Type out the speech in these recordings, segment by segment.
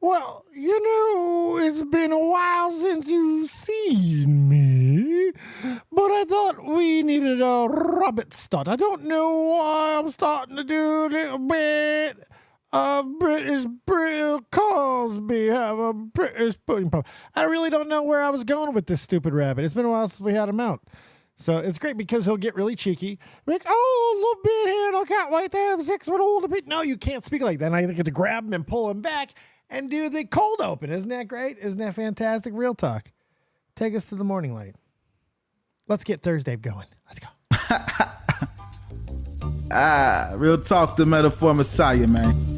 Well, it's been a while since you've seen me, but I thought we needed a rabbit start. I don't know why I'm starting to do a little bit of British Bill Cosby, have a British pudding pop. I really don't know where I was going with this stupid rabbit. It's been a while since we had him out. So it's great because he'll get really cheeky. Like, oh, love being here, and I can't wait to have sex with older people. No, you can't speak like that. And I get to grab him and pull him back and do the cold open. Isn't that great? Isn't that fantastic? Real talk. Take us to the morning light. Let's get ThursDave going. Let's go. Real talk, the metaphor messiah, man.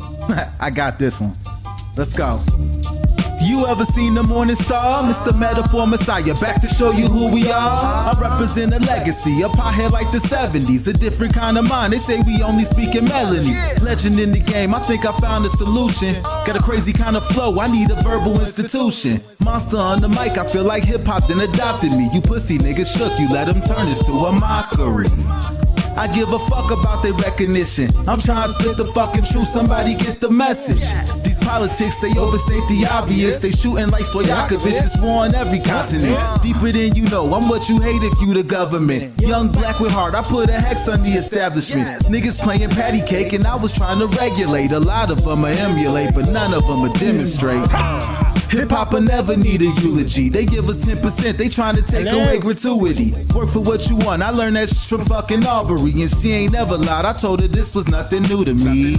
I got this one. Let's go. You ever seen the morning star? Mr. Metaphor Messiah, back to show you who we are. I represent a legacy, a pothead like the 70s, a different kind of mind. They say we only speak in melodies. Legend in the game, I think I found a solution. Got a crazy kind of flow, I need a verbal institution. Monster on the mic, I feel like hip-hop then adopted me. You pussy niggas shook, you let them turn this to a mockery. I give a fuck about their recognition. I'm trying to spit the fucking truth, somebody get the message. These politics, they overstate the obvious. They shooting like Stojakovic, it's war on every continent. Deeper than you know, I'm what you hate if you the government. Young black with heart, I put a hex on the establishment. Niggas playing patty cake and I was trying to regulate. A lot of them I emulate, but none of them I demonstrate. Hip-hop will never need a eulogy. They give us 10%, they trying to take away gratuity. Work for what you want, I learned that shit from fucking Aubrey. And she ain't never lied, I told her this was nothing new to me.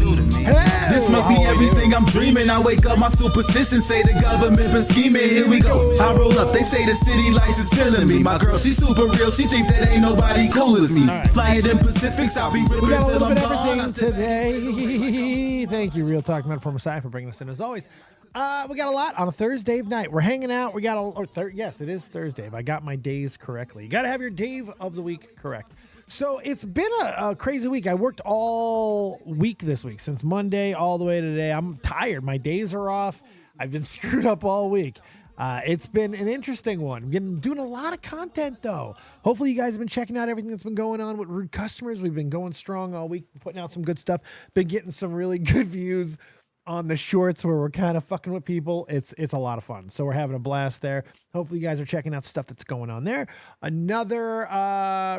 This must be everything I'm dreaming. I wake up, my superstition say the government been scheming. Here we go, I roll up, they say the city lights is feeling me. My girl, she super real, she think that ain't nobody cool as me. Flying in Pacifics, I'll be ripping till I'm gone. Today. Thank you, Real Talk Metaphor Messiah, for bringing us in as always. We got a lot on a Thursday night. We're hanging out. We got yes, it is Thursday. I got my days correctly. You got to have your Dave of the week correct. So it's been a crazy week. I worked all week this week, since Monday all the way to today. I'm tired. My days are off. I've been screwed up all week. It's been an interesting one. I'm doing a lot of content, though. Hopefully, you guys have been checking out everything that's been going on with Rude Customers. We've been going strong all week, putting out some good stuff. Been getting some really good views on the shorts where we're kind of fucking with people. It's a lot of fun. So we're having a blast there. Hopefully you guys are checking out stuff that's going on there. Another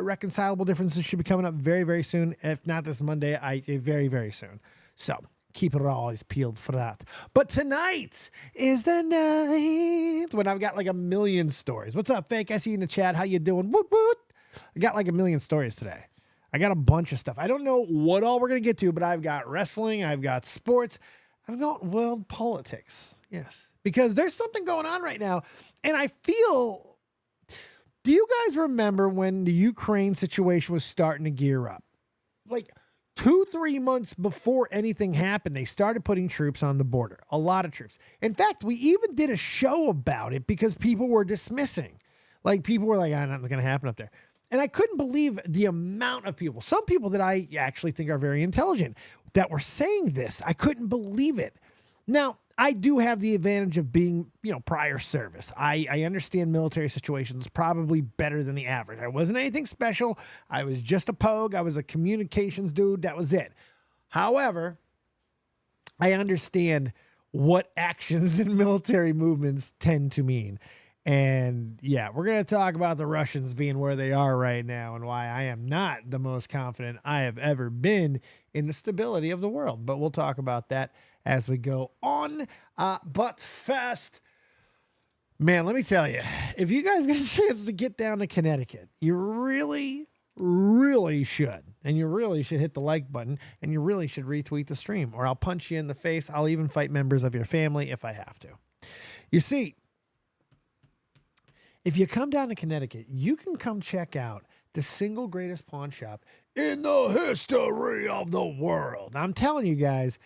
reconcilable differences should be coming up very, very soon. If not this Monday, very, very soon. So keep it always peeled for that. But tonight is the night when I've got like a million stories. What's up, Fake? I see you in the chat. How you doing? Woot woot. I got like a million stories today. I got a bunch of stuff. I don't know what all we're going to get to, but I've got wrestling. I've got sports. I've got world politics, yes, because there's something going on right now. And I feel, do you guys remember when the Ukraine situation was starting to gear up? Like 2-3 months before anything happened, they started putting troops on the border, a lot of troops. In fact, we even did a show about it because people were dismissing. Like people were like, nothing's going to happen up there. And I couldn't believe the amount of people, some people that I actually think are very intelligent, that were saying this. I couldn't believe it. Now, I do have the advantage of being, prior service. I understand military situations probably better than the average. I wasn't anything special. I was just a pogue. I was a communications dude. That was it. However, I understand what actions in military movements tend to mean. And yeah, we're going to talk about the Russians being where they are right now and why I am not the most confident I have ever been in the stability of the world. But we'll talk about that as we go on. But first, man, let me tell you, if you guys get a chance to get down to Connecticut, you really, really should. And you really should hit the like button, and you really should retweet the stream, or I'll punch you in the face. I'll even fight members of your family if I have to. You see, if you come down to Connecticut, you can come check out the single greatest pawn shop in the history of the world. I'm telling you guys,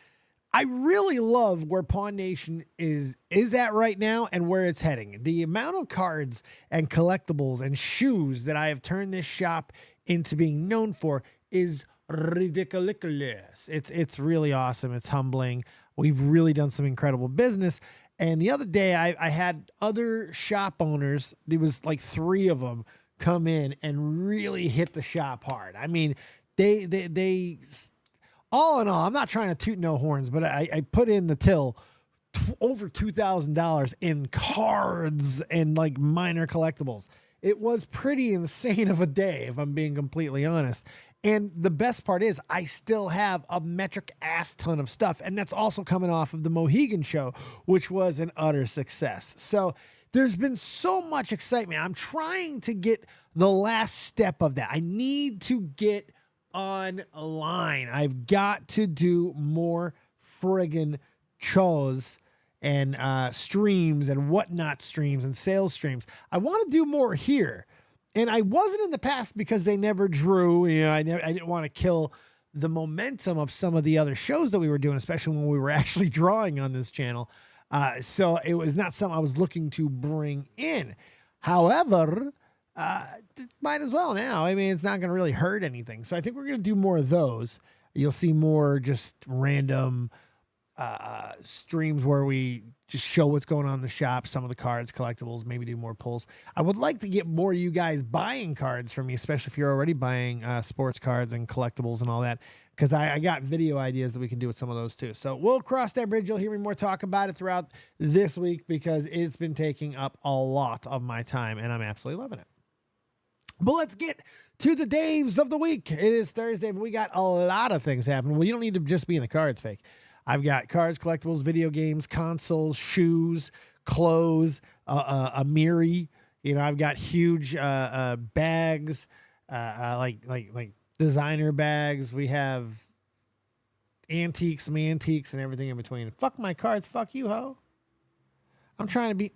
I really love where Pawn Nation is at right now and where it's heading. The amount of cards and collectibles and shoes that I have turned this shop into being known for is ridiculous. It's really awesome. It's humbling. We've really done some incredible business. And the other day I had other shop owners, there was like 3 of them, come in and really hit the shop hard. I mean, they all in all, I'm not trying to toot no horns, but I put in the till over $2,000 in cards and like minor collectibles. It was pretty insane of a day, if I'm being completely honest. And the best part is I still have a metric ass ton of stuff. And that's also coming off of the Mohegan show, which was an utter success. So there's been so much excitement. I'm trying to get the last step of that. I need to get online. I've got to do more friggin' shows and streams and whatnot streams and sales streams. I want to do more here. And I wasn't in the past because they never drew. You know, I didn't want to kill the momentum of some of the other shows that we were doing, especially when we were actually drawing on this channel. So it was not something I was looking to bring in. However, might as well now. I mean, it's not going to really hurt anything. So I think we're going to do more of those. You'll see more just random streams where we just show what's going on in the shop, some of the cards, collectibles, maybe do more pulls. I would like to get more of you guys buying cards from me, especially if you're already buying sports cards and collectibles and all that, because I got video ideas that we can do with some of those too. So we'll cross that bridge. You'll hear me more talk about it throughout this week because it's been taking up a lot of my time and I'm absolutely loving it. But let's get to the Daves of the week. It is Thursday, but we got a lot of things happening. Well, you don't need to just be in the cards fake. I've got cards, collectibles, video games, consoles, shoes, clothes, a Miri. You know, I've got huge bags, like designer bags. We have antiques, mantiques, and everything in between. Fuck my cards. Fuck you, ho. I'm trying to be.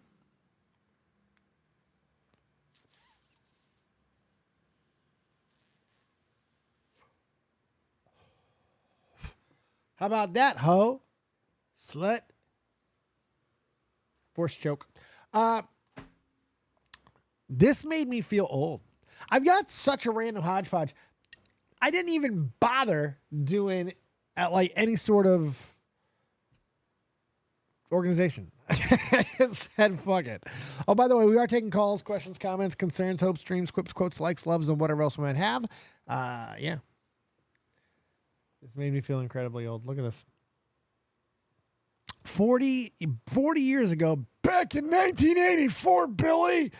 How about that, ho? Slut. Force choke. This made me feel old. I've got such a random hodgepodge. I didn't even bother doing at like any sort of organization. I just said, fuck it. Oh, by the way, we are taking calls, questions, comments, concerns, hopes, dreams, quips, quotes, likes, loves, and whatever else we might have. Yeah. This made me feel incredibly old. Look at this. 40 years ago, back in 1984, Billy,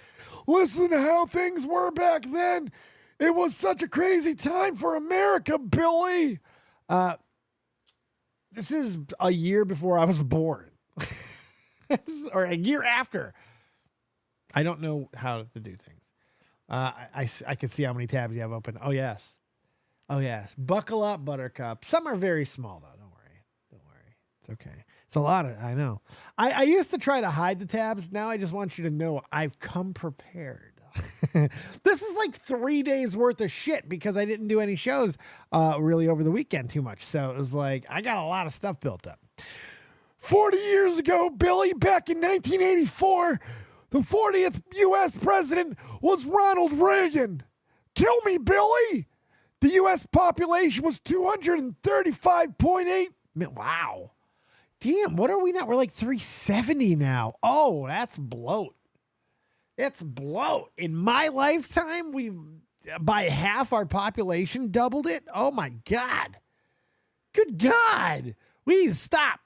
listen to how things were back then. It was such a crazy time for America, Billy. This is a year before I was born. Or a year after. I don't know how to do things. I can see how many tabs you have open. Oh, yes. Oh, yes. Buckle up, Buttercup. Some are very small, though. Don't worry. Don't worry. It's okay. It's a lot of, I know. I used to try to hide the tabs. Now I just want you to know I've come prepared. This is like 3 days worth of shit because I didn't do any shows really over the weekend too much. So it was like, I got a lot of stuff built up. 40 years ago, Billy, back in 1984, the 40th U.S. president was Ronald Reagan. Kill me, Billy. The U.S. population was 235.8. Wow. Damn, what are we now? We're like 370 now. Oh, that's bloat. It's bloat. In my lifetime, we by half our population doubled it. Oh, my God. Good God. We need to stop.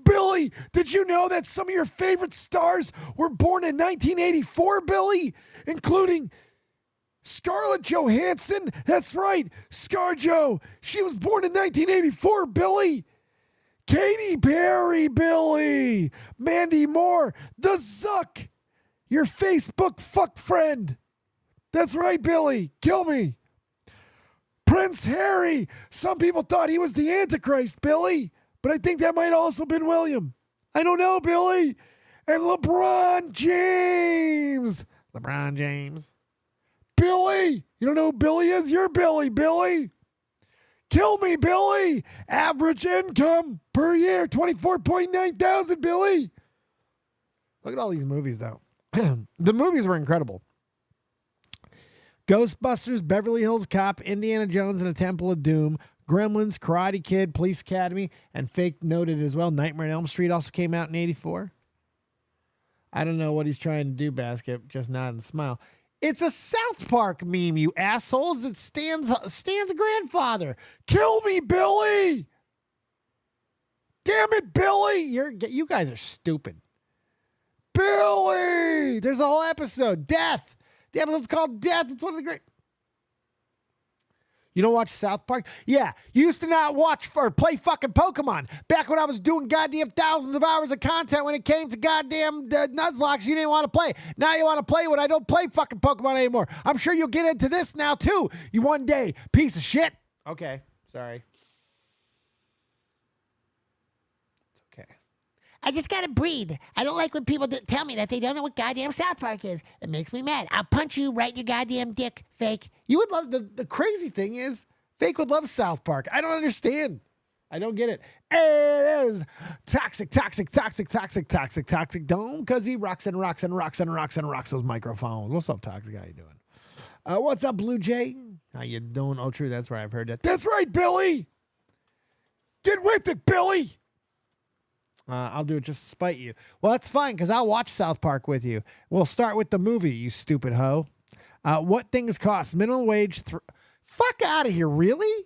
Billy, did you know that some of your favorite stars were born in 1984, Billy? Including Scarlett Johansson. That's right, ScarJo. She was born in 1984, Billy. Katy Perry, Billy. Mandy Moore. The Zuck. Your Facebook fuck friend. That's right, Billy. Kill me. Prince Harry. Some people thought he was the Antichrist, Billy. But I think that might also been William. I don't know, Billy. And LeBron James. LeBron James. Billy. You don't know who Billy is? You're Billy, Billy. Kill me, Billy. Average income per year, 24.9 thousand, Billy. Look at all these movies, though. The movies were incredible. Ghostbusters, Beverly Hills Cop, Indiana Jones and the Temple of Doom, Gremlins, Karate Kid, Police Academy, and Fake noted as well. Nightmare on Elm Street also came out in 84. I don't know what he's trying to do, Basket. Just nod and smile. It's a South Park meme, you assholes. It Stan's grandfather. Kill me, Billy. damn it, Billy. You guys are stupid. Billy! There's a whole episode. Death. The episode's called Death. It's one of the great. You don't watch South Park? Yeah. You used to not watch or play fucking Pokemon. Back when I was doing goddamn thousands of hours of content when it came to goddamn Nuzlocke, you didn't want to play. Now you want to play when I don't play fucking Pokemon anymore. I'm sure you'll get into this now too. You one day. Piece of shit. Okay. Sorry. It's okay. I just gotta breathe. I don't like when people tell me that they don't know what goddamn South Park is. It makes me mad. I'll punch you right in your goddamn dick, Fake. You would love the crazy thing is Fake would love South Park. I don't understand. I don't get it. It is toxic Dome because he rocks those microphones. What's up, Toxic? How you doing? What's up, Blue Jay? How you doing? Oh, true. That's right. I've heard that. That's right, Billy. Get with it, Billy. I'll do it just to spite you. Well, that's fine because I'll watch South Park with you. We'll start with the movie, you stupid hoe. What things cost? Minimum wage. Fuck out of here. Really?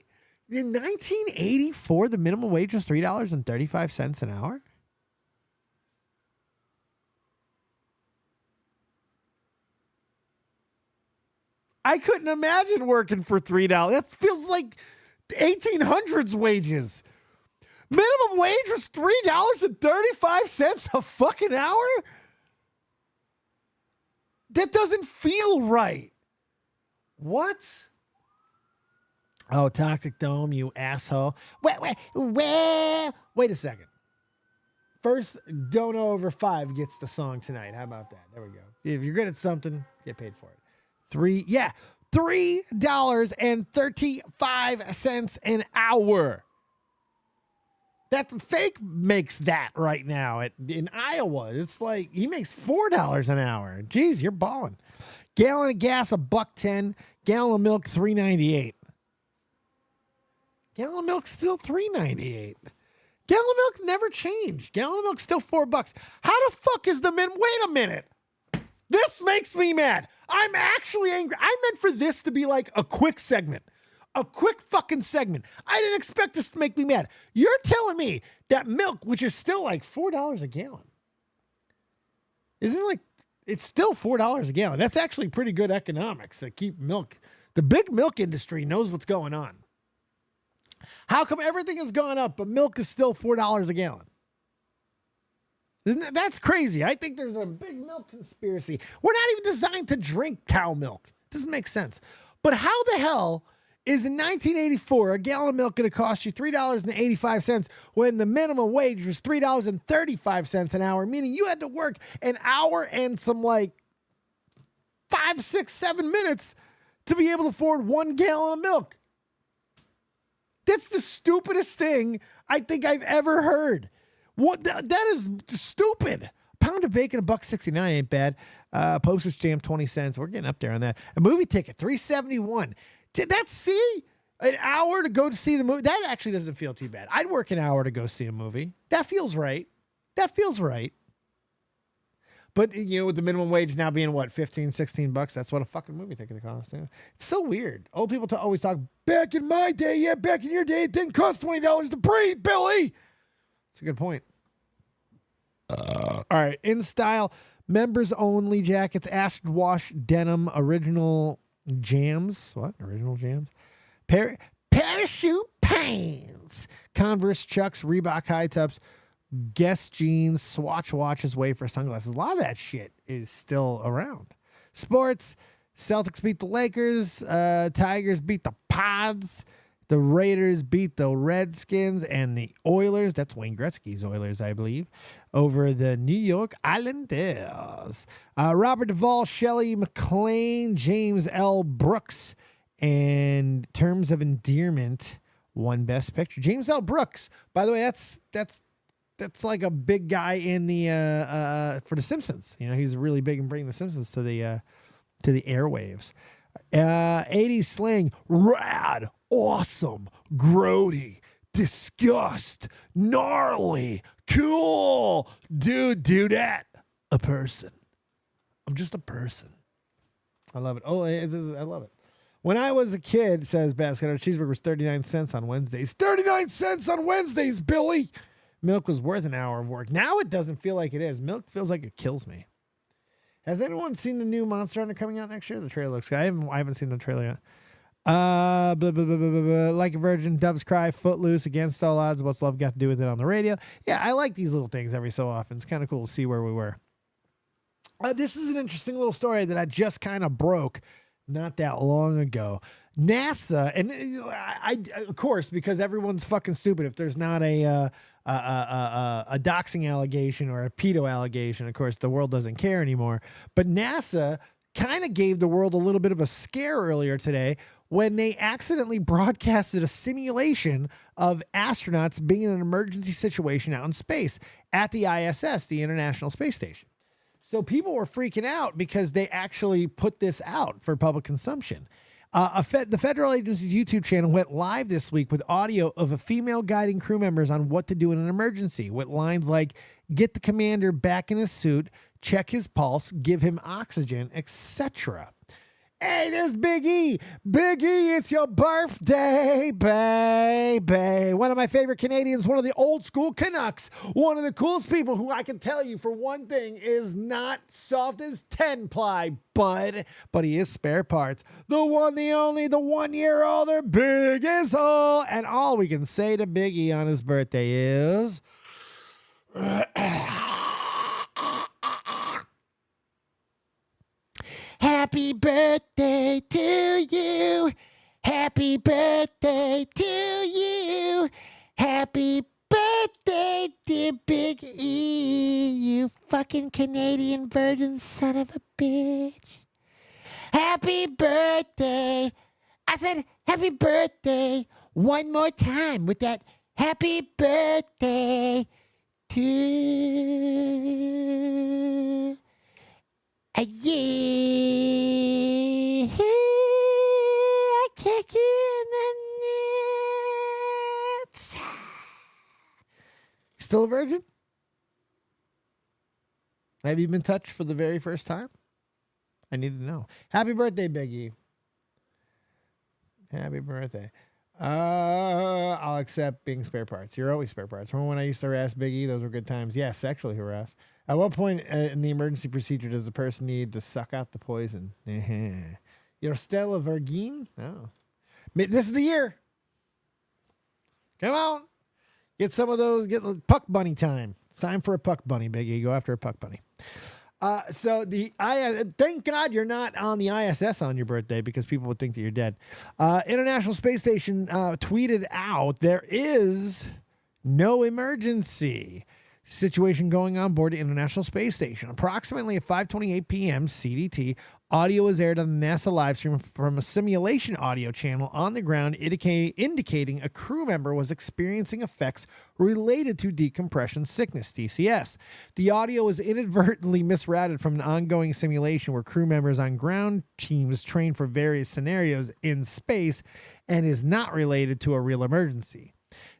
In 1984, the minimum wage was $3.35 an hour? I couldn't imagine working for $3. That feels like 1800s wages. Minimum wage was $3.35 a fucking hour? That doesn't feel right. What? Oh, Toxic Dome, you asshole. Wait a second. First, Dono over 5 gets the song tonight. How about that? There we go. If you're good at something, get paid for it. $3.35 an hour. That Fake makes that right now in Iowa. It's like he makes $4 an hour. Jeez, you're balling. Gallon of gas, $1.10. Gallon of milk, $3.98. Gallon of milk still $3.98. Gallon of milk never changed. Gallon of milk still $4. How the fuck is the min? Wait a minute. This makes me mad. I'm actually angry. I meant for this to be like a quick segment. A quick fucking segment. I didn't expect this to make me mad. You're telling me that milk, which is still like $4 a gallon, isn't it like it's still $4 a gallon? That's actually pretty good economics to keep milk. The big milk industry knows what's going on. How come everything has gone up, but milk is still $4 a gallon? That's crazy. I think there's a big milk conspiracy. We're not even designed to drink cow milk. Doesn't make sense. But how the hell is in 1984 a gallon of milk going to cost you $3.85 when the minimum wage was $3.35 an hour, meaning you had to work an hour and some like 5, 6, 7 minutes to be able to afford 1 gallon of milk? That's the stupidest thing I think I've ever heard. What that is stupid. Pound of bacon, $1.69 ain't bad. Postage stamp, 20 cents. We're getting up there on that. A movie ticket, $3.71. Did that see an hour to go to see the movie? That actually doesn't feel too bad. I'd work an hour to go see a movie. That feels right. That feels right. But, you know, with the minimum wage now being, what, $15, $16, that's what a fucking movie ticket costs. Yeah. It's so weird. Old people always talk, back in my day, yeah, back in your day, it didn't cost $20 to breathe, Billy. That's a good point. All right, in style, members only jackets, acid wash denim, original jams. What? Original jams? Parachute pants, Converse Chucks, Reebok high tops, Guess jeans, Swatch watches, Wafer sunglasses. A lot of that shit is still around. Sports, Celtics beat the Lakers, Tigers beat the Pods, the Raiders beat the Redskins, and the Oilers, that's Wayne Gretzky's Oilers, I believe, over the New York Islanders. Robert Duvall, Shelley McClain, James L. Brooks, and Terms of Endearment won Best Picture. James L. Brooks, by the way, that's like a big guy in the for The Simpsons. You know, he's really big in bringing The Simpsons to the airwaves. 80s slang, rad, awesome, grody, disgust, gnarly, cool, dudette, a person. I'm just a person. I love it. Oh, I love it. When I was a kid, says Basket, our cheeseburger was 39 cents on Wednesdays. 39 cents on Wednesdays, Billy. milk was worth an hour of work. Now it doesn't feel like it is. Milk feels like it kills me. Has anyone seen the new Monster Hunter coming out next year? The trailer looks good. I haven't seen the trailer yet. Blah, blah, blah, blah, blah, blah. Like a Virgin, Doves Cry, Footloose, Against All Odds. What's Love got to do with it on the radio? Yeah, I like these little things every so often. It's kind of cool to see where we were. This is an interesting little story that I just kind of broke not that long ago. NASA, and I of course, because everyone's fucking stupid. If there's not a doxing allegation or a pedo allegation, of course, the world doesn't care anymore. But NASA kind of gave the world a little bit of a scare earlier today when they accidentally broadcasted a simulation of astronauts being in an emergency situation out in space at the ISS, the International Space Station. So people were freaking out because they actually put this out for public consumption. The federal agency's YouTube channel went live this week with audio of a female guiding crew members on what to do in an emergency, with lines like, get the commander back in his suit, check his pulse, give him oxygen, etc. Hey, there's Big E. Big E, it's your birthday, baby. One of my favorite Canadians, one of the old school Canucks, one of the coolest people who I can tell you for one thing is not soft as 10-ply, bud, but he is spare parts. The one, the only, the 1 year older, Big is all. And all we can say to Big E on his birthday is... Happy birthday to you. Happy birthday to you. Happy birthday, dear Big E. You fucking Canadian virgin son of a bitch. Happy birthday. I said happy birthday one more time with that happy birthday to you. I kick in the NEATS. Still a virgin? Have you been touched for the very first time? I need to know. Happy birthday, Biggie. Happy birthday. I'll accept being spare parts. You're always spare parts. Remember when I used to harass Biggie? Those were good times. Yeah, sexually harass. At what point in the emergency procedure does the person need to suck out the poison? You're still a virgin? Oh. This is the year. Come on. Get some of those. Get puck bunny time. It's time for a puck bunny, Biggie. Go after a puck bunny. So thank God you're not on the ISS on your birthday because people would think that you're dead. International Space Station tweeted out there is no emergency situation going on board the International Space Station. Approximately at 5:28 p.m. CDT, audio was aired on the NASA live stream from a simulation audio channel on the ground indicating a crew member was experiencing effects related to decompression sickness, DCS. The audio was inadvertently misrouted from an ongoing simulation where crew members on ground teams train for various scenarios in space and is not related to a real emergency.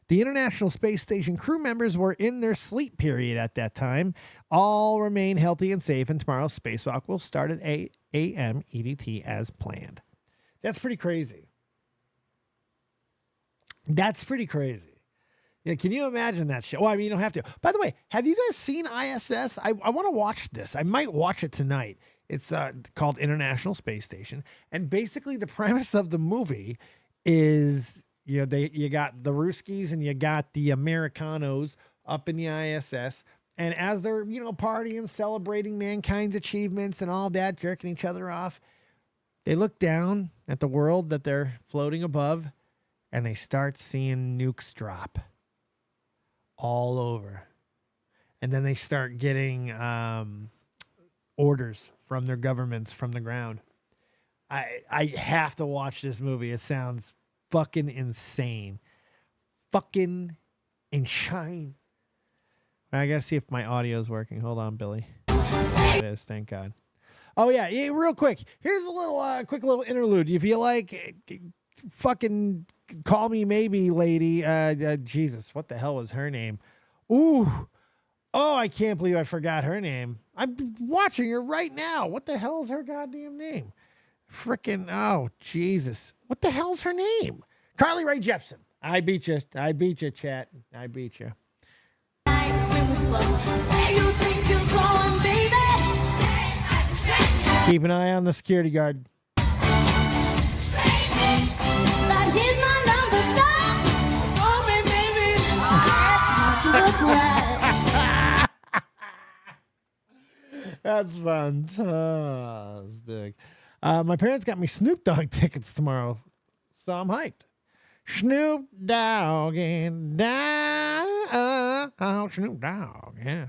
The International Space Station crew members were in their sleep period at that time. All remain healthy and safe, and tomorrow's spacewalk will start at 8 a.m. EDT as planned. That's pretty crazy. That's pretty crazy. Yeah, can you imagine that shit? Well, I mean, you don't have to. By the way, have you guys seen ISS? I want to watch this. I might watch it tonight. It's called International Space Station. And basically the premise of the movie is... You got the Ruskies and you got the Americanos up in the ISS. And as they're, partying, celebrating mankind's achievements and all that, jerking each other off, they look down at the world that they're floating above and they start seeing nukes drop all over. And then they start getting orders from their governments from the ground. I have to watch this movie. It sounds fucking insane. Fucking insane. I gotta see if my audio is working. Hold on, Billy. It is, thank God. Oh yeah, real quick. Here's a little quick little interlude. If you like, fucking call me maybe, lady. Jesus, what the hell was her name? Ooh. Oh, I can't believe I forgot her name. I'm watching her right now. What the hell is her goddamn name? Frickin', oh, Jesus. What the hell's her name? Carly Rae Jepsen. I beat you. I beat you, chat. I beat you. Where you think you're going, baby? Keep an eye on the security guard. But here's my number, son. Oh, baby. It's hard to look right. That's fantastic. My parents got me Snoop Dogg tickets tomorrow, so I'm hyped. Snoop Dogg and Snoop Dogg, yeah.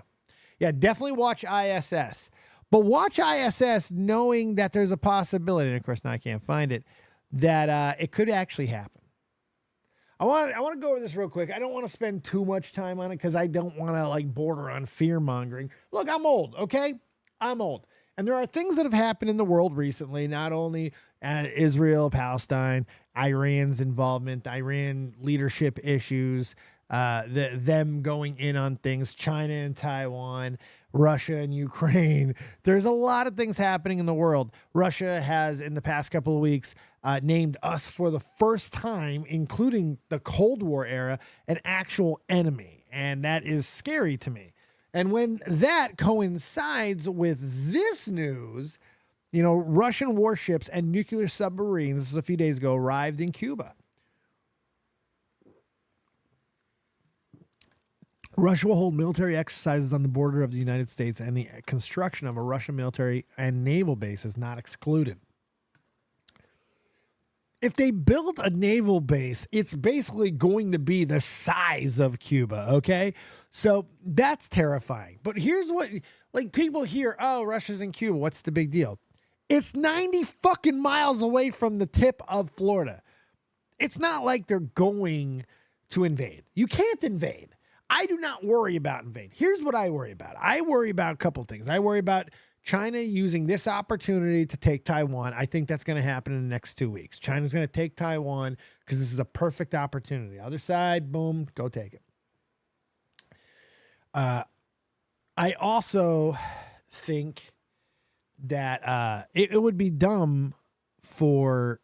Yeah, definitely watch ISS. But watch ISS knowing that there's a possibility, and of course now I can't find it, that it could actually happen. I want to go over this real quick. I don't want to spend too much time on it because I don't want to like border on fear mongering. Look, I'm old, okay? I'm old. And there are things that have happened in the world recently, not only Israel, Palestine, Iran's involvement, Iran leadership issues, them going in on things, China and Taiwan, Russia and Ukraine. There's a lot of things happening in the world. Russia has, in the past couple of weeks, named us for the first time, including the Cold War era, an actual enemy. And that is scary to me. And when that coincides with this news, you know, Russian warships and nuclear submarines, this was a few days ago, arrived in Cuba. Russia will hold military exercises on the border of the United States, and the construction of a Russian military and naval base is not excluded. If they build a naval base, it's basically going to be the size of Cuba, okay? So that's terrifying. But here's what, like, people hear, oh, Russia's in Cuba. What's the big deal? It's 90 fucking miles away from the tip of Florida. It's not like they're going to invade. You can't invade. I do not worry about invade. Here's what I worry about. I worry about a couple of things. I worry about China using this opportunity to take Taiwan. I think that's going to happen in the next 2 weeks. China's going to take Taiwan because this is a perfect opportunity. Other side, boom, go take it. I also think that it would be dumb for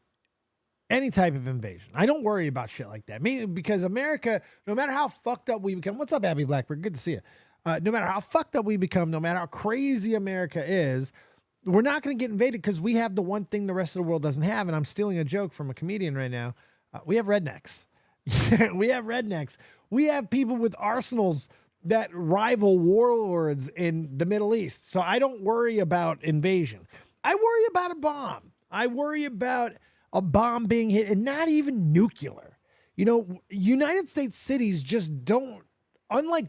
any type of invasion. I don't worry about shit like that. Because America, no matter how fucked up we become, what's up, Abby Blackbird? Good to see you. No matter how fucked up we become, no matter how crazy America is, we're not going to get invaded because we have the one thing the rest of the world doesn't have. And I'm stealing a joke from a comedian right now. We have rednecks. We have rednecks. We have people with arsenals that rival warlords in the Middle East. So I don't worry about invasion. I worry about a bomb. I worry about a bomb being hit, and not even nuclear. You know, United States cities just don't, unlike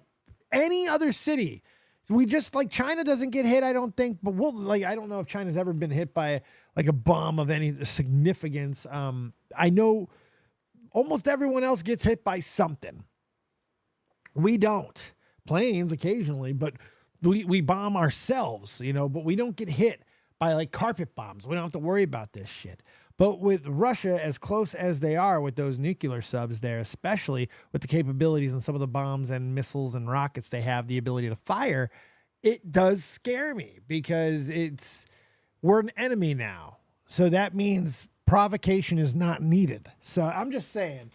any other city, we just, like, China doesn't get hit, I don't think, but I don't know if China's ever been hit by like a bomb of any significance. I know almost everyone else gets hit by something. We don't. Planes occasionally, but we bomb ourselves, you know, but we don't get hit by like carpet bombs. We don't have to worry about this shit. But with Russia, as close as they are with those nuclear subs there, especially with the capabilities and some of the bombs and missiles and rockets they have the ability to fire, it does scare me because we're an enemy now. So that means provocation is not needed. So I'm just saying,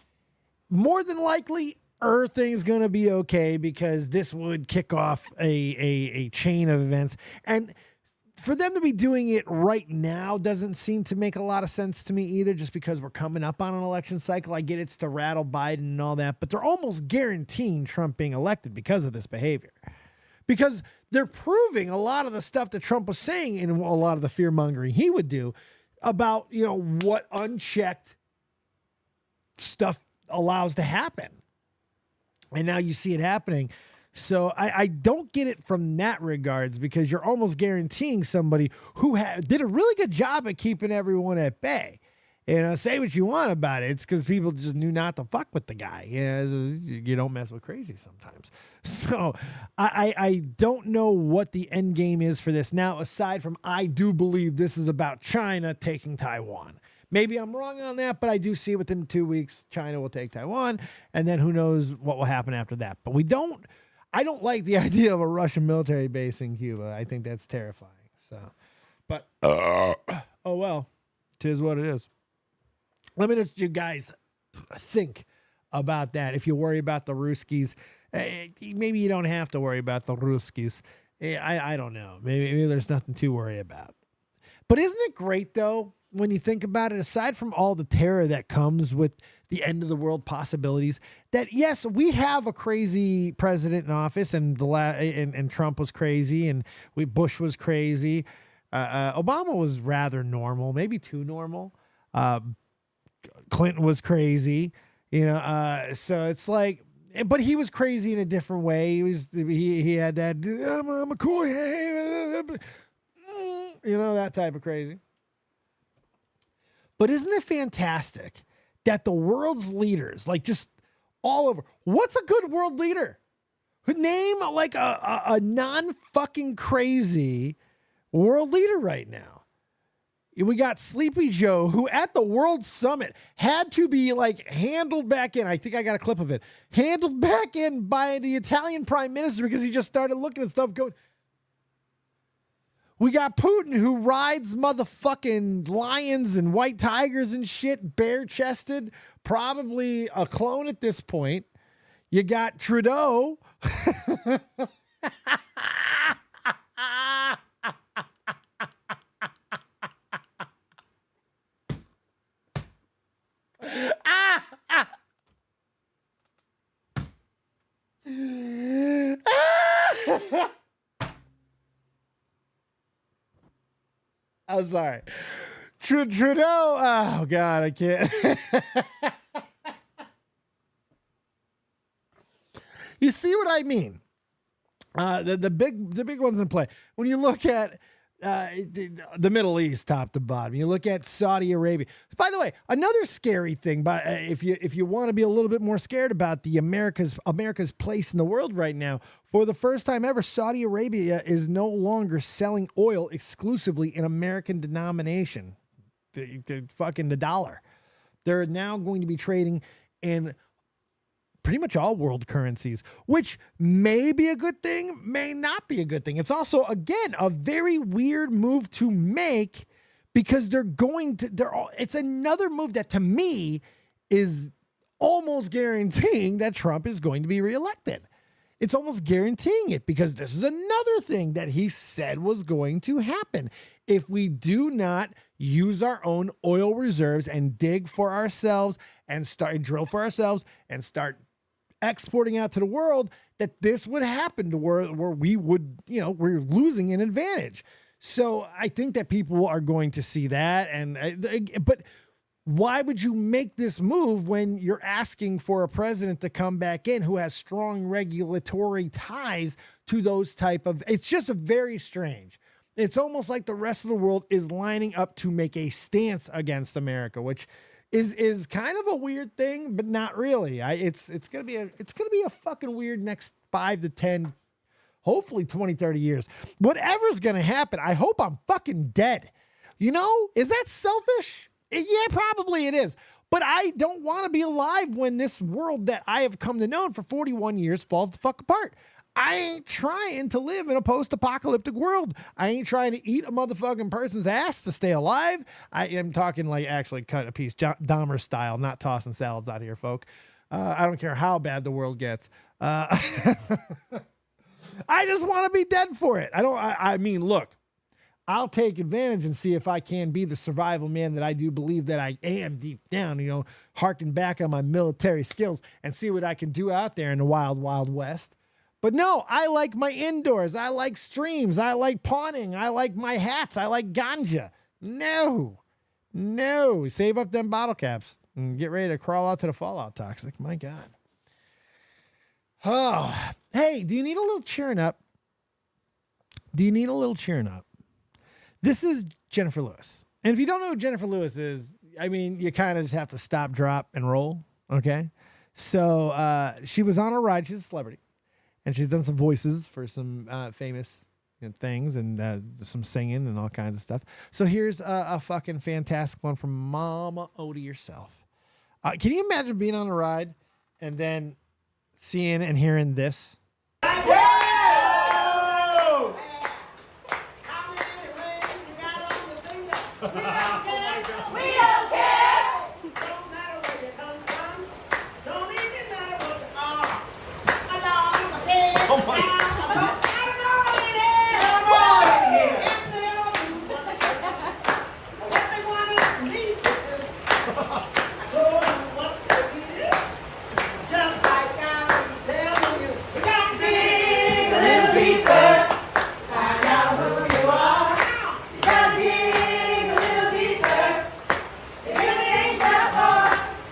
more than likely, everything's going to be okay because this would kick off a chain of events. And for them to be doing it right now doesn't seem to make a lot of sense to me either, just because we're coming up on an election cycle. I get it's to rattle Biden and all that, but they're almost guaranteeing Trump being elected because of this behavior. Because they're proving a lot of the stuff that Trump was saying in a lot of the fear mongering he would do about, you know, what unchecked stuff allows to happen. And now you see it happening. So I don't get it from that regards, because you're almost guaranteeing somebody who did a really good job at keeping everyone at bay. You know, say what you want about it. It's because people just knew not to fuck with the guy. You don't mess with crazy sometimes. So I don't know what the end game is for this. Now, aside from, I do believe this is about China taking Taiwan. Maybe I'm wrong on that, but I do see within 2 weeks, China will take Taiwan. And then who knows what will happen after that. But I don't like the idea of a Russian military base in Cuba. I think that's terrifying. So, but, oh well, 'tis what it is. Let me know what you guys think about that. If you worry about the Ruskies maybe you don't have to worry about the Ruskies. I don't know. Maybe there's nothing to worry about. But isn't it great, though, when you think about it, aside from all the terror that comes with the end of the world possibilities, that, yes, we have a crazy president in office, and and Trump was crazy, and Bush was crazy. Obama was rather normal, maybe too normal. Clinton was crazy, so it's like, but he was crazy in a different way. He had that, I'm a cool, that type of crazy. But isn't it fantastic that the world's leaders, like just all over, what's a good world leader? Name like a non-fucking crazy world leader right now. We got Sleepy Joe, who at the World Summit had to be like handled back in. I think I got a clip of it. Handled back in by the Italian Prime Minister because he just started looking at stuff going. We got Putin, who rides motherfucking lions and white tigers and shit, bare-chested, probably a clone at this point. You got Trudeau. I'm sorry. Trudeau. Oh, God, I can't. You see what I mean? The big ones in play. When you look at the Middle East, top to bottom, you look at Saudi Arabia. By the way, another scary thing, but if you want to be a little bit more scared about the America's place in the world right now, for the first time ever, Saudi Arabia is no longer selling oil exclusively in American denomination, the dollar. They're now going to be trading in pretty much all world currencies, which may be a good thing, may not be a good thing. It's also, again, a very weird move to make because it's another move that to me is almost guaranteeing that Trump is going to be reelected. It's almost guaranteeing it because this is another thing that he said was going to happen. If we do not use our own oil reserves and dig for ourselves and drill for ourselves and start exporting out to the world, that this would happen to where we would, we're losing an advantage. So I think that people are going to see that. But why would you make this move when you're asking for a president to come back in who has strong regulatory ties to those it's just very strange. It's almost like the rest of the world is lining up to make a stance against America, which is kind of a weird thing, but not really. It's gonna be a fucking weird next 5 to 10, hopefully 20, 30 years. Whatever's gonna happen, I hope I'm fucking dead. Is that selfish? Yeah, probably it is. But I don't want to be alive when this world that I have come to know for 41 years falls the fuck apart. I ain't trying to live in a post-apocalyptic world. I ain't trying to eat a motherfucking person's ass to stay alive. I am talking like actually cut a piece, Dahmer style, not tossing salads out here, folk. I don't care how bad the world gets. I just want to be dead for it. I mean, look, I'll take advantage and see if I can be the survival man that I do believe that I am deep down, harken back on my military skills and see what I can do out there in the wild, wild west. But no, I like my indoors. I like streams. I like pawning. I like my hats. I like ganja. No. Save up them bottle caps and get ready to crawl out to the Fallout Toxic. My God. Oh, hey, do you need a little cheering up? This is Jennifer Lewis. And if you don't know who Jennifer Lewis is, I mean, you kind of just have to stop, drop, and roll. Okay. So she was on a ride. She's a celebrity. And she's done some voices for some famous things and some singing and all kinds of stuff. So here's a fucking fantastic one from Mama Odie herself. Can you imagine being on a ride and then seeing and hearing this?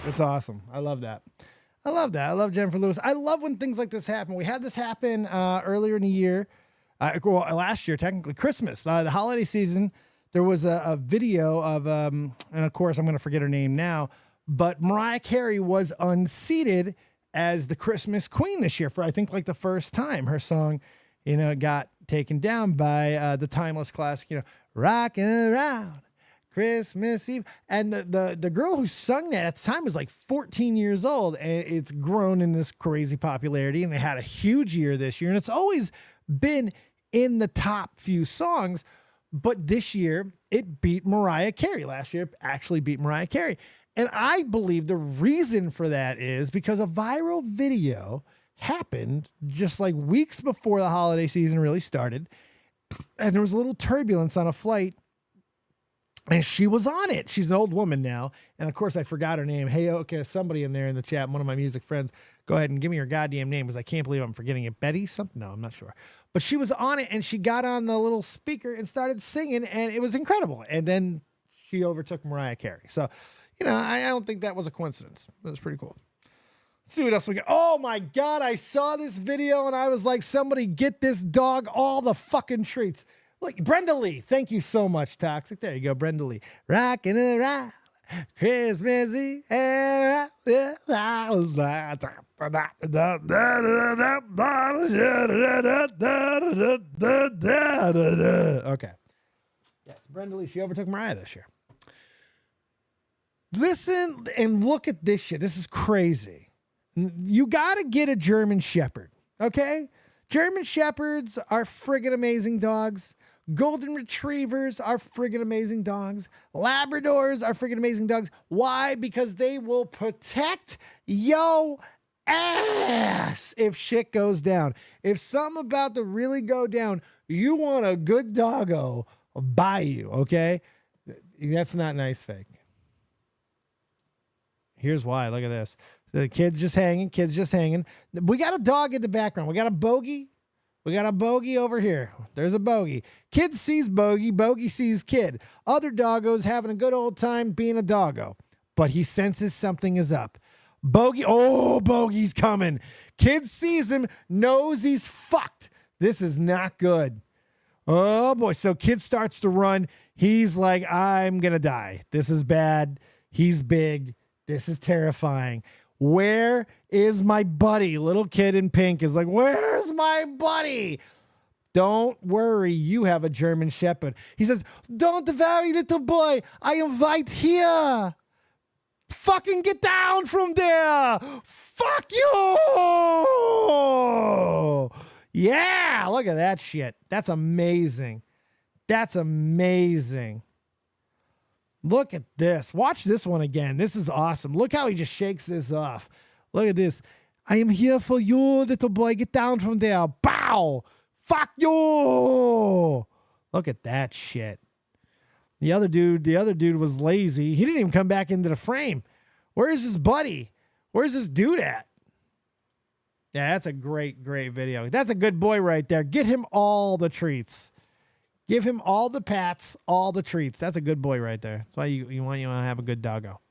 It's awesome. I love that. I love Jennifer Lewis. I love when things like this happen. We had this happen earlier in the year. Last year, technically, Christmas, the holiday season. There was a video of, and of course, I'm going to forget her name now, but Mariah Carey was unseated as the Christmas queen this year for, I think, like the first time. Her song, got taken down by the timeless classic, Rockin' Around Christmas Eve. And the girl who sung that at the time was like 14 years old, and it's grown in this crazy popularity, and they had a huge year this year, and it's always been in the top few songs, but this year it beat Mariah Carey. Last year it actually beat Mariah Carey. And I believe the reason for that is because a viral video happened just like weeks before the holiday season really started, and there was a little turbulence on a flight, and she was on it. She's an old woman now. And of course I forgot her name. Hey, okay, somebody in there in the chat, one of my music friends, go ahead and give me her goddamn name, because I can't believe I'm forgetting it. Betty something? No, I'm not sure. But she was on it, and she got on the little speaker and started singing, and it was incredible. And then she overtook Mariah Carey. So, I don't think that was a coincidence. That was pretty cool. Let's see what else we got. Oh my God, I saw this video and I was like, somebody get this dog all the fucking treats. Like Brenda Lee, thank you so much, Toxic. There you go, Brenda Lee. Rockin' around Christmas Eve. Okay. Yes, Brenda Lee, she overtook Mariah this year. Listen and look at this shit. This is crazy. You got to get a German Shepherd, okay? German Shepherds are friggin' amazing dogs. Golden Retrievers are friggin' amazing dogs. Labradors are friggin' amazing dogs. Why? Because they will protect yo ass if shit goes down. If something about to really go down, you want a good doggo by you, okay? That's not nice, fake. Here's why. Look at this. The kid's just hanging. We got a dog in the background. We got a bogey. We got a bogey over here. There's a bogey. Kid sees bogey. Bogey sees kid. Other doggos having a good old time being a doggo. But he senses something is up. Bogey's coming. Kid sees him, knows he's fucked. This is not good. Oh boy. So kid starts to run. He's like, I'm going to die. This is bad. He's big. This is terrifying. Where is my buddy? Little kid in pink is like, where's my buddy? Don't worry. You have a German Shepherd. He says, don't worry, little boy. I am right here. Fucking get down from there. Fuck you. Yeah. Look at that shit. That's amazing. That's amazing. Look at this. Watch this one again. This is awesome. Look how he just shakes this off. Look at this. I am here for you, little boy. Get down from there. Bow. Fuck you. Look at that shit. The other dude was lazy. He didn't even come back into the frame. Where's his buddy? Where's this dude at? Yeah, that's a great video. That's a good boy right there. Get him all the treats. Give him all the pats, all the treats. That's a good boy right there. That's why you want to have a good doggo.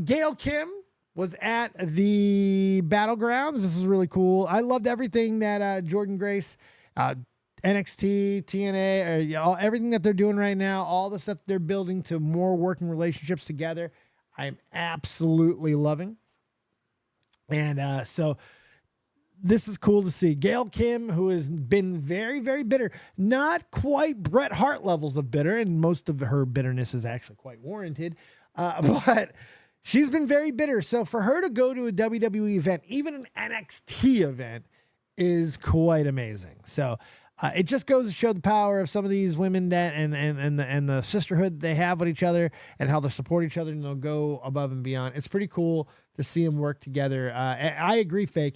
Gail Kim was at the Battlegrounds. This is really cool. I loved everything that Jordan Grace, NXT, TNA, everything that they're doing right now, all the stuff they're building to more working relationships together. I'm absolutely loving. And so this is cool to see. Gail Kim, who has been very, very bitter, not quite Bret Hart levels of bitter, and most of her bitterness is actually quite warranted, but she's been very bitter. So for her to go to a WWE event, even an NXT event, is quite amazing. So it just goes to show the power of some of these women that and the sisterhood they have with each other and how they support each other and they'll go above and beyond. It's pretty cool to see them work together. I agree, Fake.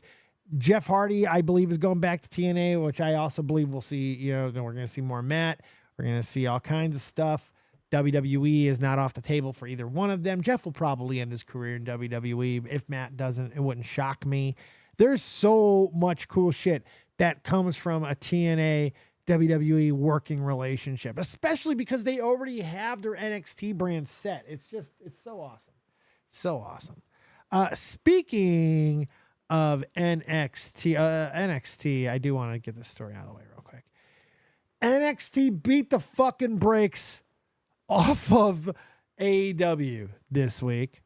Jeff Hardy, I believe, is going back to TNA, which I also believe we'll see. Then we're going to see more Matt. We're going to see all kinds of stuff. WWE is not off the table for either one of them. Jeff will probably end his career in WWE. If Matt doesn't, it wouldn't shock me. There's so much cool shit that comes from a TNA WWE working relationship, especially because they already have their NXT brand set. It's so awesome. So awesome. Speaking of NXT, I do want to get this story out of the way real quick. NXT beat the fucking brakes off of AEW this week.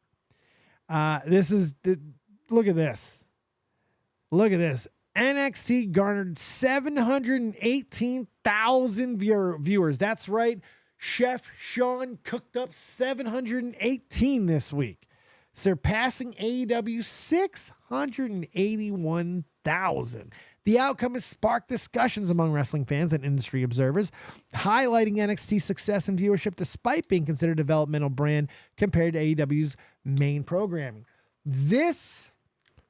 Look at this. Look at this. NXT garnered 718,000 viewers. That's right. Chef Sean cooked up 718 this week, surpassing AEW 681,000. The outcome has sparked discussions among wrestling fans and industry observers, highlighting NXT's success and viewership despite being considered a developmental brand compared to AEW's main programming. This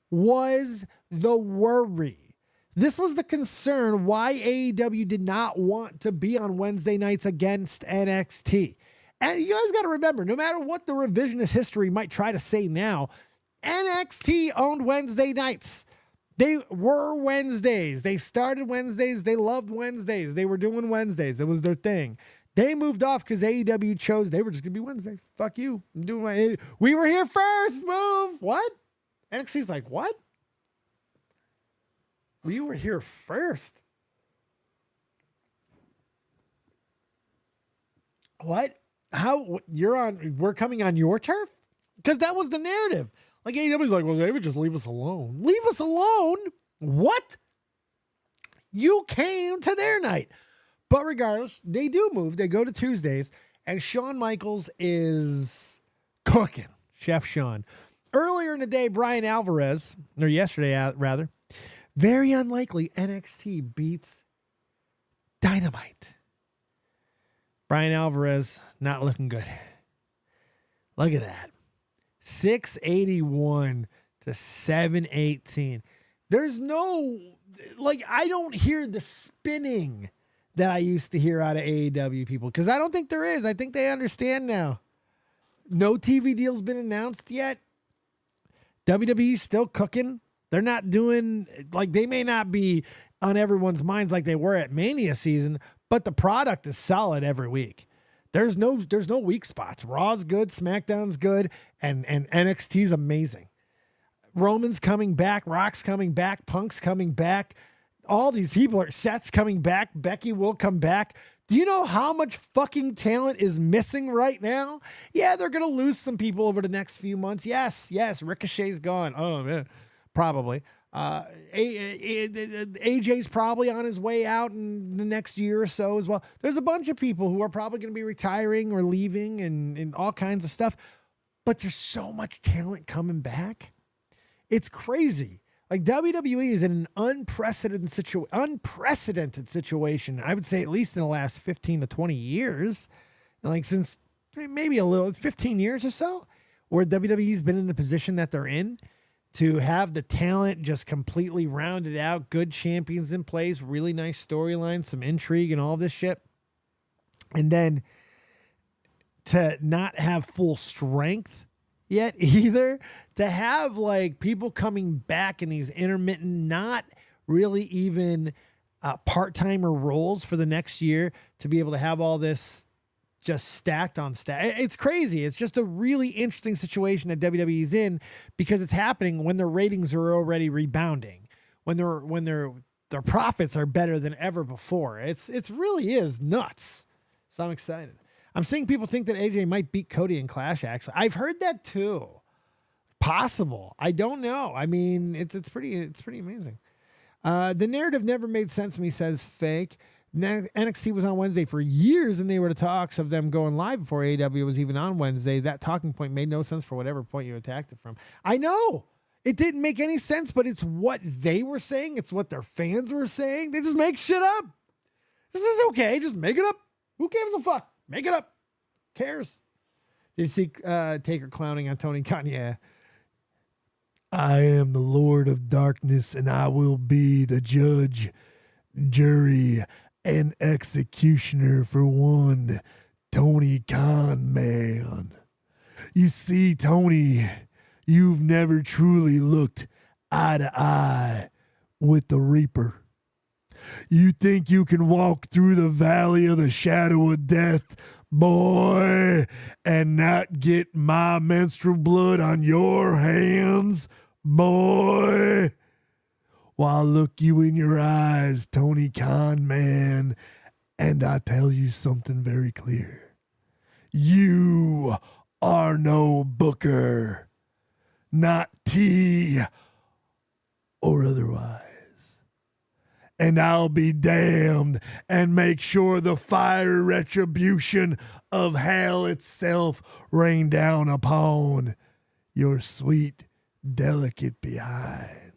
was the worry. This was the concern why AEW did not want to be on Wednesday nights against NXT. And you guys got to remember, no matter what the revisionist history might try to say now, NXT owned Wednesday nights. They were Wednesdays. They started Wednesdays. They loved Wednesdays. They were doing Wednesdays. It was their thing. They moved off because AEW chose they were just going to be Wednesdays. Fuck you. I'm doing we were here first. Move. What? NXT's like, what? We were here first. What? How? We're coming on your turf? Because that was the narrative. Like AEW's like, well, they would just leave us alone. Leave us alone? What? You came to their night. But regardless, they do move. They go to Tuesdays. And Shawn Michaels is cooking. Chef Sean. Earlier in the day, Brian Alvarez, or yesterday rather, very unlikely NXT beats Dynamite. Brian Alvarez not looking good. Look at that. 681 to 718. There's no, I don't hear the spinning that I used to hear out of AEW people because I don't think there is. I think they understand now. No TV deal's been announced yet. WWE's still cooking. They're not doing, they may not be on everyone's minds like they were at Mania season, but the product is solid every week. There's no weak spots. Raw's good, SmackDown's good, and NXT's amazing. Roman's coming back, Rock's coming back, Punk's coming back. All these people Seth's coming back, Becky will come back. Do you know how much fucking talent is missing right now? Yeah, they're going to lose some people over the next few months. Yes, Ricochet's gone. Oh, man. Probably. AJ's probably on his way out in the next year or so as well. There's a bunch of people who are probably going to be retiring or leaving and all kinds of stuff. But there's so much talent coming back. It's crazy. WWE is in an unprecedented situation. I would say at least in the last 15 to 20 years. Since maybe it's 15 years or so, where WWE's been in the position that they're in. To have the talent just completely rounded out, good champions in place, really nice storylines, some intrigue and all this shit. And then to not have full strength yet either, to have people coming back in these intermittent, not really even part-timer roles for the next year, to be able to have all this just stacked on stack. It's crazy. It's just a really interesting situation that WWE's in because it's happening when their ratings are already rebounding, when their profits are better than ever before. It's really is nuts. So I'm excited. I'm seeing people think that AJ might beat Cody in Clash. Actually, I've heard that too. Possible. I don't know. I mean, it's pretty amazing. The narrative never made sense to me, says Fake. NXT was on Wednesday for years, and they were the talks of them going live before AEW was even on Wednesday. That talking point made no sense for whatever point you attacked it from. I know it didn't make any sense, but it's what they were saying. It's what their fans were saying. They just make shit up. This is okay. Just make it up. Who gives a fuck? Make it up. Who cares? Did you see Taker clowning on Tony Khan? Yeah. I am the Lord of Darkness, and I will be the judge, jury, and executioner for one Tony Khan man. You see, Tony, you've never truly looked eye to eye with the Reaper. You think you can walk through the valley of the shadow of death, boy, and not get my menstrual blood on your hands, boy. Well, I look you in your eyes, Tony Khan, man, and I tell you something very clear. You are no Booker, not T or otherwise. And I'll be damned and make sure the fiery retribution of hell itself rain down upon your sweet, delicate behind.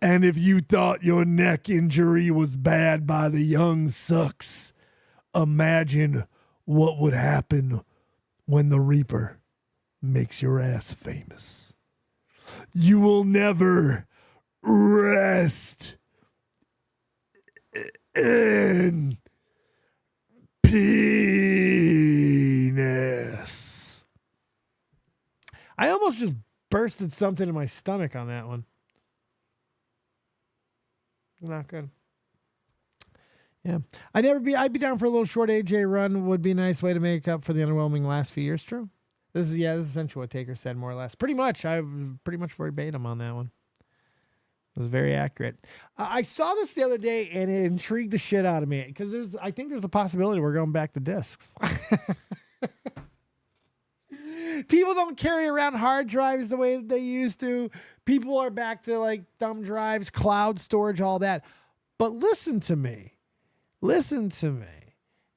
And if you thought your neck injury was bad by the young sucks, imagine what would happen when the Reaper makes your ass famous. You will never rest in penis. I almost just bursted something in my stomach on that one. Not good. Yeah. I'd be down for a little short AJ run. Would be a nice way to make up for the underwhelming last few years. True. This is essentially what Taker said, more or less. Pretty much. I was pretty much verbatim on that one. It was very accurate. I saw this the other day and it intrigued the shit out of me because I think there's a possibility we're going back to discs. People don't carry around hard drives the way that they used to. People are back to like thumb drives, cloud storage, all that. But listen to me. Listen to me.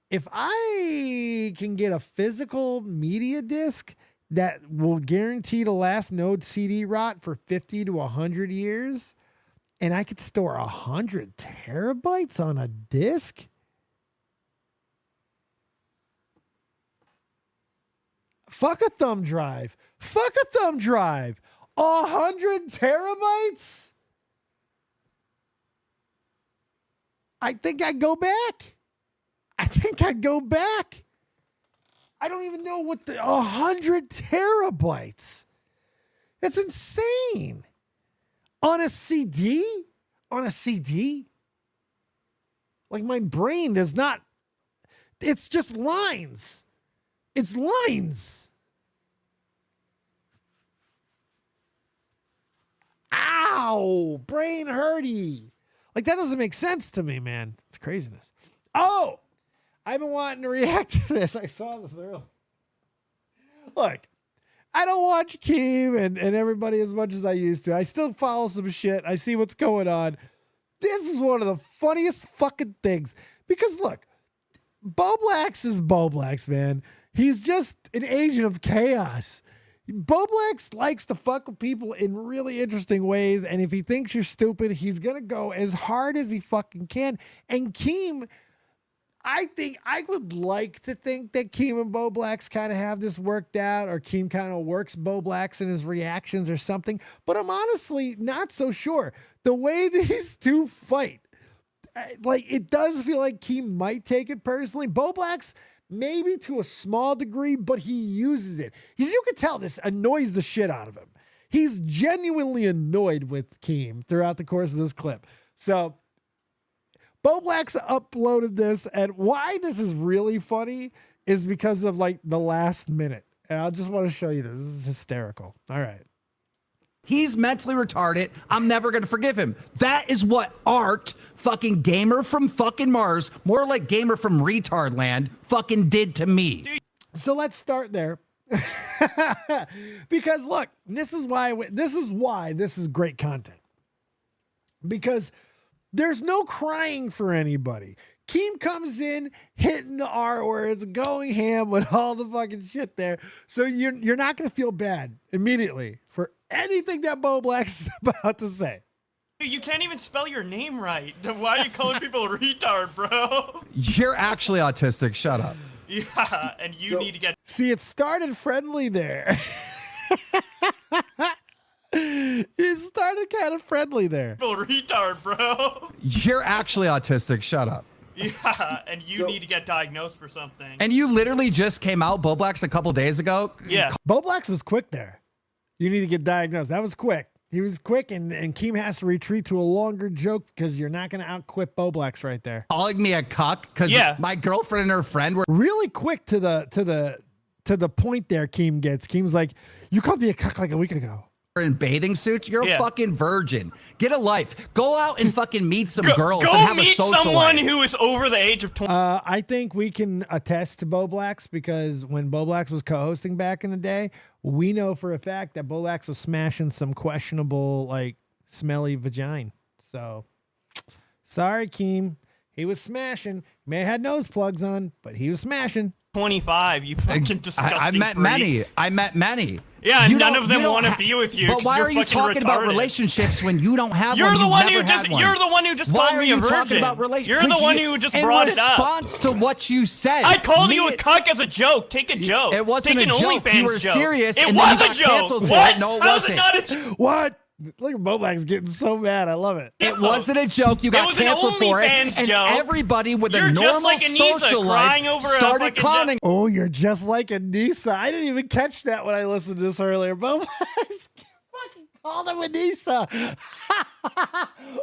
If I can get a physical media disc that will guarantee to last no CD rot for 50 to 100 years, and I could store 100 terabytes on a disc, fuck a thumb drive. Fuck a thumb drive. 100 terabytes? I think I'd go back. I don't even know what 100 terabytes. That's insane. On a CD? Like my brain does not. It's just lines. It's lines. Ow, brain hurty. Like that doesn't make sense to me, man. It's craziness. Oh, I've been wanting to react to this. I saw this earlier. Look, I don't watch Keem and everybody as much as I used to. I still follow some shit. I see what's going on. This is one of the funniest fucking things. Because look, Bowblax is Bowblax, man. He's just an agent of chaos. Bowblax likes to fuck with people in really interesting ways, and if he thinks you're stupid, he's gonna go as hard as he fucking can. And Keem, I think I would like to think that Keem and Bowblax kind of have this worked out, or Keem kind of works Bowblax in his reactions or something, but I'm honestly not so sure. The way these two fight, like, it does feel like Keem might take it personally. Bowblax, maybe to a small degree, but he uses it. Because you can tell this annoys the shit out of him. He's genuinely annoyed with Keem throughout the course of this clip. So Bowblax uploaded this, and why this is really funny is because of like the last minute. And I just want to show you this. This is hysterical. All right. He's mentally retarded. I'm never going to forgive him. That is what Art, fucking gamer from fucking Mars, more like gamer from retard land, fucking did to me. So let's start there. Because look, this is why this is great content. Because there's no crying for anybody. Keem comes in, hitting the R words, going ham with all the fucking shit there. So you're not going to feel bad immediately for anything that Bowblax is about to say. You can't even spell your name right. Why are you calling people retard, bro? You're actually autistic. Shut up. Yeah, and you need to get... See, it started friendly there. It started kind of friendly there. People retard, bro. You're actually autistic. Shut up. Yeah, and you need to get diagnosed for something. And you literally just came out, Bowblax, a couple days ago. Yeah. Bowblax was quick there. You need to get diagnosed. That was quick. He was quick, and Keem has to retreat to a longer joke because you're not going to outquip Bowblax right there. Calling me a cuck because my girlfriend and her friend were Really quick to the point there. Keem gets. Keem's like, "You called me a cuck like a week ago." in bathing suits. You're a fucking virgin. Get a life. Go out and fucking meet some girls. Go and have meet a social someone life. who is over the age of 20. I think we can attest to Bowblax because when Bowblax was co-hosting back in the day, we know for a fact that Bowblax was smashing some questionable, like, smelly vagina. So, sorry, Keem. He was smashing. May have had nose plugs on, but he was smashing. 25, you fucking disgusting I met freak. many. I met many. Yeah, You none don't- of them you don't want to ha- be with you. But 'cause why you're are you fucking talking about retarded. relationships when you don't have You're one? the You've one never who just. had one. You're the one who just Why called are me you a virgin. talking about relationships? You're the one who just brought it up. In response to what you said, I called Me- you a cuck as a joke. Take a joke. It wasn't Take a an joke. OnlyFans You were joke. serious, It and then was you a got joke. canceled for What? it. No, it How is it wasn't. not a joke? What? Look at Bowblax getting so mad. I love it. It wasn't a joke. You got was an canceled for it, OnlyFans and joke. everybody with You're a just normal like Anissa social crying life over a started fucking clowning. Oh, you're just like Anissa. I didn't even catch that when I listened to this earlier. Bowblax fucking called him Anissa.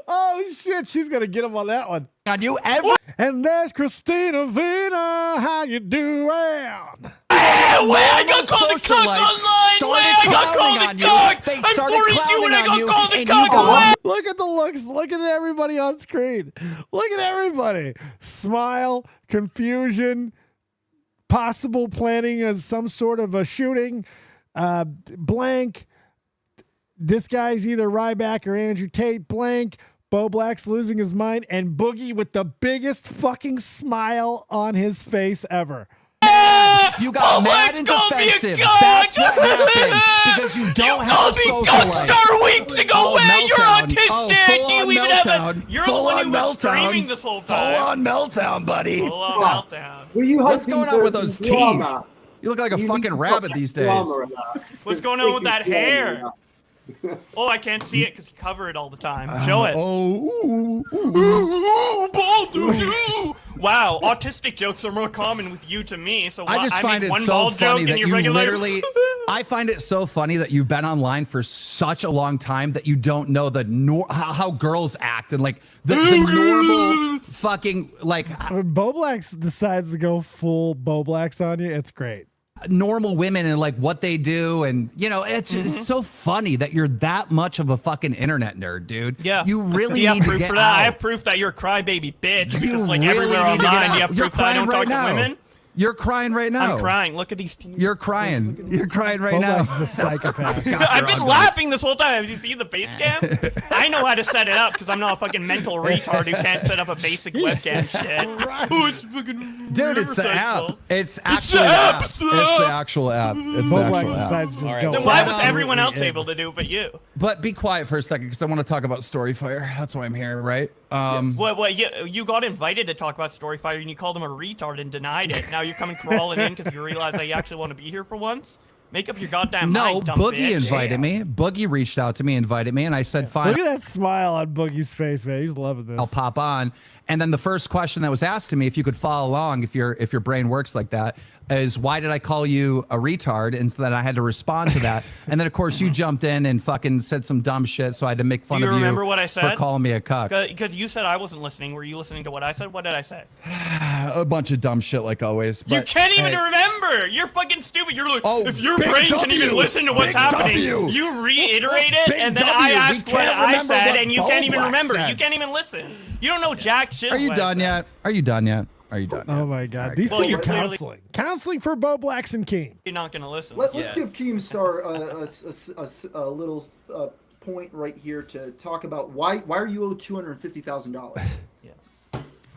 Oh, shit. She's going to get him on that one. On you every. And there's Christina Vina. How you doing? I got called a cuck online. I got called a cuck. I'm 42 and I got called a cuck. Look at the looks. Look at everybody on screen. Look at everybody. Smile, confusion, possible planning as some sort of a shooting, blank. This guy's either Ryback or Andrew Tate, blank. Bowblax losing his mind, and Boogie with the biggest fucking smile on his face ever. You got mad and defensive. That's what happened because you don't have a social cuck life. star weeks ago. Oh, Where you're meltdown. autistic. Oh, You even have a. meltdown. You're the Full one on who was meltdown. streaming this whole Full time. on meltdown, buddy. Full on meltdown. Were you What's hyping going on with for those some teeth? drama? You look like a You fucking need to rabbit talk these days. drama or not. What's going on with that Take it slow, hair? yeah. Oh, I can't see it because you cover it all the time. Show it. Oh, Ooh, bald dude, ooh. Wow, autistic jokes are more common with you to me. So I just find mean, it one so bald funny joke that and your you regular. literally. I find it so funny that you've been online for such a long time that you don't know the how girls act and like the normal fucking like When Bowblax decides to go full Bowblax on you, it's great. normal women and like what they do, and you know it's so funny that you're that much of a fucking internet nerd, dude. Yeah, you really Do you have need to proof get for that? I out. have proof that you're a crybaby bitch because You like really everywhere need to get online, out. you have You're proof that I don't crying talk right to now. women. You're crying right now. I'm crying. Look at these teeth. You're crying. You're crying right now. Bowblax is a psychopath. I've been laughing this whole time. Have you seen the base cam? I know how to set it up because I'm not a fucking mental retard who can't set up a basic webcam shit. Oh, it's fucking Dude, it's the Riverside's app. fault. It's the actually app, the it's app. the It's the app. actual app. It's the Bowblax actual app. decides to just go. Then why was absolutely everyone else in. able to do it but you? But be quiet for a second because I want to talk about Storyfire. That's why I'm here, right? What? You got invited to talk about Storyfire and you called him a retard and denied it. Now you're coming crawling in because you realize that you actually want to be here for once? Make up your goddamn No, mind, dumb Boogie bitch. invited me. Boogie reached out to me, invited me, and I said, fine, Look at that smile on Boogie's face, man. He's loving this. I'll pop on. And then the first question that was asked to me, if you could follow along, if your brain works like that, is why did I call you a retard? And so then I had to respond to that. And then of course you jumped in and fucking said some dumb shit, so I had to make fun Do you of you remember what I for said? calling me a cuck. Because you said I wasn't listening. Were you listening to what I said? What did I say? A bunch of dumb shit like always. You But, can't even hey, remember. You're fucking stupid. You're like, Oh, if your big brain can W, even listen to what's big happening, W. you reiterate it, Big and then W, I we ask what can't I remember said, what and you can't even Bowblax remember. said. You can't even listen. You don't know jack shit. Are you what I done said. yet? Are you done yet? Are you done? Oh yet? my God. Alright, These Well, two you're are clearly- counseling. Counseling for Bowblax and Keem. You're not gonna listen. Let's Yeah. give Keemstar a little point right here to talk about why are you owed $250,000?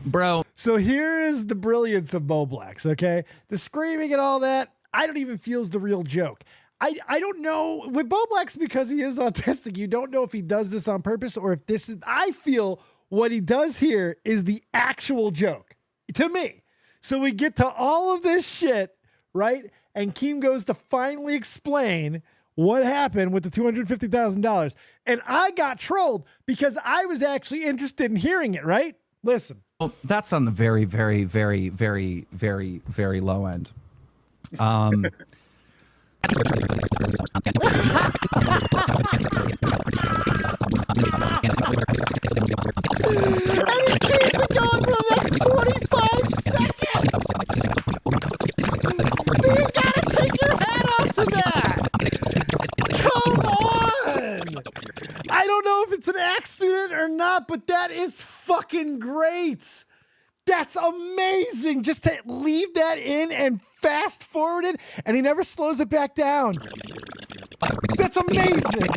Bro, So here is the brilliance of Bowblax, okay? The screaming and all that, I don't even feel is the real joke. I don't know. With Bowblax, because he is autistic, you don't know if he does this on purpose or if this is... I feel what he does here is the actual joke, to me. So we get to all of this shit, right? And Keem goes to finally explain what happened with the $250,000. And I got trolled because I was actually interested in hearing it, right? Listen. that's on the very, very, very, very, very, very low end. And he keeps it going for the next 45 seconds. You gotta take your hat off to that. Come on. I don't know if it's an accident or not, but that is fucking great. That's amazing. Just to leave that in and fast forward it, and he never slows it back down. That's amazing.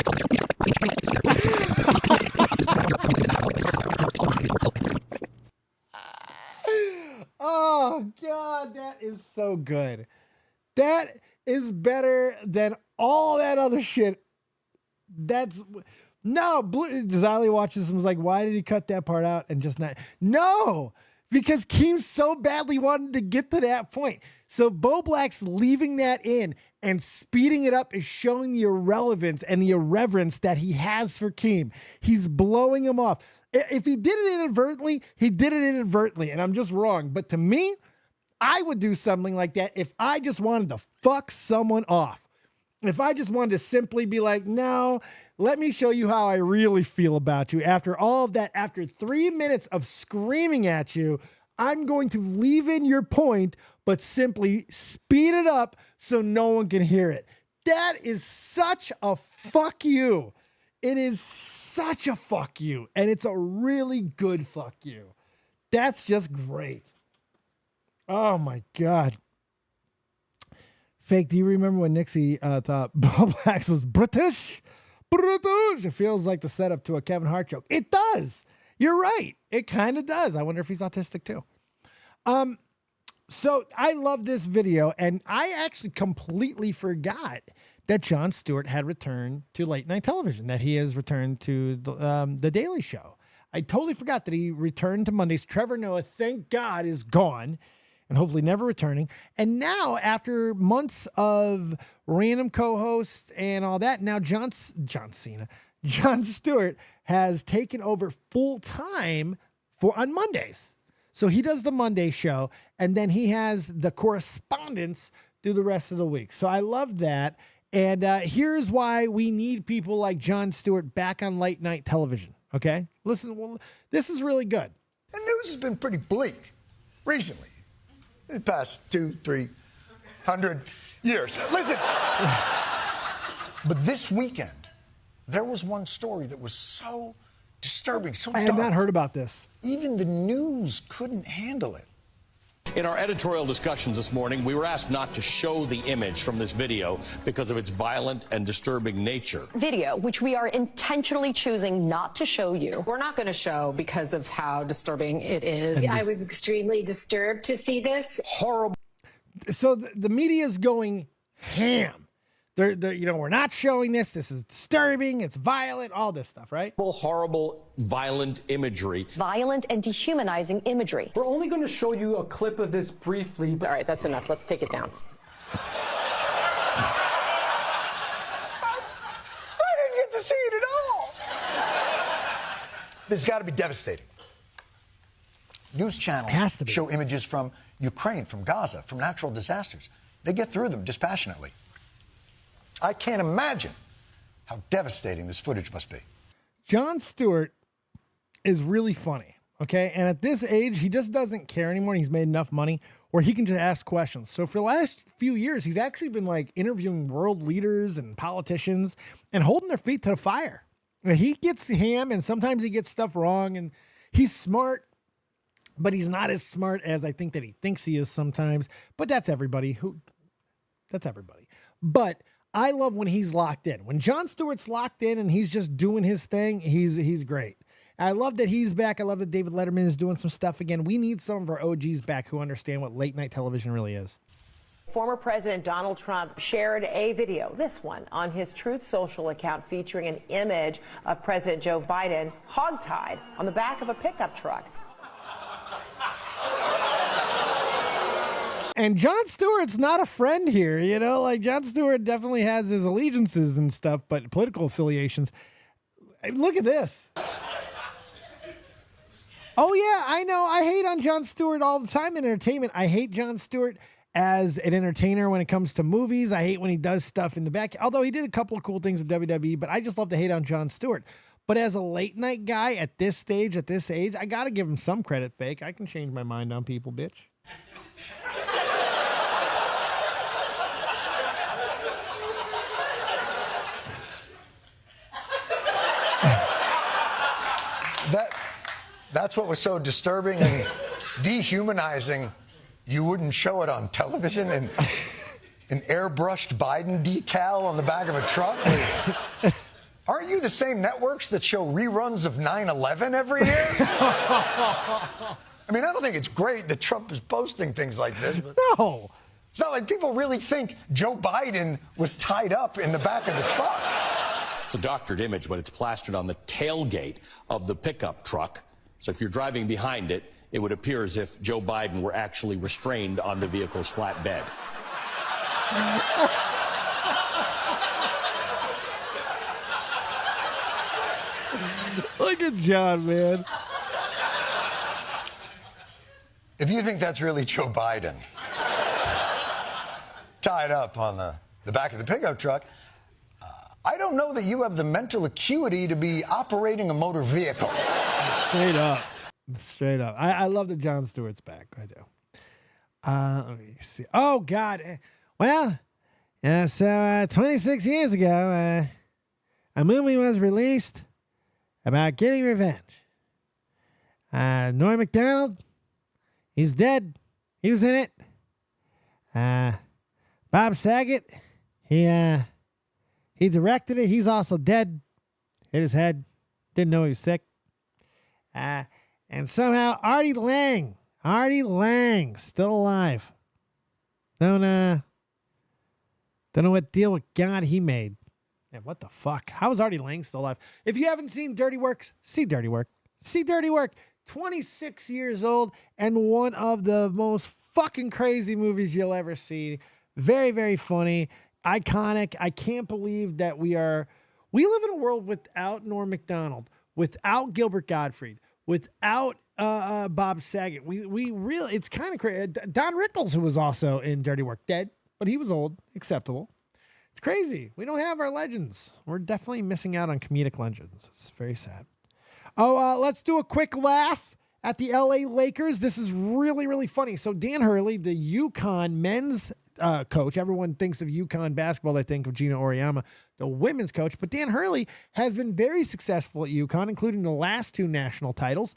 Oh, God, that is so good. That is better than all that other shit. That's... No, Zali watches and was like, why did he cut that part out and just not? No, because Keem so badly wanted to get to that point. So Bowblax leaving that in and speeding it up is showing the irrelevance and the irreverence that he has for Keem. He's blowing him off. If he did it inadvertently, he did it inadvertently, and I'm just wrong. But to me, I would do something like that if I just wanted to fuck someone off. If I just wanted to simply be like, no, let me show you how I really feel about you. After all of that, after 3 minutes of screaming at you, I'm going to leave in your point, but simply speed it up so no one can hear it. That is such a fuck you. It is such a fuck you. And it's a really good fuck you. That's just great. Oh my God. Fake, do you remember when Nixie thought Bowblax was British? British. It feels like the setup to a Kevin Hart joke. It does. You're right. It kind of does. I wonder if he's autistic too. So I love this video, and I actually completely forgot that Jon Stewart had returned to late night television, that he has returned to the Daily Show. I totally forgot that he returned to Mondays. Trevor Noah, thank God, is gone and hopefully never returning. And now, after months of random co-hosts and all that, now Jon Stewart has taken over full time on Mondays. So he does the Monday show, and then he has the correspondence through the rest of the week. So I love that. And here's why we need people like Jon Stewart back on late night television. Okay? Listen, well, this is really good. The news has been pretty bleak recently, in the past 200-300 years. Listen, but this weekend, there was one story that was so disturbing, so I had not heard about this. Even the news couldn't handle it. In our editorial discussions this morning, we were asked not to show the image from this video because of its violent and disturbing nature. Video, which we are intentionally choosing not to show you. We're not going to show because of how disturbing it is. I was extremely disturbed to see this. Horrible. So the media is going ham. They're, we're not showing this. This is disturbing. It's violent, all this stuff, right? Horrible, violent imagery. Violent and dehumanizing imagery. We're only going to show you a clip of this briefly. All right, that's enough. Let's take it down. I didn't get to see it at all. This has got to be devastating. News channels show images from Ukraine, from Gaza, from natural disasters. They get through them dispassionately. I can't imagine how devastating this footage must be. Jon Stewart is really funny, okay? And at this age, he just doesn't care anymore. He's made enough money where he can just ask questions. So for the last few years, he's actually been like interviewing world leaders and politicians and holding their feet to the fire. He gets ham, and sometimes he gets stuff wrong, and he's smart, but he's not as smart as I think that he thinks he is sometimes. But that's everybody. That's everybody. But I love when he's locked in. When Jon Stewart's locked in and he's just doing his thing, he's great. I love that he's back. I love that David Letterman is doing some stuff again. We need some of our OGs back who understand what late night television really is. Former President Donald Trump shared a video, this one, on his Truth Social account featuring an image of President Joe Biden hogtied on the back of a pickup truck. And Jon Stewart's not a friend here, like Jon Stewart definitely has his allegiances and stuff, but political affiliations. Look at this. Oh yeah, I know. I hate on Jon Stewart all the time in entertainment. I hate Jon Stewart as an entertainer when it comes to movies. I hate when he does stuff in the back, although he did a couple of cool things with WWE, but I just love to hate on Jon Stewart. But as a late night guy at this stage, at this age, I got to give him some credit, Fake. I can change my mind on people, bitch. That's what was so disturbing and dehumanizing. You wouldn't show it on television and an airbrushed Biden decal on the back of a truck? Aren't you the same networks that show reruns of 9/11 every year? I mean, I don't think it's great that Trump is posting things like this. But no. It's not like people really think Joe Biden was tied up in the back of the truck. It's a doctored image, but it's plastered on the tailgate of the pickup truck. So if you're driving behind it, it would appear as if Joe Biden were actually restrained on the vehicle's flatbed. Look at John, man. If you think that's really Joe Biden tied up on the back of the pickup truck, I don't know that you have the mental acuity to be operating a motor vehicle. Straight up. Straight up. I love that Jon Stewart's back. I do. Let me see. Oh, God. Well, so 26 years ago, a movie was released about getting revenge. Norm Macdonald, he's dead. He was in it. Bob Saget, he directed it. He's also dead. Hit his head. Didn't know he was sick. And somehow Artie Lang, still alive. Don't know what deal with God he made. Man, what the fuck? How is Artie Lang still alive? If you haven't seen Dirty Work, see Dirty Work. See Dirty Work. 26 years old and one of the most fucking crazy movies you'll ever see. Very, very funny. Iconic. I can't believe that we live in a world without Norm Macdonald, without Gilbert Gottfried, without Bob Saget. We really, it's kind of crazy. Don Rickles, who was also in Dirty Work, dead, but he was old, acceptable. It's crazy. We don't have our legends. We're definitely missing out on comedic legends. It's very sad. Oh, let's do a quick laugh at the LA Lakers. This is really, really funny. So Dan Hurley, the UConn men's coach, everyone thinks of UConn basketball, they think of Gino Auriemma, the women's coach, but Dan Hurley has been very successful at UConn, including the last 2 national titles.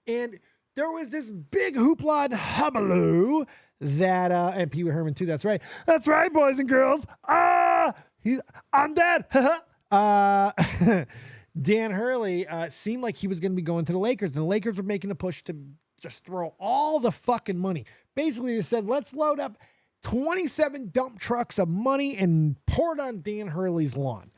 And there was this big hoopla and hubbub that, and Pee Wee Herman too, that's right, boys and girls, I'm dead. Dan Hurley seemed like he was going to be going to the Lakers, and the Lakers were making a push to just throw all the fucking money. Basically, they said, let's load up 27 dump trucks of money and pour it on Dan Hurley's lawn.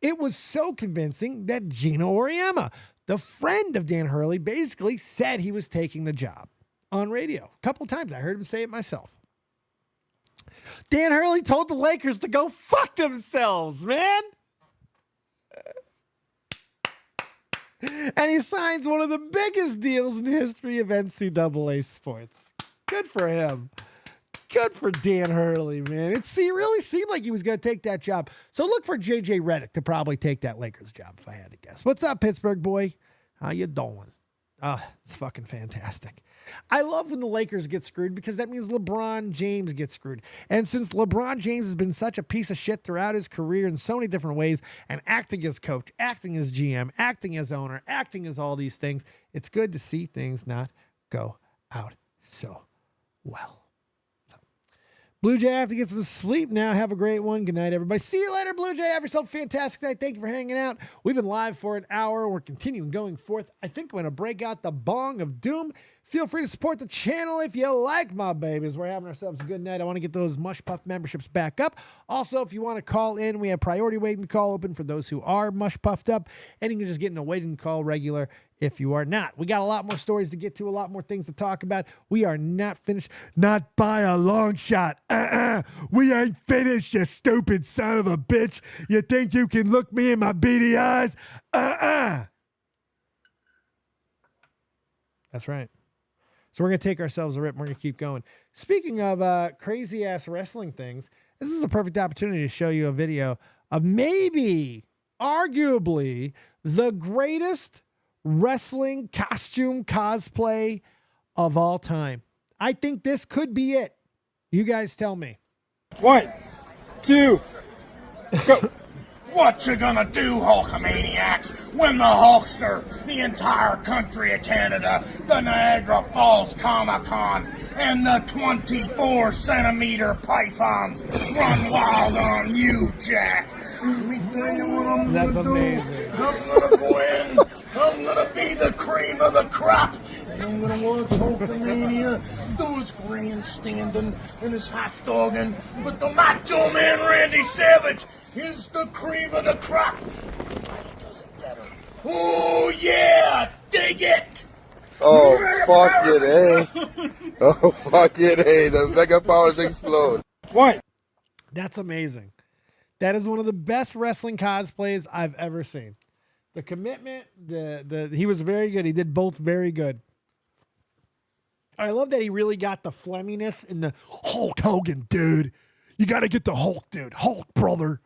It was so convincing that Gino Auriemma, the friend of Dan Hurley, basically said he was taking the job on radio. A couple of times I heard him say it myself. Dan Hurley told the Lakers to go fuck themselves, man. And he signs one of the biggest deals in the history of NCAA sports. Good for him. Good for Dan Hurley, man. It really seemed like he was going to take that job. So look for JJ Redick to probably take that Lakers job, if I had to guess. What's up, Pittsburgh boy? How you doing? It's fucking fantastic. I love when the Lakers get screwed because that means LeBron James gets screwed. And since LeBron James has been such a piece of shit throughout his career in so many different ways, and acting as coach, acting as GM, acting as owner, acting as all these things, it's good to see things not go out so well. Blue Jay, I have to get some sleep now. Have a great one. Good night, everybody. See you later, Blue Jay. Have yourself a fantastic night. Thank you for hanging out. We've been live for an hour. We're continuing going forth. I think I'm going to break out the bong of doom. Feel free to support the channel if you like, my babies. We're having ourselves a good night. I want to get those Mush Puff memberships back up. Also, if you want to call in, we have priority waiting call open for those who are Mush Puffed up. And you can just get in a waiting call regular if you are not. We got a lot more stories to get to, a lot more things to talk about. We are not finished. Not by a long shot. We ain't finished, you stupid son of a bitch. You think you can look me in my beady eyes? That's right. So we're going to take ourselves a rip and we're going to keep going. Speaking of crazy ass wrestling things, this is a perfect opportunity to show you a video of maybe, arguably, the greatest wrestling costume cosplay of all time. I think this could be it. You guys tell me. 1, 2, go. What you gonna do, Hulkamaniacs, when the Hulkster, the entire country of Canada, the Niagara Falls Comic-Con, and the 24-centimeter pythons run wild on you, Jack? Let me tell you what I'm That's gonna amazing. do. I'm gonna go in. I'm gonna be the cream of the crop. And I'm gonna watch Hulkamania do his grandstanding and his hot dogging. But the Macho Man Randy Savage is the cream of the crop. Nobody does it better. Oh yeah, dig it. Oh fuck it, eh? Oh fuck it, eh? The mega powers explode. What? That's amazing. That is one of the best wrestling cosplays I've ever seen. The commitment, he was very good. He did both very good. I love that he really got the Flemminess and the Hulk Hogan, dude. You got to get the Hulk, dude. Hulk, brother.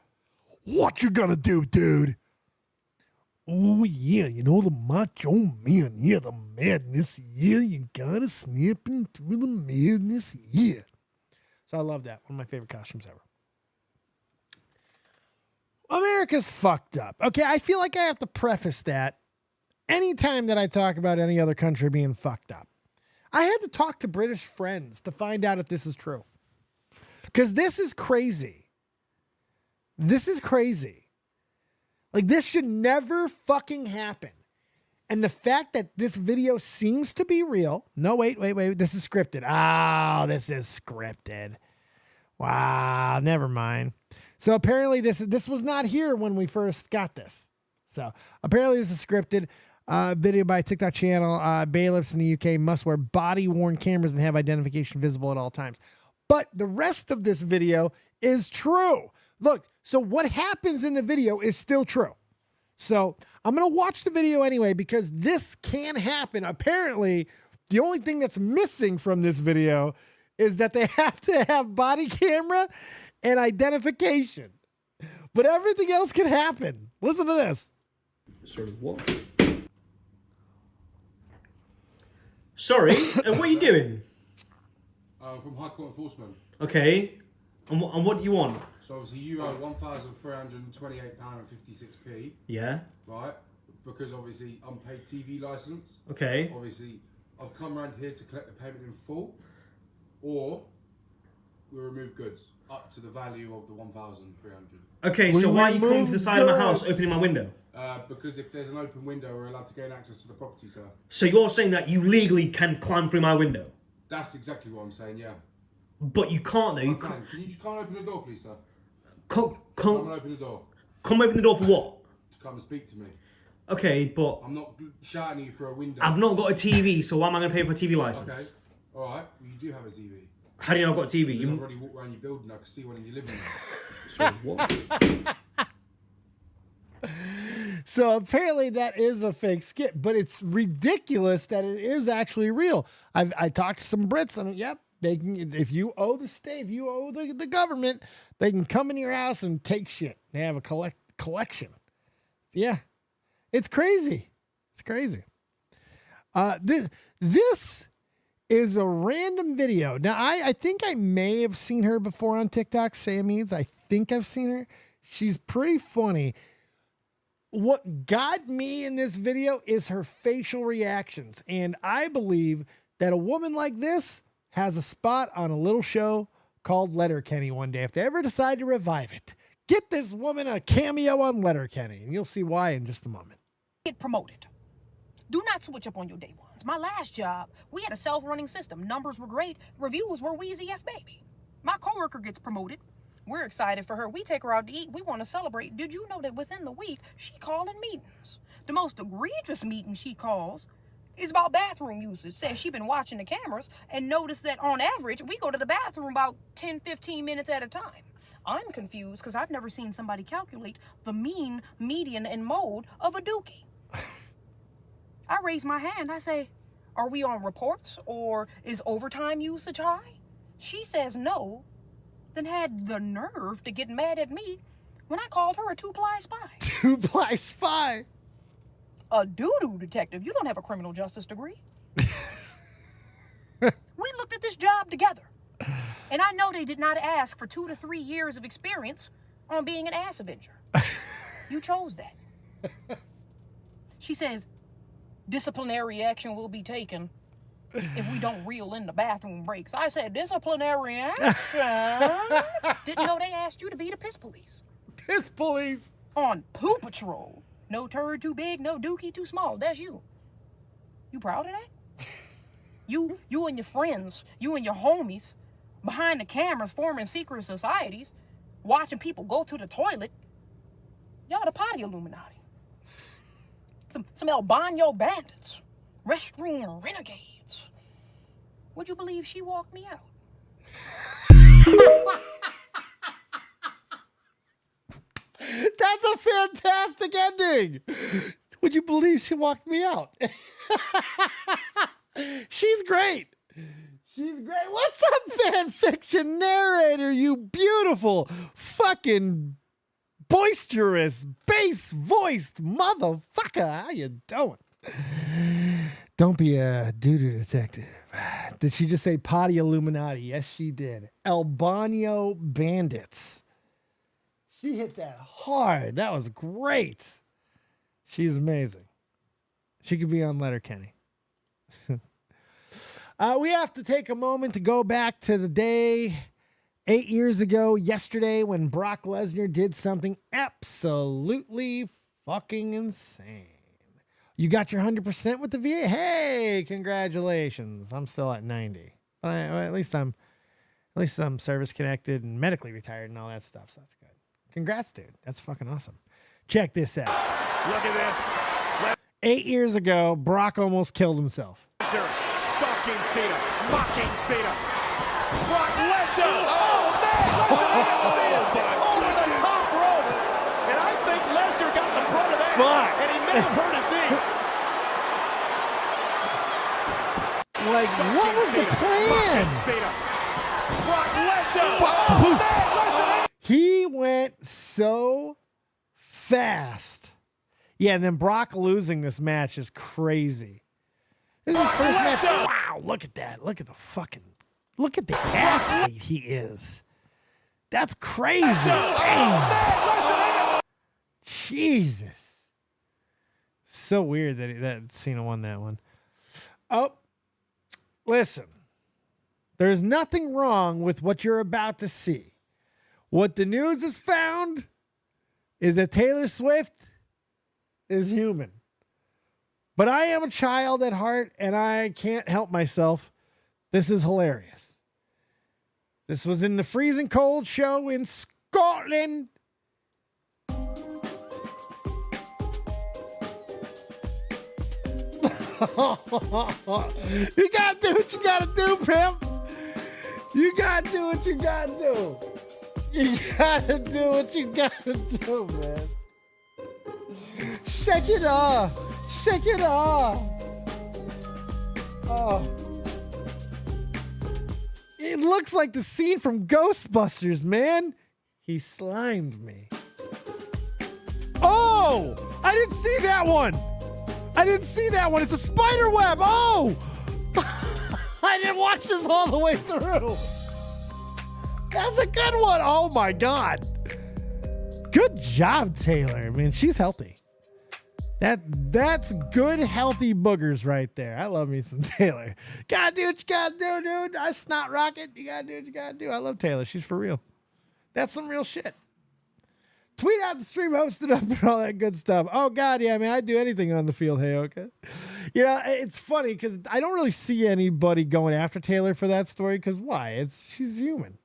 What you gonna do, dude? Oh, yeah, you know, the Macho Man. Yeah, the madness. Yeah, you gotta snap into the madness. Yeah. So I love that. One of my favorite costumes ever. America's fucked up. Okay, I feel like I have to preface that anytime that I talk about any other country being fucked up. I had to talk to British friends to find out if this is true. Because this is crazy. This is crazy. Like, this should never fucking happen. And the fact that this video seems to be real. No, wait. This is scripted. Oh, this is scripted. Wow, never mind. So apparently this was not here when we first got this. So apparently this is scripted. Video by a TikTok channel. Bailiffs in the UK must wear body-worn cameras and have identification visible at all times. But the rest of this video is true. Look, so what happens in the video is still true. So I'm going to watch the video anyway because this can happen. Apparently, the only thing that's missing from this video is that they have to have body camera and identification. But everything else can happen. Listen to this. Sorry, what? Sorry, what are you doing? From High Court Enforcement. Okay, and what do you want? So obviously you owe £1,328.56p. Yeah. Right? Because obviously unpaid TV licence. Okay. Obviously, I've come around here to collect the payment in full, or we remove goods up to the value of the 1,300. Okay, so why are you coming to the side of my house, opening my window? Because if there's an open window, we're allowed to gain access to the property, sir. So you're saying that you legally can climb through my window? That's exactly what I'm saying, yeah. But you can't though. Can you just come and open the door, please, sir? Come and open the door. Come open the door for what? To come and speak to me. Okay, but I'm not shouting at you through a window. I've not got a TV, so why am I going to pay for a TV license? Okay, all right. Well, you do have a TV. How do you know I've got a TV? Because I've already walked around your building. I can see one in your living room. So what? So apparently that is a fake skit, but it's ridiculous that it is actually real. I talked to some Brits and yep, they can. If you owe the state, if you owe the government, they can come in your house and take shit. They have a collection. Yeah, it's crazy. It's crazy. This is a random video. Now I think I may have seen her before on TikTok. Sam Eads. I think I've seen her. She's pretty funny. What got me in this video is her facial reactions. And I believe that a woman like this has a spot on a little show called Letterkenny one day. If they ever decide to revive it, get this woman a cameo on Letterkenny. And you'll see why in just a moment. Get promoted. Do not switch up on your day ones. My last job, we had a self-running system. Numbers were great. Reviews were wheezy F baby. My coworker gets promoted. We're excited for her. We take her out to eat. We want to celebrate. Did you know that within the week, she called in meetings? The most egregious meeting she calls is about bathroom usage. Says she's been watching the cameras and noticed that on average, we go to the bathroom about 10, 15 minutes at a time. I'm confused because I've never seen somebody calculate the mean, median, and mode of a dookie. I raise my hand. I say, Are we on reports, or is overtime usage high? She says no, then had the nerve to get mad at me when I called her a two-ply spy. Two-ply spy? A doo-doo detective. You don't have a criminal justice degree. We looked at this job together, and I know they did not ask for 2 to 3 years of experience on being an ass avenger. You chose that. She says, disciplinary action will be taken if we don't reel in the bathroom breaks. I said, disciplinary action? Didn't know they asked you to be the piss police. Piss police? On poo patrol. No turd too big, no dookie too small. That's you. You proud of that? You and your friends, you and your homies, behind the cameras forming secret societies, watching people go to the toilet. Y'all the potty Illuminati. Some albino bandits. Restroom renegades. Would you believe she walked me out? That's a fantastic ending. Would you believe she walked me out? She's great. She's great. What's up, fan fiction narrator? You beautiful, fucking boisterous, bass-voiced motherfucker. How you doing? Don't be a doo-doo detective. Did she just say potty Illuminati? Yes, she did. Albino bandits. She hit that hard. That was great. She's amazing. She could be on Letterkenny. We have to take a moment to go back to the day 8 years ago, yesterday, when Brock Lesnar did something absolutely fucking insane. You got your 100% with the VA? Hey, congratulations. I'm still at 90. But at least I'm service connected and medically retired and all that stuff, so that's good. Congrats, dude. That's fucking awesome. Check this out. Look at this. 8 years ago, Brock almost killed himself. Stalking Cena, mocking Cena. Brock Lesnar. Oh, man. Lesnar over the top rope. And I think Lesnar got the brunt of that. And he may have hurt his knee. Like, what was the plan? Cena. Brock Lesnar. Oh, man. Lesnar. He went so fast. Yeah, and then Brock losing this match is crazy. This is his first match. Wow, look at that. Look at the athlete he is. That's crazy. Damn. Jesus. So weird that Cena won that one. Oh, listen. There's nothing wrong with what you're about to see. What the news has found is that Taylor Swift is human. But I am a child at heart, and I can't help myself. This is hilarious. This was in the freezing cold show in Scotland. You gotta do what you gotta do, pimp. You gotta do what you gotta do. You gotta do what you gotta do, man. Shake it off. Shake it off. Oh. It looks like the scene from Ghostbusters, man. He slimed me. Oh! I didn't see that one. It's a spider web. Oh! I didn't watch this all the way through. That's a good one. Oh, my God. Good job, Taylor. Man, she's healthy. That's good, healthy boogers right there. I love me some Taylor. Gotta do what you gotta do, dude. I snot rocket. You gotta do what you gotta do. I love Taylor. She's for real. That's some real shit. Tweet out the stream, host it up, and all that good stuff. Oh, God, yeah, I mean, I'd do anything on the field, hey, okay? You know, it's funny because I don't really see anybody going after Taylor for that story because why? She's human.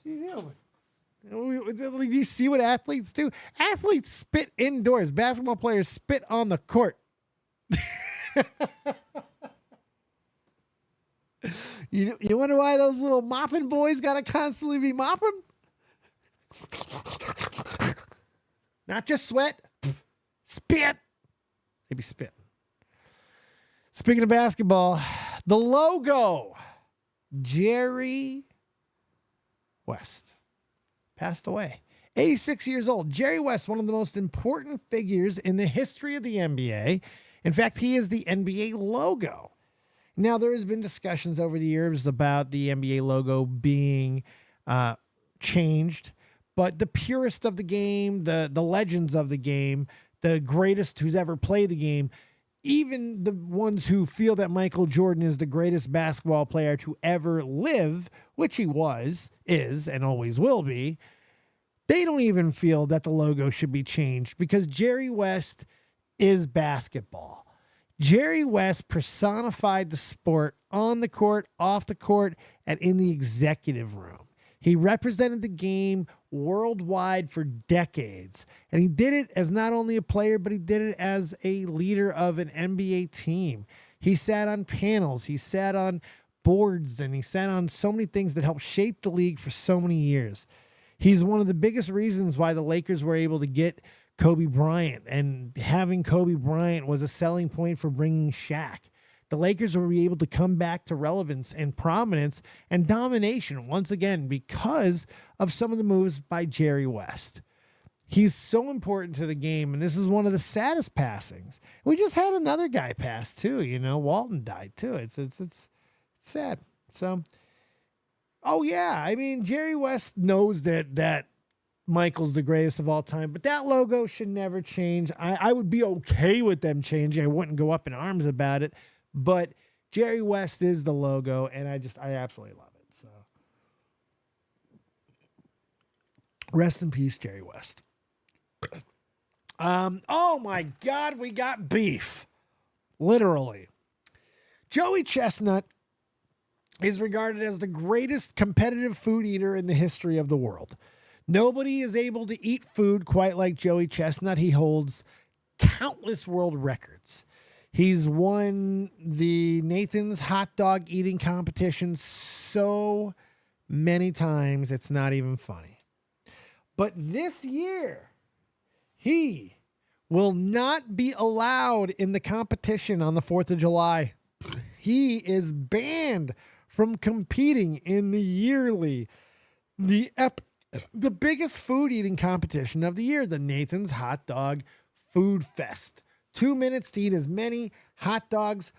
She's human. Do you see what athletes do? Athletes spit indoors. Basketball players spit on the court. You wonder why those little mopping boys got to constantly be mopping? Not just sweat, spit. They be spitting. Speaking of basketball, the logo, Jerry West, passed away. 86 years old. Jerry West, one of the most important figures in the history of the NBA. In fact, he is the NBA logo. Now, there has been discussions over the years about the NBA logo being changed, but the purest of the game, the legends of the game, the greatest who's ever played the game, even the ones who feel that Michael Jordan is the greatest basketball player to ever live, which he was, is, and always will be, they don't even feel that the logo should be changed because Jerry West is basketball. Jerry West personified the sport on the court, off the court, and in the executive room. He represented the game worldwide for decades. And he did it as not only a player, but he did it as a leader of an NBA team. He sat on panels, he sat on boards, and he sat on so many things that helped shape the league for so many years. He's one of the biggest reasons why the Lakers were able to get Kobe Bryant, and having Kobe Bryant was a selling point for bringing Shaq. The Lakers were able to come back to relevance and prominence and domination once again because of some of the moves by Jerry West. He's so important to the game, and this is one of the saddest passings. We just had another guy pass too. You know, Walton died too. It's sad. So, oh yeah, I mean, Jerry West knows that Michael's the greatest of all time, but that logo should never change. I would be okay with them changing. I wouldn't go up in arms about it. But Jerry West is the logo, and I absolutely love it. So, rest in peace, Jerry West. Oh my God, we got beef. Literally. Joey Chestnut is regarded as the greatest competitive food eater in the history of the world. Nobody is able to eat food quite like Joey Chestnut. He holds countless world records. He's won the Nathan's hot dog eating competition so many times, it's not even funny. But this year, he will not be allowed in the competition on the 4th of July. He is banned from competing in the yearly, the biggest food eating competition of the year, the Nathan's Hot Dog Food Fest. 2 minutes to eat as many hot dogs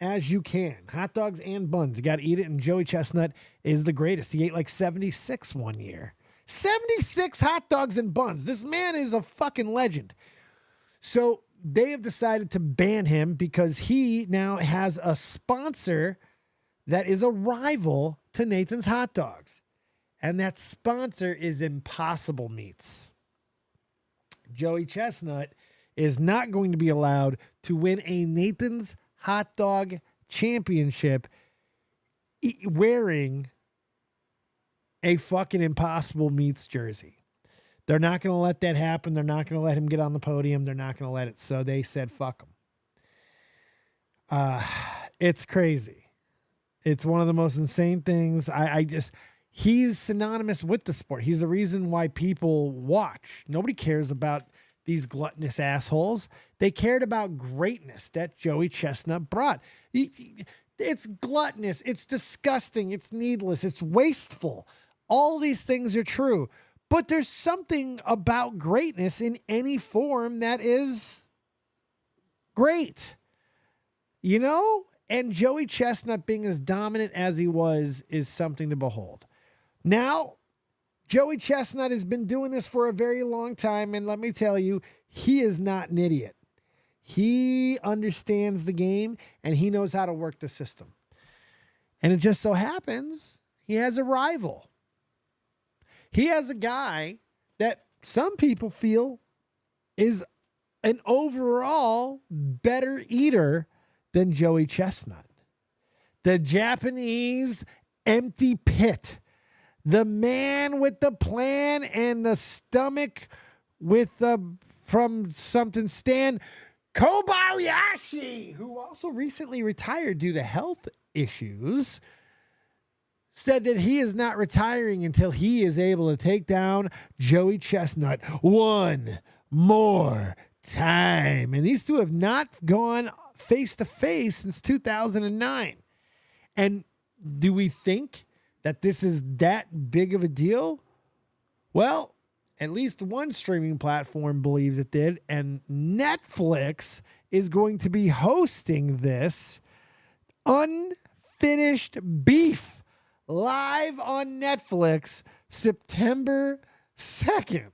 as you can. Hot dogs and buns. You got to eat it. And Joey Chestnut is the greatest. He ate like 76 one year. 76 hot dogs and buns. This man is a fucking legend. So they have decided to ban him because he now has a sponsor that is a rival to Nathan's Hot Dogs. And that sponsor is Impossible Meats. Joey Chestnut is not going to be allowed to win a Nathan's Hot Dog Championship wearing a fucking Impossible Meats jersey. They're not going to let that happen. They're not going to let him get on the podium. They're not going to let it. So they said, fuck him. It's crazy. It's one of the most insane things. He's synonymous with the sport. He's the reason why people watch. Nobody cares about these gluttonous assholes. They cared about greatness that Joey Chestnut brought. It's gluttonous. It's disgusting. It's needless. It's wasteful. All these things are true. But there's something about greatness in any form that is great. You know? And Joey Chestnut being as dominant as he was is something to behold. Now, Joey Chestnut has been doing this for a very long time, and let me tell you, he is not an idiot. He understands the game, and he knows how to work the system. And it just so happens he has a rival. He has a guy that some people feel is an overall better eater than Joey Chestnut. The Japanese empty pit. The man with the plan and the stomach with from something Stan Kobayashi, who also recently retired due to health issues, said that he is not retiring until he is able to take down Joey Chestnut one more time. And these two have not gone face-to-face since 2009. And do we think that this is that big of a deal? Well, at least one streaming platform believes it did, and Netflix is going to be hosting this Unfinished Beef live on Netflix September 2nd.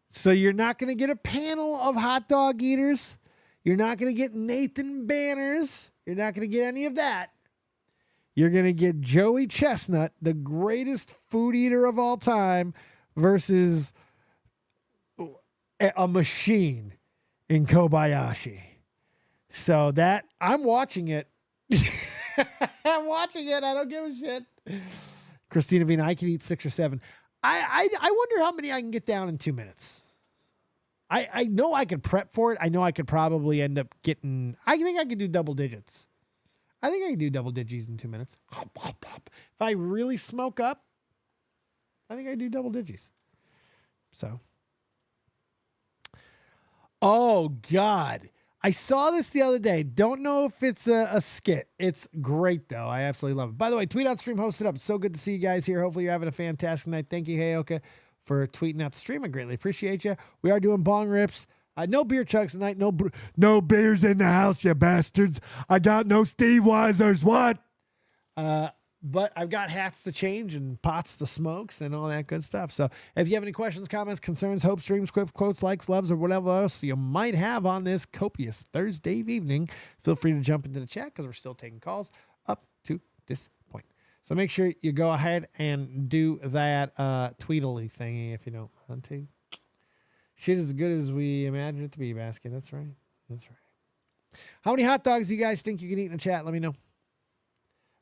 So you're not going to get a panel of hot dog eaters. You're not going to get Nathan Banners. You're not going to get any of that. You're going to get Joey Chestnut, the greatest food eater of all time, versus a machine in Kobayashi. So that, I'm watching it. I'm watching it. I don't give a shit. Christina Bean, I can eat 6 or 7. I wonder how many I can get down in 2 minutes. I know I could prep for it. I know I could probably end up getting, I think I could do double digits. I think I can do double digits in 2 minutes. If I really smoke up, I think I do double digits. So. Oh, God. I saw this the other day. Don't know if it's a skit. It's great, though. I absolutely love it. By the way, Tweet Out Stream hosted up. It's so good to see you guys here. Hopefully you're having a fantastic night. Thank you, Heyoka, for tweeting out the stream. I greatly appreciate you. We are doing bong rips. No beer chugs tonight. No beers in the house, you bastards. I got no Steve Weisers. What? But I've got hats to change and pots to smokes and all that good stuff. So if you have any questions, comments, concerns, hopes, dreams, quips, quotes, likes, loves, or whatever else you might have on this copious Thursday evening, feel free to jump into the chat because we're still taking calls up to this point. So make sure you go ahead and do that tweedly thingy if you don't want to. Shit is as good as we imagine it to be, Basket. That's right. That's right. How many hot dogs do you guys think you can eat in the chat? Let me know.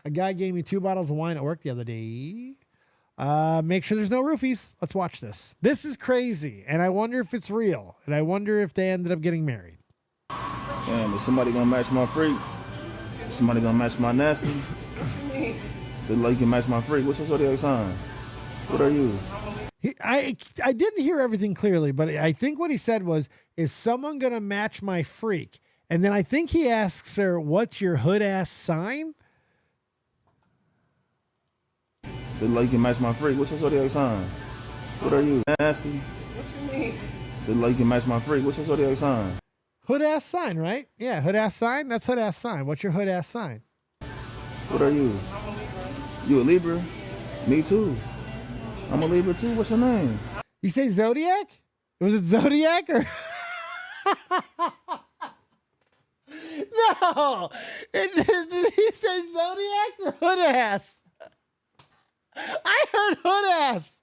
A guy gave me 2 bottles of wine at work the other day. Make sure there's no roofies. Let's watch this. This is crazy, and I wonder if it's real, and I wonder if they ended up getting married. Damn, is somebody gonna match my freak? Is somebody gonna match my nasty? What you mean? So like you can match my freak. What's your zodiac sign? What are you? I didn't hear everything clearly, but I think what he said was, is someone gonna match my freak? And then I think he asks her, what's your hood ass sign? So like you can match my freak. What's your zodiac sign? What are you? Nasty? What you mean? So like you can match my freak. What's your zodiac sign? Hood ass sign, right? Yeah, hood ass sign. That's hood ass sign. What's your hood ass sign? What are you? You a Libra? Me too. I'm a Libra too. What's your name? You say Zodiac? Was it Zodiac or? No. Did he say Zodiac or hood ass? I heard hood ass.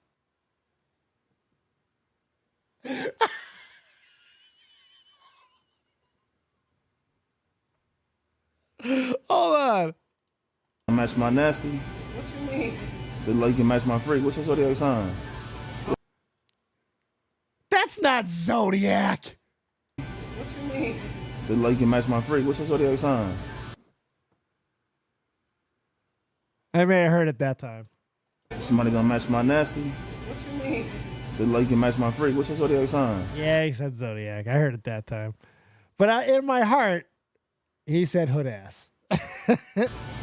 Hold on. Match my nasty? What you mean? So like you can match my freak. What's your zodiac sign? That's not Zodiac. What you mean? So like you can match my freak. What's your zodiac sign? I may have heard it that time. Somebody gonna match my nasty? What you mean? So like you can match my freak. What's your zodiac sign? Yeah, he said Zodiac. I heard it that time. But in my heart, he said hood ass.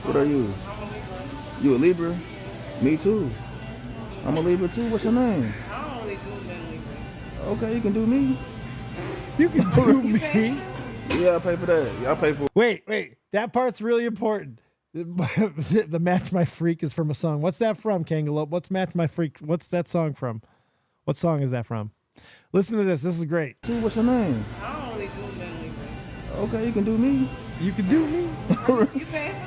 What are you? You a Libra? Me too. I'm a Libra too. What's your name? I only do men Libra. Okay, you can do me. You can do me? Yeah, I pay for that. Yeah, I pay for. Wait. That part's really important. The Match My Freak is from a song. What's that from, Kangaloo? What's Match My Freak? What's that song from? What song is that from? Listen to this. This is great. What's your name? I only do men Libra. Okay, you can do me. You can do me. You paying for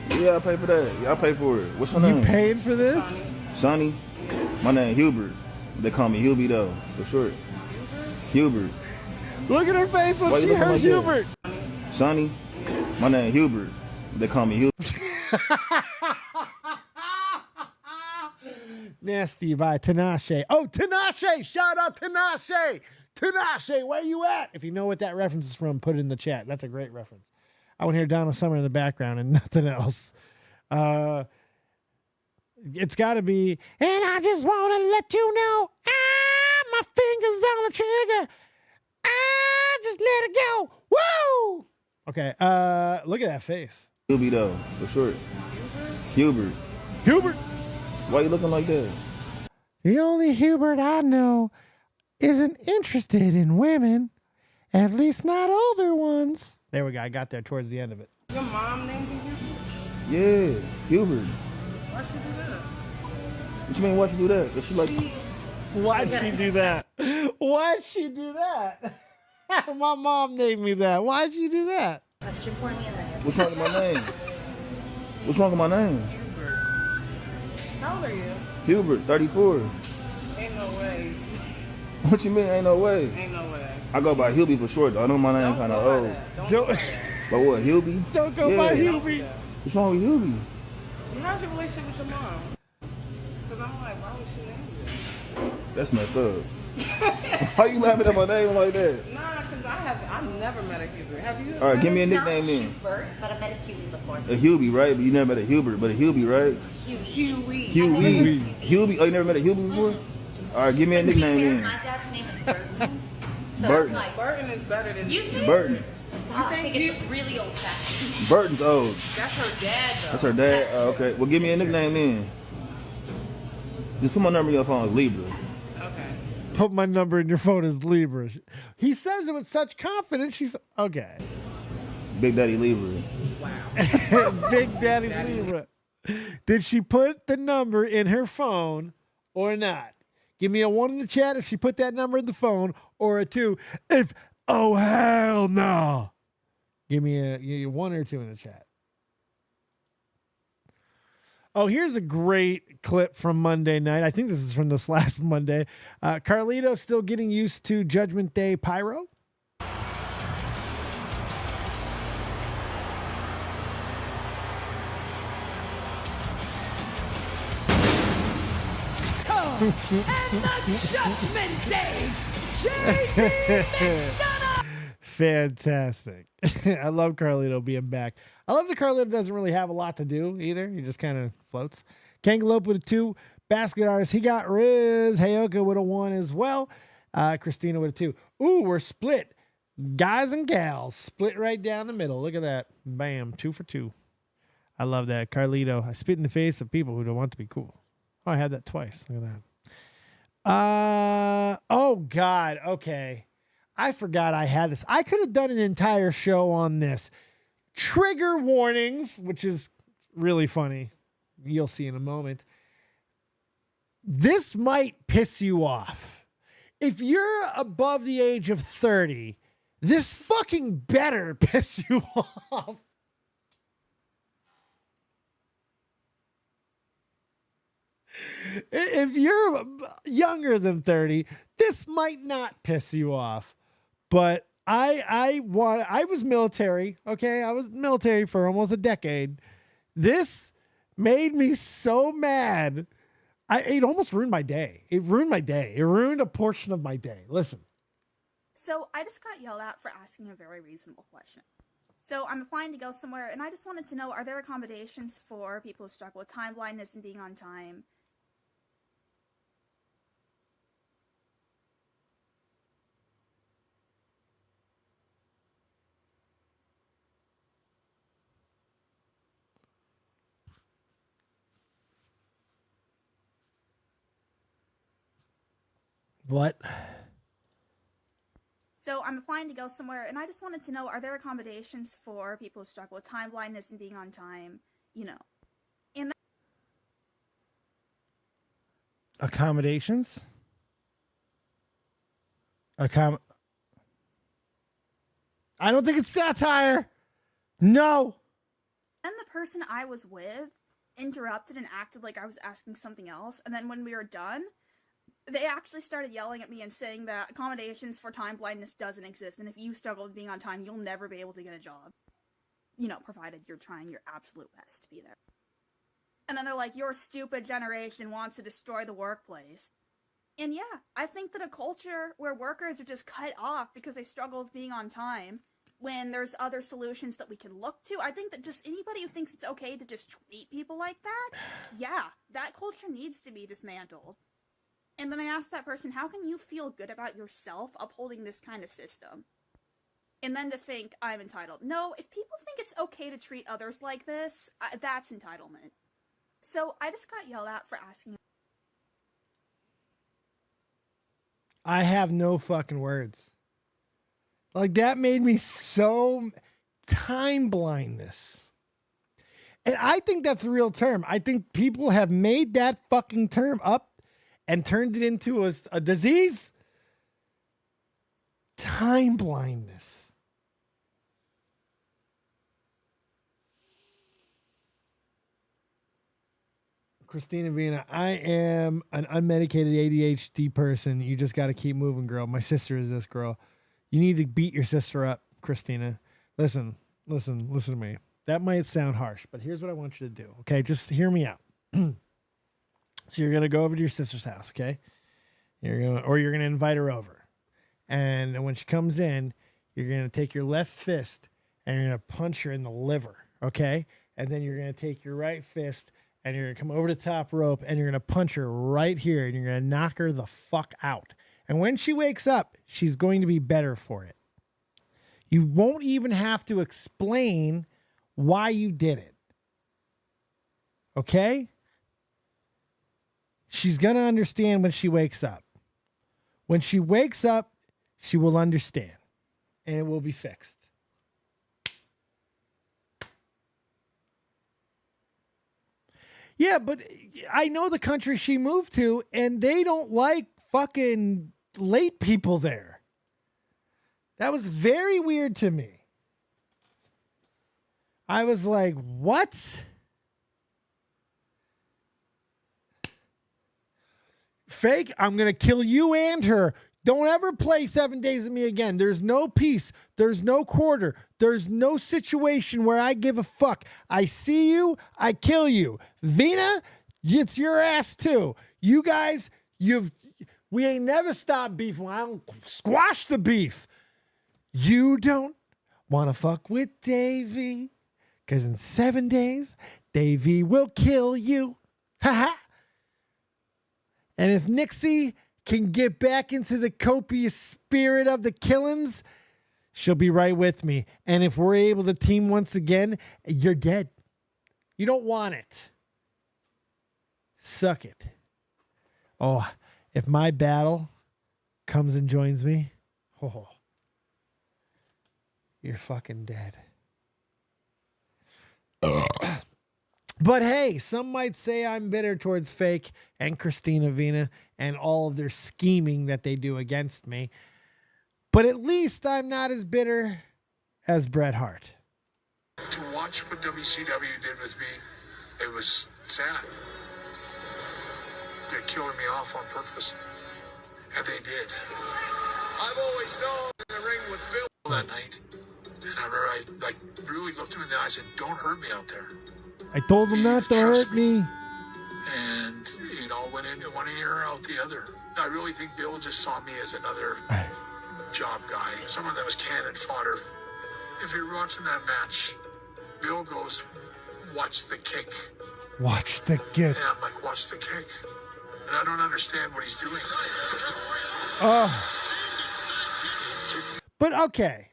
this? Yeah, I pay for that. Yeah, I pay for it. What's your name? You paying for this? Sonny. My name Hubert. They call me Hubie though, for short. Hubert. Look at her face when she heard Hubert. Sonny. My name Hubert. They call me Hubert. Nasty by Tinashe. Oh, Tinashe! Shout out Tinashe! Tinashe, where you at? If you know what that reference is from, put it in the chat. That's a great reference. I want to hear Donna Summer in the background and nothing else. It's got to be, and I just want to let you know, my fingers on the trigger. I just let it go. Okay. Look at that face. Hubie though, for sure. Hubert. Why you looking like that? The only Hubert I know isn't interested in women, at least not older ones. There we go. I got there towards the end of it. Your mom named you Hubert? Yeah, Hubert. Why she do that? What you mean? Why'd you do that? Is she like? Why'd she do that? Why'd she do that? My mom named me that. Why'd she do that? Question for me and then. What's wrong with my name? What's wrong with my name? How old are you? Hubert, 34. Ain't no way. What you mean? Ain't no way. Ain't no way. I go by Hubie for short though. I know my name kind of old. But what, Hubie? Don't go by Hubie. What's wrong with Hubie? How's your relationship with your mom? Because I'm like, why would she name you? That's messed up. Why you laughing at my name like that? Nah, because I've never met a Hubert. Have you? All right, give me a nickname then. Hubert, but I met a Huey before. A Hubie, right? But you never met a Hubert, but a Hubie, right? Huey. Hubie. Oh, you never met a Hubie before? All right, give me a nickname then. My dad's name is Burton. So Burton. Like, Burton is better than you. Burton. I think it's really old fashioned. Burton's old. That's her dad, though. That's her dad? Oh, okay. Well, give me a nickname then. Just put my number in your phone as Libra. Okay. Put my number in your phone as Libra. He says it with such confidence. She's okay. Big Daddy Libra. Wow. Big Daddy Libra. Did she put the number in her phone or not? Give me a 1 in the chat if she put that number in the phone, or a 2 if, oh, hell no. Give me a 1 or 2 in the chat. Oh, here's a great clip from Monday night. I think this is from this last Monday. Carlito still getting used to Judgment Day pyro. And the Judgment Days, JD McDonough. Fantastic. I love Carlito being back. I love that Carlito doesn't really have a lot to do either. He just kind of floats. Kangalope with a 2. Basket Artist, he got Riz. Hayoka with a 1 as well. Christina with a 2. Ooh, we're split. Guys and gals split right down the middle. Look at that. Bam. 2 for 2. I love that. Carlito, I spit in the face of people who don't want to be cool. Oh, I had that twice. Look at that. Oh, God. Okay. I forgot I had this. I could have done an entire show on this. Trigger warnings, which is really funny. You'll see in a moment. This might piss you off. If you're above the age of 30, this fucking better piss you off. If you're younger than 30, this might not piss you off. But I was military, okay? I was military for almost a decade. This made me so mad. It almost ruined my day. It ruined my day. It ruined a portion of my day. Listen. So I just got yelled at for asking a very reasonable question. So I'm applying to go somewhere, and I just wanted to know, are there accommodations for people who struggle with time blindness and being on time? What? So I'm applying to go somewhere, and I just wanted to know, are there accommodations for people who struggle with time blindness and being on time, you know? And Accommodations? I don't think it's satire. No. then the person I was with interrupted and acted like I was asking something else, and then when we were done, they actually started yelling at me and saying that accommodations for time blindness doesn't exist, and if you struggle with being on time, you'll never be able to get a job. You know, provided you're trying your absolute best to be there. And then they're like, your stupid generation wants to destroy the workplace. And yeah, I think that a culture where workers are just cut off because they struggle with being on time, when there's other solutions that we can look to, I think that just anybody who thinks it's okay to just treat people like that, yeah, that culture needs to be dismantled. And then I asked that person, how can you feel good about yourself upholding this kind of system? and then to think I'm entitled. No, if people think it's okay to treat others like this, that's entitlement. So I just got yelled at for asking. I have no fucking words. Like, that made me so time blindness. And I think that's a real term. I think people have made that fucking term up and turned it into a disease. Time blindness. Christina Vina, I am an unmedicated ADHD person. You just got to keep moving, girl. My sister is this girl. You need to beat your sister up, Christina. Listen to me. That might sound harsh, but here's what I want you to do. Okay, just hear me out. So you're gonna go over to your sister's house, okay? You're gonna invite her over, and when she comes in, you're gonna take your left fist and you're gonna punch her in the liver, okay? And then you're gonna take your right fist and you're gonna come over the top rope and you're gonna punch her right here and you're gonna knock her the fuck out. And when she wakes up, she's going to be better for it. You won't even have to explain why you did it. Okay? She's going to understand when she wakes up. When she wakes up, she will understand. And it will be fixed. Yeah, but I know the country she moved to, and they don't like fucking late people there. That was very weird to me. I was like, what? Fake, I'm going to kill you and her. Don't ever play 7 Days with me again. There's no peace. There's no quarter. There's no situation where I give a fuck. I see you, I kill you. Vina, it's your ass too. You guys, we ain't never stopped beefing. I don't squash the beef. You don't want to fuck with Davey. Because in 7 days, Davey will kill you. Ha ha. And if Nixie can get back into the copious spirit of the killings, she'll be right with me. And if we're able to team once again, you're dead. You don't want it. Suck it. Oh, if my battle comes and joins me, oh, you're fucking dead. But hey, some might say I'm bitter towards Fake and Christina Vina and all of their scheming that they do against me. But at least I'm not as bitter as Bret Hart. To watch what WCW did with me, it was sad. They're killing me off on purpose. And they did. I've always known in the ring with Bill that night. And I remember I really looked him in the eye and said, don't hurt me out there. I told him not to hurt me. And it all went in one ear out the other. I really think Bill just saw me as another job guy, someone that was cannon fodder. If you're watching that match, Bill goes, watch the kick. Watch the kick. Yeah, I'm like, watch the kick. And I don't understand what he's doing. But okay.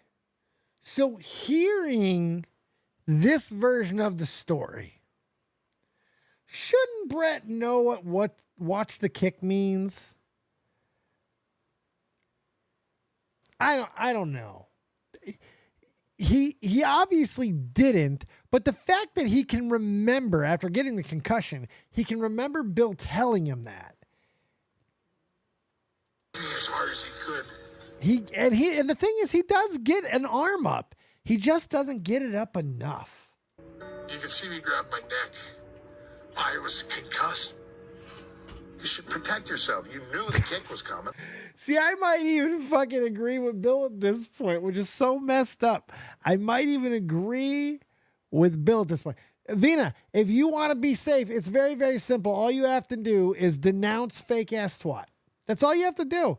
So hearing this version of the story, shouldn't Bret know what watch the kick means? I don't know. He obviously didn't, but the fact that he can remember after getting the concussion, he can remember Bill telling him that. As hard as he could. And the thing is, he does get an arm up. He just doesn't get it up enough. You could see me grab my neck. I was concussed. You should protect yourself. You knew the kick was coming. See, I might even fucking agree with Bill at this point, which is so messed up. I might even agree with Bill at this point. Vina, if you want to be safe, it's very, very simple. All you have to do is denounce fake ass twat. That's all you have to do.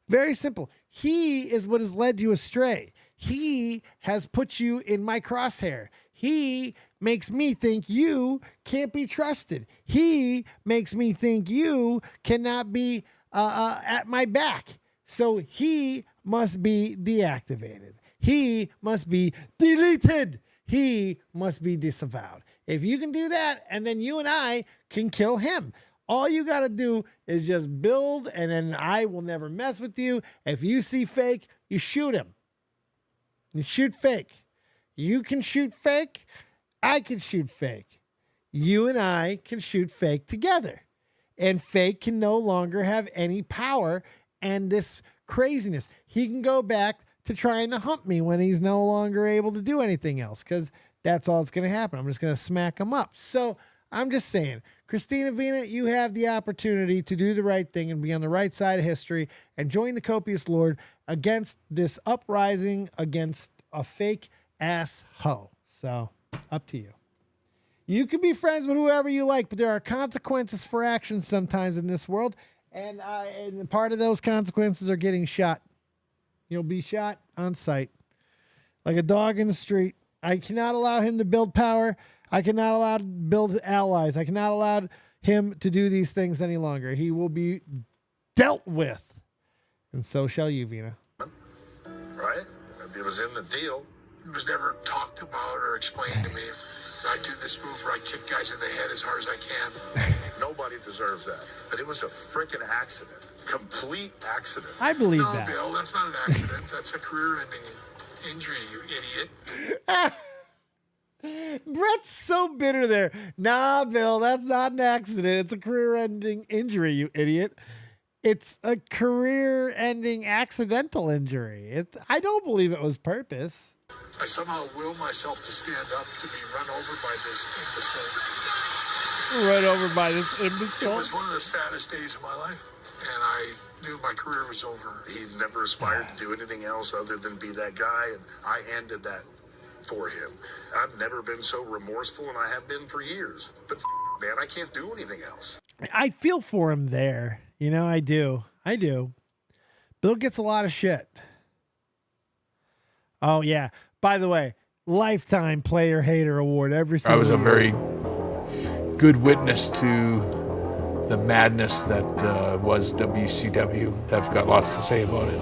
Very simple. He is what has led you astray. He has put you in my crosshair. He makes me think you can't be trusted. He makes me think you cannot be at my back. So he must be deactivated. He must be deleted. He must be disavowed. If you can do that, and then you and I can kill him. All you got to do is just build, and then I will never mess with you. If you see fake, you shoot him. You shoot fake. You can shoot fake. I can shoot fake. You and I can shoot fake together. And fake can no longer have any power and this craziness. He can go back to trying to hump me when he's no longer able to do anything else, because that's all that's going to happen. I'm just going to smack him up. So I'm just saying, Christina Vina, you have the opportunity to do the right thing and be on the right side of history and join the Copious Lord against this uprising against a fake ass hoe. So up to you. You can be friends with whoever you like, but there are consequences for actions sometimes in this world. And part of those consequences are getting shot. You'll be shot on sight like a dog in the street. I cannot allow him to build power. I cannot allow to build allies. I cannot allow him to do these things any longer. He will be dealt with. And so shall you, Vina. Right? It was in the deal. It was never talked about or explained to me. I do this move where I kick guys in the head as hard as I can. Nobody deserves that. But it was a freaking accident. Complete accident. I believe that. No, Bill, that's not an accident. That's a career-ending injury, you idiot. Brett's so bitter there. Nah, Bill, that's not an accident. It's a career-ending injury, you idiot. It's a career-ending accidental injury. I don't believe it was purpose. I somehow will myself to stand up to be run over by this imbecile. Run over by this imbecile? It was one of the saddest days of my life, and I knew my career was over. He never aspired to do anything else other than be that guy, and I ended that for him. I've never been so remorseful, and I have been for years. But man, I can't do anything else. I feel for him there. You know, I do. Bill gets a lot of shit. Oh, yeah. By the way, Lifetime Player Hater Award every single I was a year. very good witness to the madness that was WCW. I've got lots to say about it.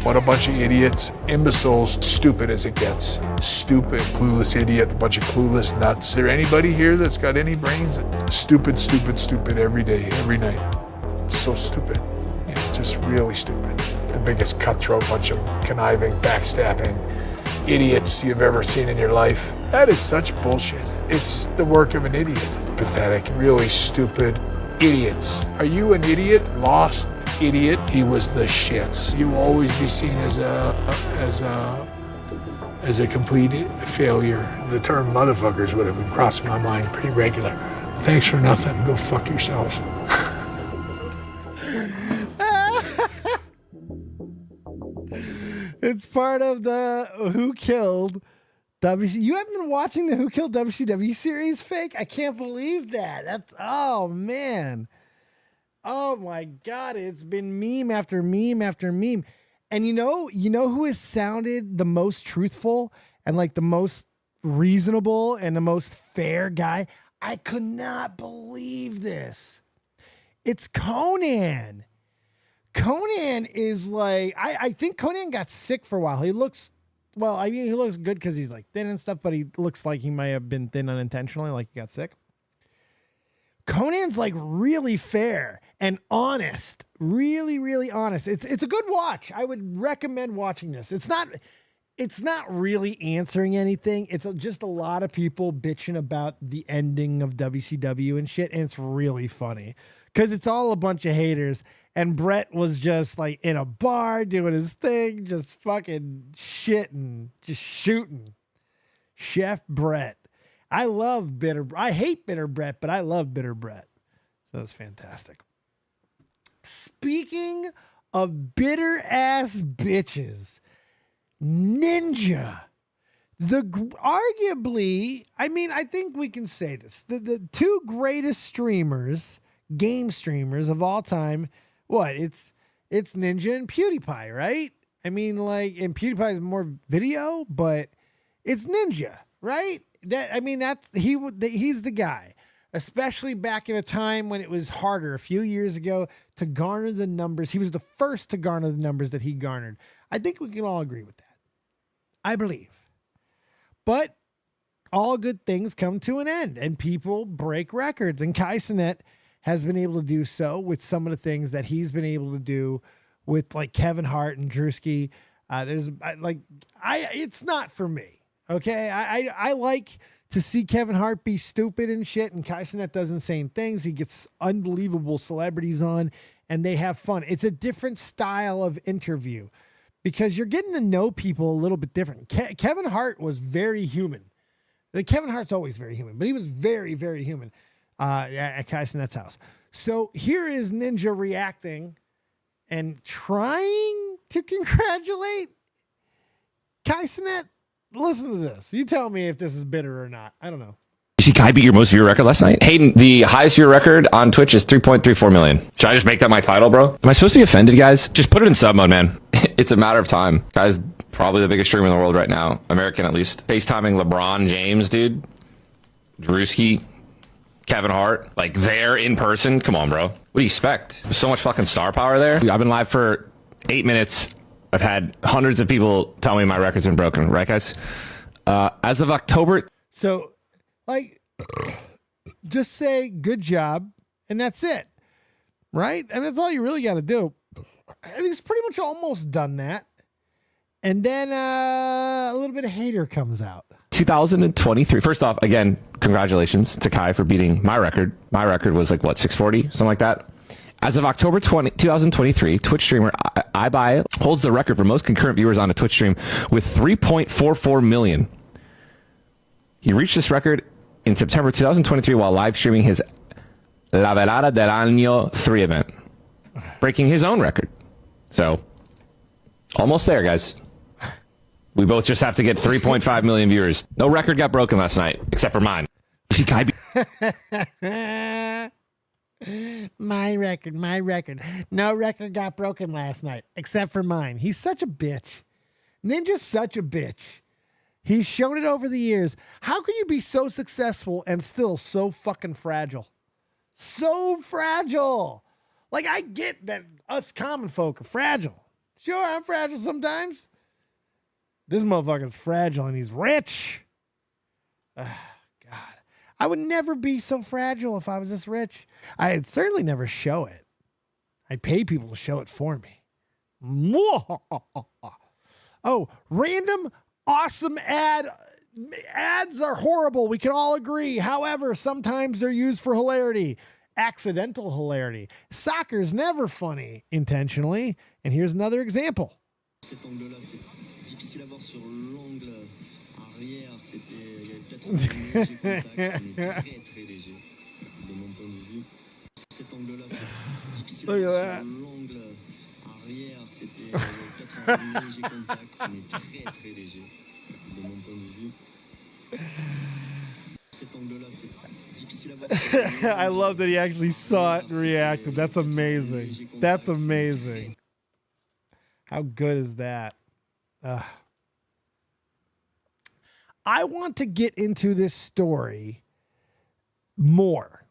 What a bunch of idiots, imbeciles, stupid as it gets. Stupid, clueless idiot, a bunch of clueless nuts. Is there anybody here that's got any brains? Stupid, stupid, stupid every day, every night. So stupid. You know, just really stupid. The biggest cutthroat bunch of conniving, backstabbing idiots you've ever seen in your life. That is such bullshit. It's the work of an idiot. Pathetic, really stupid idiots. Are you an idiot? Lost idiot? He was the shits. You will always be seen as a complete failure. The term motherfuckers would have been crossing my mind pretty regular. Thanks for nothing. Go fuck yourselves. It's part of the Who Killed WC. You haven't been watching the Who Killed WCW series, Fake? I can't believe that. Oh man. Oh my God. It's been meme after meme after meme. And you know who has sounded the most truthful and like the most reasonable and the most fair guy? I could not believe this. It's Conan. Conan is like, I think Conan got sick for a while. He looks good because he's like thin and stuff, but he looks like he might have been thin unintentionally, like he got sick. Conan's like really fair and honest, really, really honest. It's a good watch. I would recommend watching this. It's not really answering anything. It's just a lot of people bitching about the ending of WCW and shit. And it's really funny because it's all a bunch of haters. And Brett was just like in a bar doing his thing, just fucking shitting, just shooting. Chef Brett. I hate bitter Brett, but I love bitter Brett. So that's fantastic. Speaking of bitter ass bitches, Ninja. Arguably, I think we can say this. The two greatest streamers, game streamers of all time. What? It's Ninja and PewDiePie, right? And PewDiePie is more video, but it's Ninja, right? He's the guy, especially back in a time when it was harder a few years ago to garner the numbers. He was the first to garner the numbers that he garnered. I think we can all agree with that. I believe. But all good things come to an end, and people break records. And Kai Cenat has been able to do so with some of the things that he's been able to do with like Kevin Hart and Drewski. It's not for me. Okay. I like to see Kevin Hart be stupid and shit, and Kai Cenat does insane things. He gets unbelievable celebrities on and they have fun. It's a different style of interview because you're getting to know people a little bit different. Kevin Hart was very human. Kevin Hart's always very human, but he was very, very human at Kai Cenat's house. So here is Ninja reacting and trying to congratulate Kai Cenat. Listen to this. You tell me if this is bitter or not. I don't know. You see Kai beat your most viewer record last night? Hayden, the highest viewer record on Twitch is 3.34 million. Should I just make that my title, bro? Am I supposed to be offended, guys? Just put it in sub mode, man. It's a matter of time. Guy's probably the biggest streamer in the world right now. American, at least. FaceTiming LeBron James, dude. Drewski. Kevin Hart. Like, there in person. Come on, bro. What do you expect? There's so much fucking star power there. I've been live for 8 minutes. I've had hundreds of people tell me my record's been broken. Right, guys? As of October... So, like, just say good job, and that's it. Right? I mean, that's all you really got to do. And he's pretty much almost done that. And then a little bit of hater comes out. 2023. First off, again, congratulations to Kai for beating my record. My record was like, what, 640? Something like that. As of October 2023, Twitch streamer iBuy holds the record for most concurrent viewers on a Twitch stream with 3.44 million. He reached this record in September 2023 while live streaming his La Velada del Año 3 event, breaking his own record. So, almost there, guys. We both just have to get 3.5 million viewers. No record got broken last night, except for mine. My record. No record got broken last night, except for mine. He's such a bitch. Ninja's such a bitch. He's shown it over the years. How can you be so successful and still so fucking fragile? So fragile. Like, I get that us common folk are fragile. Sure, I'm fragile sometimes. This motherfucker's fragile and he's rich. God. I would never be so fragile if I was this rich. I'd certainly never show it. I'd pay people to show it for me. Oh, random awesome ads are horrible. We can all agree. However, sometimes they're used for hilarity. Accidental hilarity. Soccer's never funny intentionally. And here's another example. Look at that. I love that he actually saw it and reacted. That's amazing. That's amazing. How good is that? I want to get into this story more.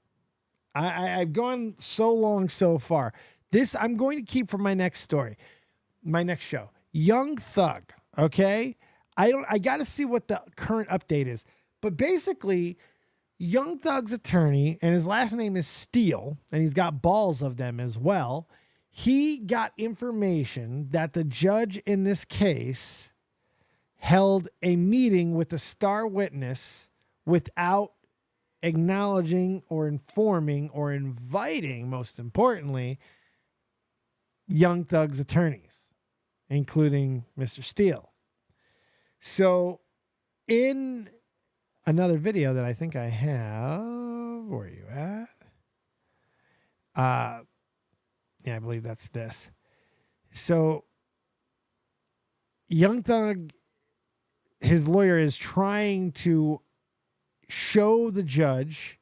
I've gone so long so far. This I'm going to keep for my next story, my next show. Young Thug, okay? I got to see what the current update is. But basically, Young Thug's attorney, and his last name is Steele, and he's got balls of them as well. He got information that the judge in this case held a meeting with the star witness without acknowledging or informing or inviting, most importantly, Young Thug's attorneys, including Mr. Steele. So in another video that I think I have, where are you at? Yeah, I believe that's this. So Young Thug, his lawyer is trying to show the judge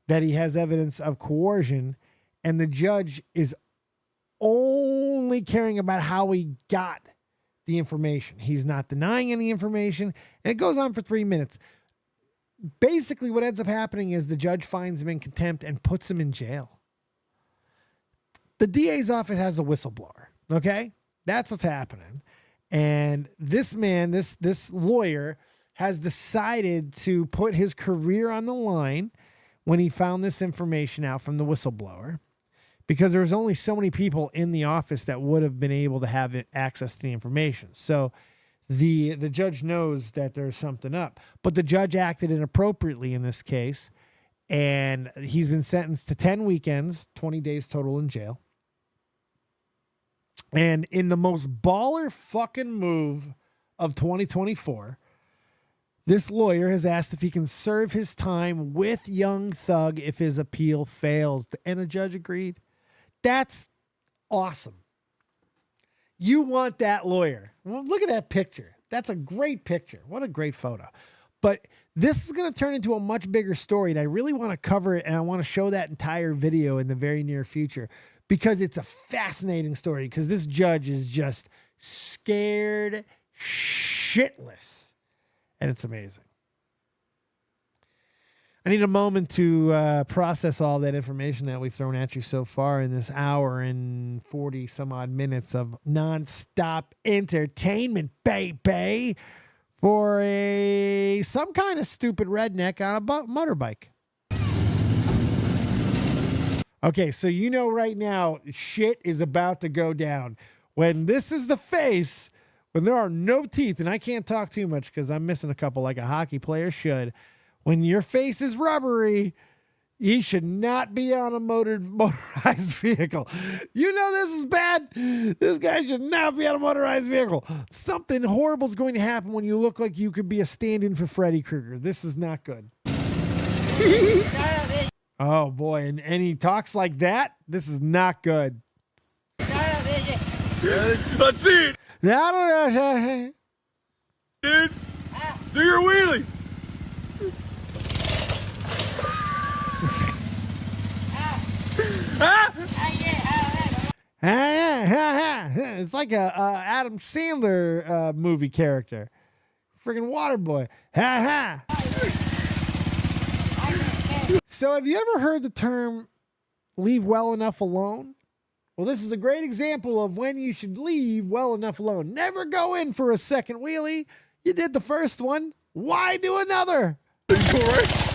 that he has evidence of coercion, and the judge is only caring about how he got the information. He's not denying any information, and it goes on for 3 minutes. Basically, what ends up happening is the judge finds him in contempt and puts him in jail. The DA's office has a whistleblower, okay? That's what's happening. And this man, this lawyer, has decided to put his career on the line when he found this information out from the whistleblower, because there was only so many people in the office that would have been able to have access to the information. So the judge knows that there's something up, but the judge acted inappropriately in this case, and he's been sentenced to 10 weekends, 20 days total in jail. And in the most baller fucking move of 2024, this lawyer has asked if he can serve his time with Young Thug if his appeal fails. And the judge agreed. That's awesome. You want that lawyer. Well, look at that picture. That's a great picture. What a great photo. But this is going to turn into a much bigger story, and I really want to cover it, and I want to show that entire video in the very near future, because it's a fascinating story, because this judge is just scared shitless, and it's amazing. I need a moment to process all that information that we've thrown at you so far in this hour and 40 some odd minutes of nonstop entertainment, baby, for some kind of stupid redneck on a motorbike. Okay, so you know right now shit is about to go down. When this is the face, when there are no teeth, and I can't talk too much because I'm missing a couple like a hockey player should. When your face is rubbery, you should not be on a motorized vehicle. You know this is bad. This guy should not be on a motorized vehicle. Something horrible is going to happen when you look like you could be a stand-in for Freddy Krueger. This is not good. Oh, boy. And he talks like that. This is not good. Let's see it. Dude, do your wheelie. It's like a Adam Sandler movie character. Friggin' Waterboy. Ha ha. So have you ever heard the term leave well enough alone? Well, this is a great example of when you should leave well enough alone. Never go in for a second wheelie. You did the first one. Why do another? Are you cool, right?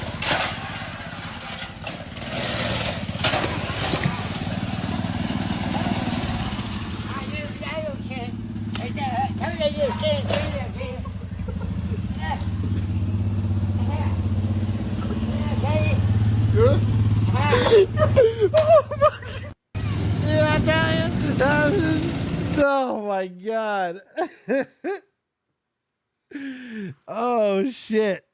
Good? Oh my God. Oh shit.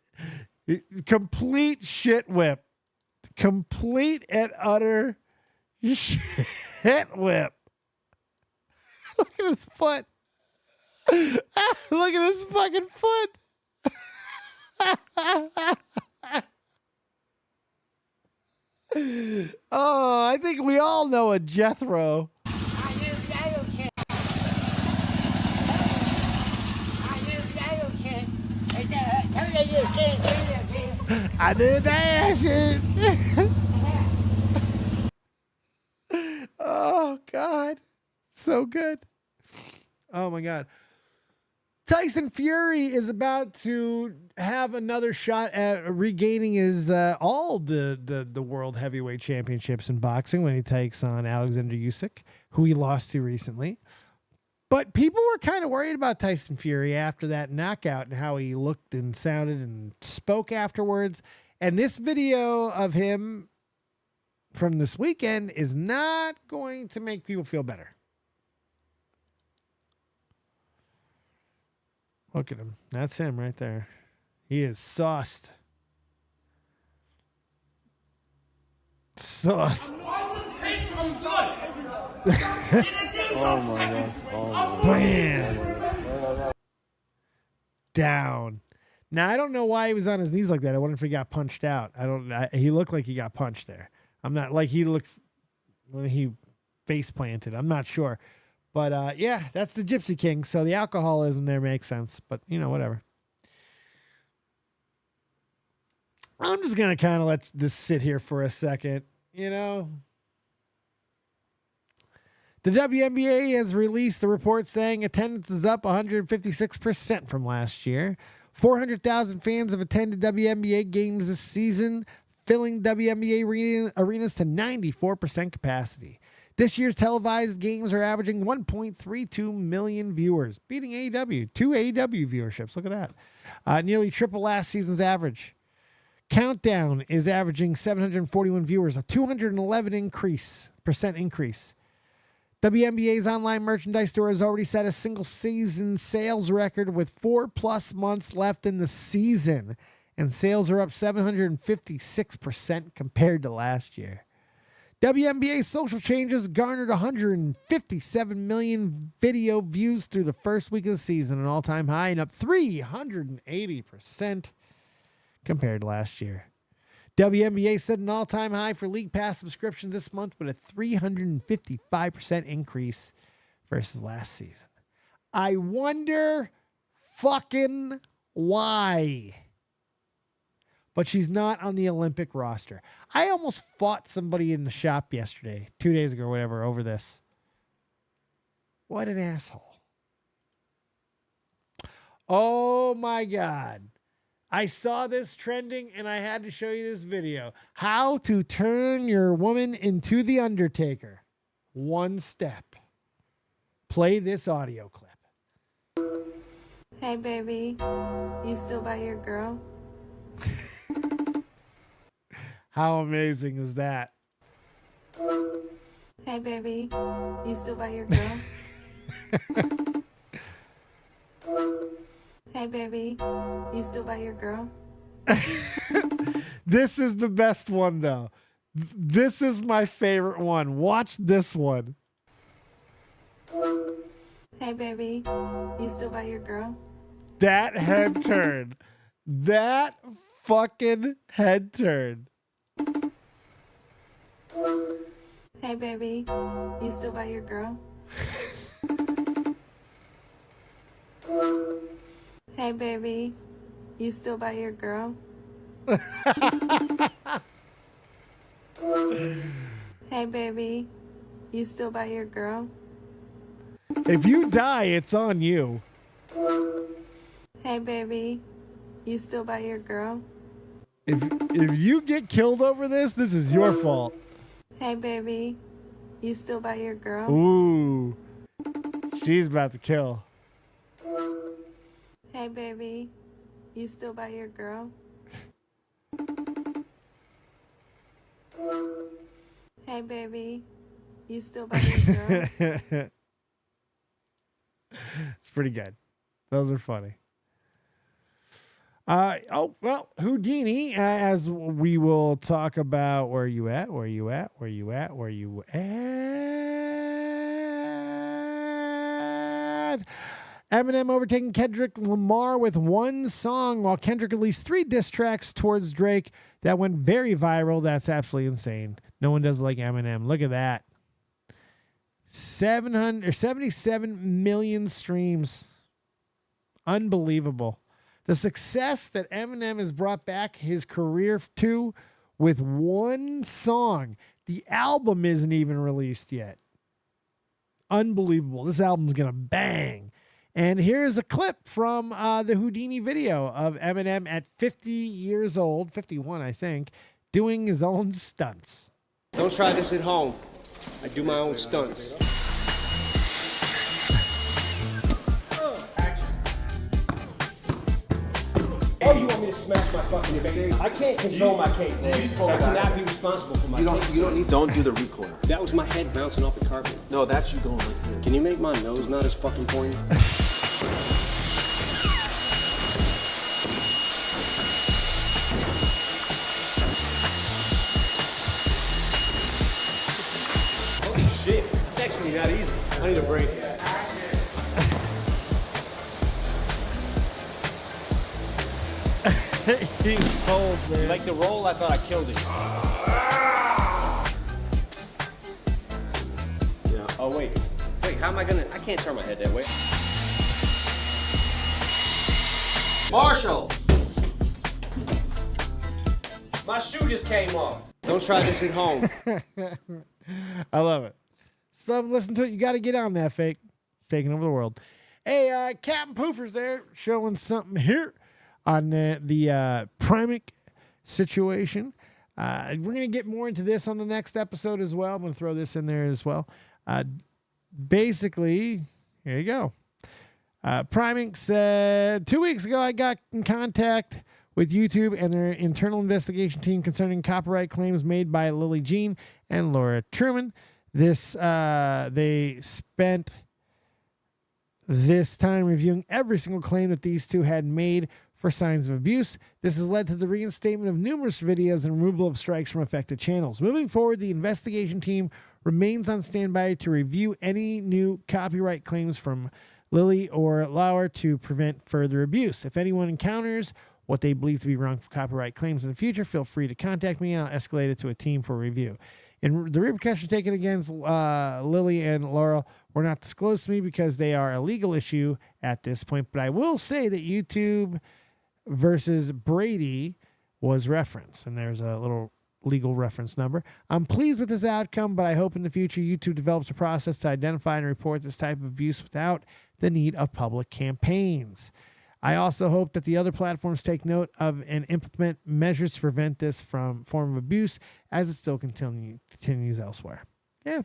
Complete shit whip. Complete and utter shit whip. Look at his foot. Look at his fucking foot. Oh, I think we all know a Jethro. I do that shit. Oh, God. So good. Oh, my God. Tyson Fury is about to have another shot at regaining his all the world heavyweight championships in boxing when he takes on Alexander Usyk, who he lost to recently. But people were kind of worried about Tyson Fury after that knockout and how he looked and sounded and spoke afterwards. And this video of him from this weekend is not going to make people feel better. Look at him. That's him right there. He is sauced. Sauced. Oh my gosh. Oh Bam. Down. Now, I don't know why he was on his knees like that. I wonder if he got punched out. He looked like he got punched there. I'm not like he looks when he face planted. I'm not sure. But yeah, that's the Gypsy King. So the alcoholism there makes sense. But, you know, whatever. I'm just going to kind of let this sit here for a second. You know, The WNBA has released a report saying attendance is up 156% from last year. 400,000 fans have attended WNBA games this season, filling WNBA arenas to 94% capacity. This year's televised games are averaging 1.32 million viewers, beating AEW. 2 AEW viewerships. Look at that. Nearly triple last season's average. Countdown is averaging 741 viewers, a 211% increase. WNBA's online merchandise store has already set a single season sales record with 4+ months left in the season, and sales are up 756% compared to last year. WNBA social changes garnered 157 million video views through the first week of the season, an all-time high, and up 380% compared to last year. WNBA set an all-time high for League Pass subscriptions this month with a 355% increase versus last season. I wonder fucking why. But she's not on the Olympic roster. I almost fought somebody in the shop yesterday, 2 days ago or whatever, over this. What an asshole. Oh my God. I saw this trending and I had to show you this video. How to turn your woman into the Undertaker. One step. Play this audio clip. Hey, baby. You still by your girl? How amazing is that? Hey, baby. You still by your girl? Hey, baby. You still by your girl? This is the best one, though. This is my favorite one. Watch this one. Hey, baby. You still by your girl? That head turn. That fucking head turn. Hey, baby. You still by your girl? Hey, baby. You still by your girl? Hey, baby. You still by your girl? If you die, it's on you. Hey, baby. You still by your girl? If you get killed over this, this is your fault. Hey, baby. You still by your girl? Ooh. She's about to kill. Hey, baby. You still by your girl? Hey, baby. You still by your girl? It's pretty good. Those are funny. Houdini, as we will talk about. Where you at? Eminem overtaking Kendrick Lamar with one song, while Kendrick released 3 diss tracks towards Drake that went very viral. That's absolutely insane. No one does like Eminem. Look at that. 77 million streams. Unbelievable. The success that Eminem has brought back his career to with one song. The album isn't even released yet. Unbelievable. This album's going to bang. And here's a clip from the Houdini video of Eminem at 50 years old, 51, I think, doing his own stunts. Don't try this at home. I do my own stunts. Oh, you want me to smash my fucking face? I can't control my cake, Dave. I cannot be responsible for my cake. Don't do the recoil. That was my head bouncing off the carpet. No, that's you going like this. Can you make my nose not as fucking pointy? Oh shit, it's actually not easy. I need a break. He's cold, man. Like the roll, I thought I killed it. Yeah. Oh, wait. Wait, how am I gonna... I can't turn my head that way. Marshall! My shoe just came off. Don't try this at home. I love it. Still haven't listened to it. You got to get on that, fake. It's taking over the world. Hey, Captain Poofer's there showing something here on the Primic situation. We're going to get more into this on the next episode as well. I'm going to throw this in there as well. Basically, here you go. Primic said, 2 weeks ago, I got in contact with YouTube and their internal investigation team concerning copyright claims made by Lily Jean and Laura Truman. They spent this time reviewing every single claim that these two had made for signs of abuse. This has led to the reinstatement of numerous videos and removal of strikes from affected channels. Moving forward, the investigation team remains on standby to review any new copyright claims from Lily or Laura to prevent further abuse. If anyone encounters what they believe to be wrongful copyright claims in the future, feel free to contact me and I'll escalate it to a team for review. And the repercussions taken against Lily and Laura were not disclosed to me because they are a legal issue at this point. But I will say that YouTube versus Brady was referenced, and there's a little legal reference number. I'm pleased with this outcome, but I hope in the future YouTube develops a process to identify and report this type of abuse without the need of public campaigns. I also hope that the other platforms take note of and implement measures to prevent this form of abuse as it still continues elsewhere. Yeah.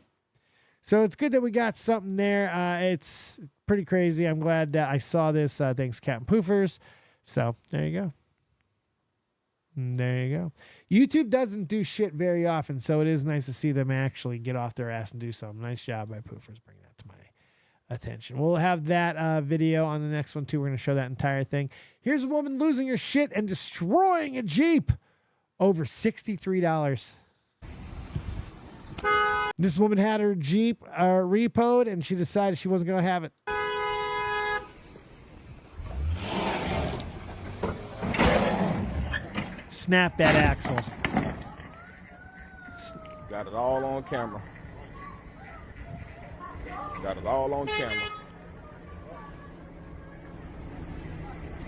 So it's good that we got something there. It's pretty crazy. I'm glad that I saw this. Thanks, Captain Poofers. So there you go. There you go. YouTube doesn't do shit very often, so it is nice to see them actually get off their ass and do something. Nice job by Poofers bringing that to my attention. We'll have that video on the next one too. We're going to show that entire thing. Here's a woman losing her shit and destroying a Jeep over $63. This woman had her Jeep repoed and she decided she wasn't going to have it. Snap that axle. Got it all on camera. Got it all on camera.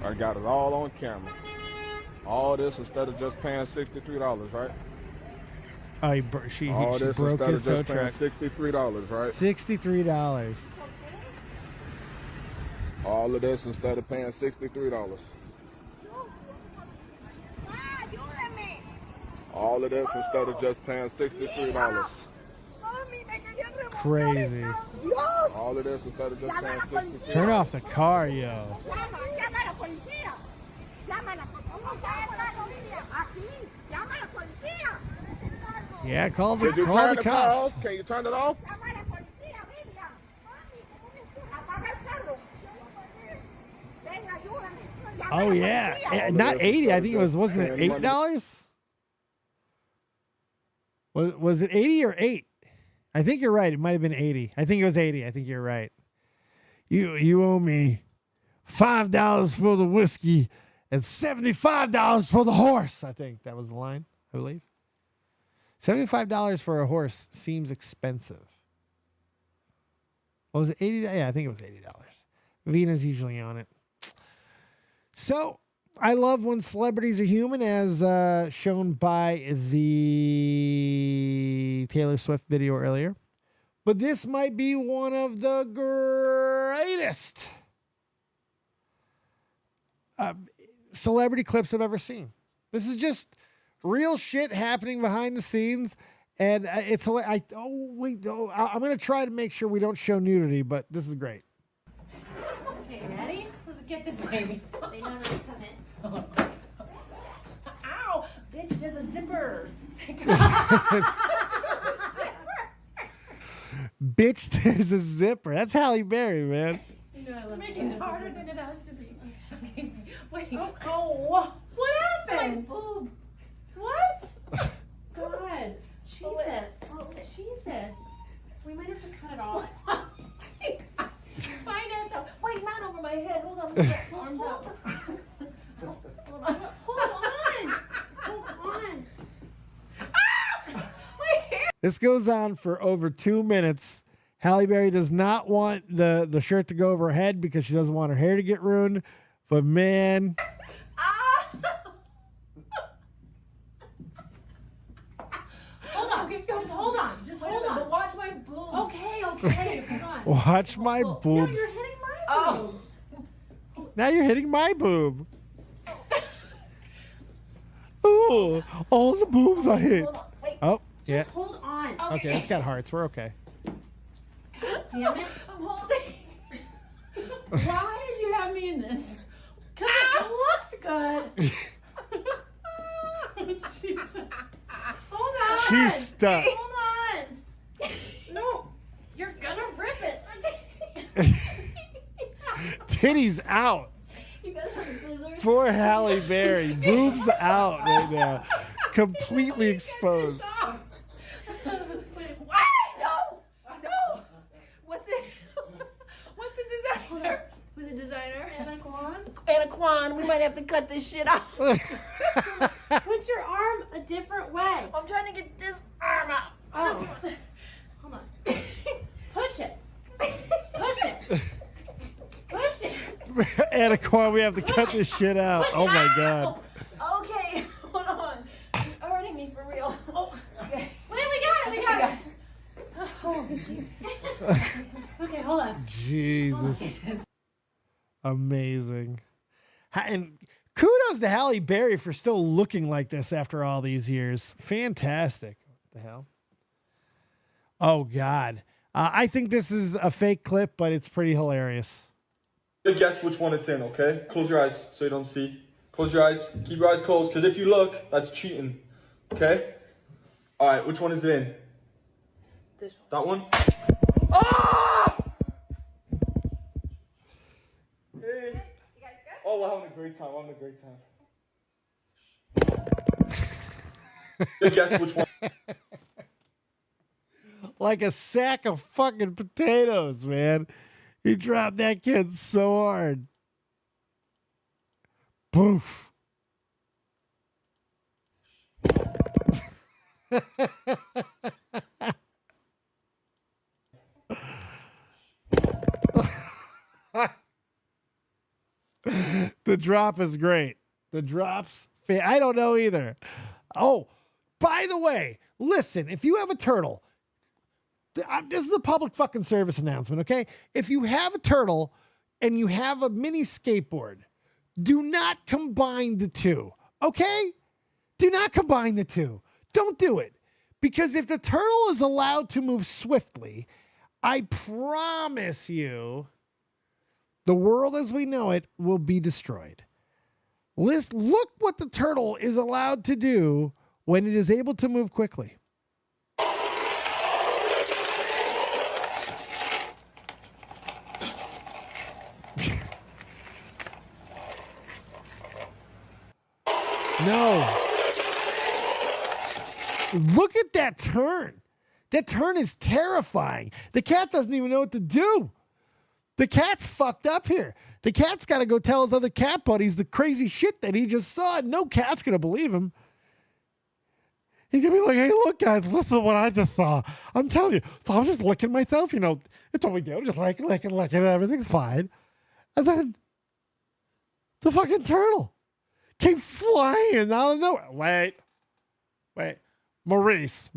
I got it all on camera. All this instead of just paying $63, right? Oh, she broke his tow truck. $63, right? $63. All of this instead of paying $63. All of this instead of just paying $63. Crazy. All of this instead of just paying $63. Turn off the car, yo. Yeah, call the cops. Can you turn it off? Oh yeah, not 80. I think it wasn't it $8? Was it 80 or 8? I think you're right. It might have been 80. I think it was 80. I think you're right. You owe me $5 for the whiskey and $75 for the horse. I think that was the line, I believe. $75 for a horse seems expensive. What was it, $80? Yeah, I think it was $80. Vena's usually on it. So, I love when celebrities are human, as shown by the Taylor Swift video earlier. But this might be one of the greatest celebrity clips I've ever seen. This is just real shit happening behind the scenes. And it's hilarious. I'm going to try to make sure we don't show nudity, but this is great. Okay, ready? Let's get this baby. They know how to come in. Ow! Bitch, there's a zipper. Take it Bitch, there's a zipper. That's Halle Berry, man. You know I love making it harder than it has to be. Okay. Wait. Oh, what happened? My boob. What? God. Jesus. Oh, Jesus. We might have to cut it off. Find ourselves. Wait, not over my head. Hold on. Arms up. Hold on. Hold on. This goes on for over 2 minutes. Halle Berry does not want the shirt to go over her head because she doesn't want her hair to get ruined. But man. Hold on. Just hold on. Just hold on. But watch my boob. Okay, come on. Watch my boobs. No, you're hitting my boob. Now you're hitting my boob. Ooh, all the boobs I hit. Wait, Oh, yeah. just hold on. Okay, it's got hearts. We're okay. God damn it. I'm holding. Why did you have me in this? Because it looked good. Jesus. Hold on. She's stuck. Hold on. No, you're gonna rip it. Titties out. You got some scissors? Poor Halle Berry. Boobs out right now. Completely exposed. Wait, why? No. What's the designer? Who's the designer? Anna Kwan. We might have to cut this shit out. Put your arm a different way. I'm trying to get this arm out. Oh. This one. Hold on. Push it. Push it. Push it. Anna Kwan, we have to cut this shit out. Oh my god. Okay, hold on. It's hurting me for real. Oh, okay. Wait, we got it. Oh, Jesus. Okay, hold on. Jesus. Amazing. And kudos to Halle Berry for still looking like this after all these years. Fantastic. What the hell? Oh, God. I think this is a fake clip, but it's pretty hilarious. Guess which one it's in, okay? Close your eyes so you don't see. Close your eyes. Keep your eyes closed, because if you look, that's cheating. Okay? Alright, which one is it in? This one. That one? Ah! Hey. Oh, we're having a great time. We're having a great time. Guess which one? Like a sack of fucking potatoes, man. He dropped that kid so hard. Poof. The drop is great. The drops, I don't know either. Oh, by the way, listen, if you have a turtle, this is a public fucking service announcement, okay? If you have a turtle and you have a mini skateboard, do not combine the two, okay? Do not combine the two. Don't do it. Because if the turtle is allowed to move swiftly, I promise you, the world as we know it will be destroyed. Look what the turtle is allowed to do when it is able to move quickly. No. Look at that turn. That turn is terrifying. The cat doesn't even know what to do. The cat's fucked up here. The cat's got to go tell his other cat buddies the crazy shit that he just saw. No cat's going to believe him. He's going to be like, hey, look, guys, listen to what I just saw. I'm telling you. So I was just licking myself, you know. It's what we do. Just licking, everything's fine. And then the fucking turtle came flying out of nowhere. Wait. Maurice,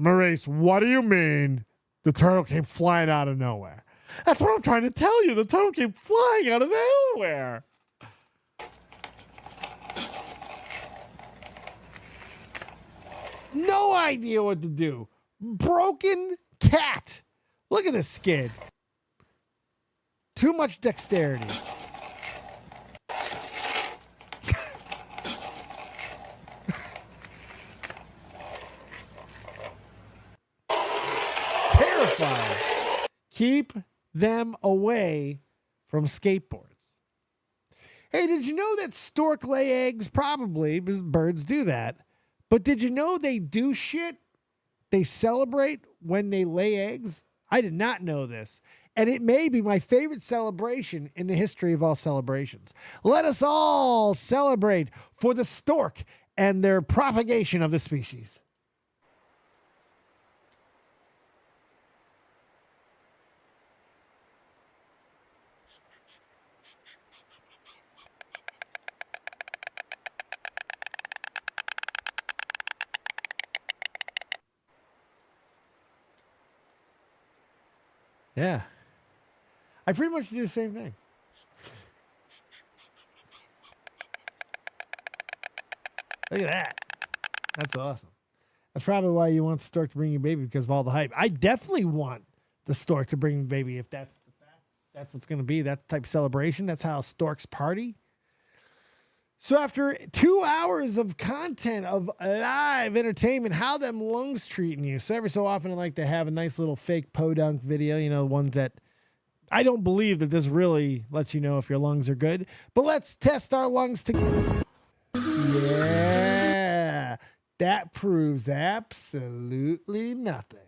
what do you mean the turtle came flying out of nowhere? That's what I'm trying to tell you. The turtle came flying out of nowhere. No idea what to do. Broken cat. Look at this skid. Too much dexterity. Terrifying. Keep them away from skateboards. Hey, did you know that stork lay eggs? Probably, because birds do that. But did you know they do shit? They celebrate when they lay eggs? I did not know this. And it may be my favorite celebration in the history of all celebrations. Let us all celebrate for the stork and their propagation of the species. Yeah. I pretty much do the same thing. Look at that. That's awesome. That's probably why you want the stork to bring you baby, because of all the hype. I definitely want the stork to bring me baby if that's what's going to be. That type of celebration. That's how storks party. So after 2 hours of content of live entertainment, how them lungs treating you? So every so often I like to have a nice little fake podunk video, you know, the ones that I don't believe that this really lets you know if your lungs are good. But let's test our lungs together. Yeah, that proves absolutely nothing.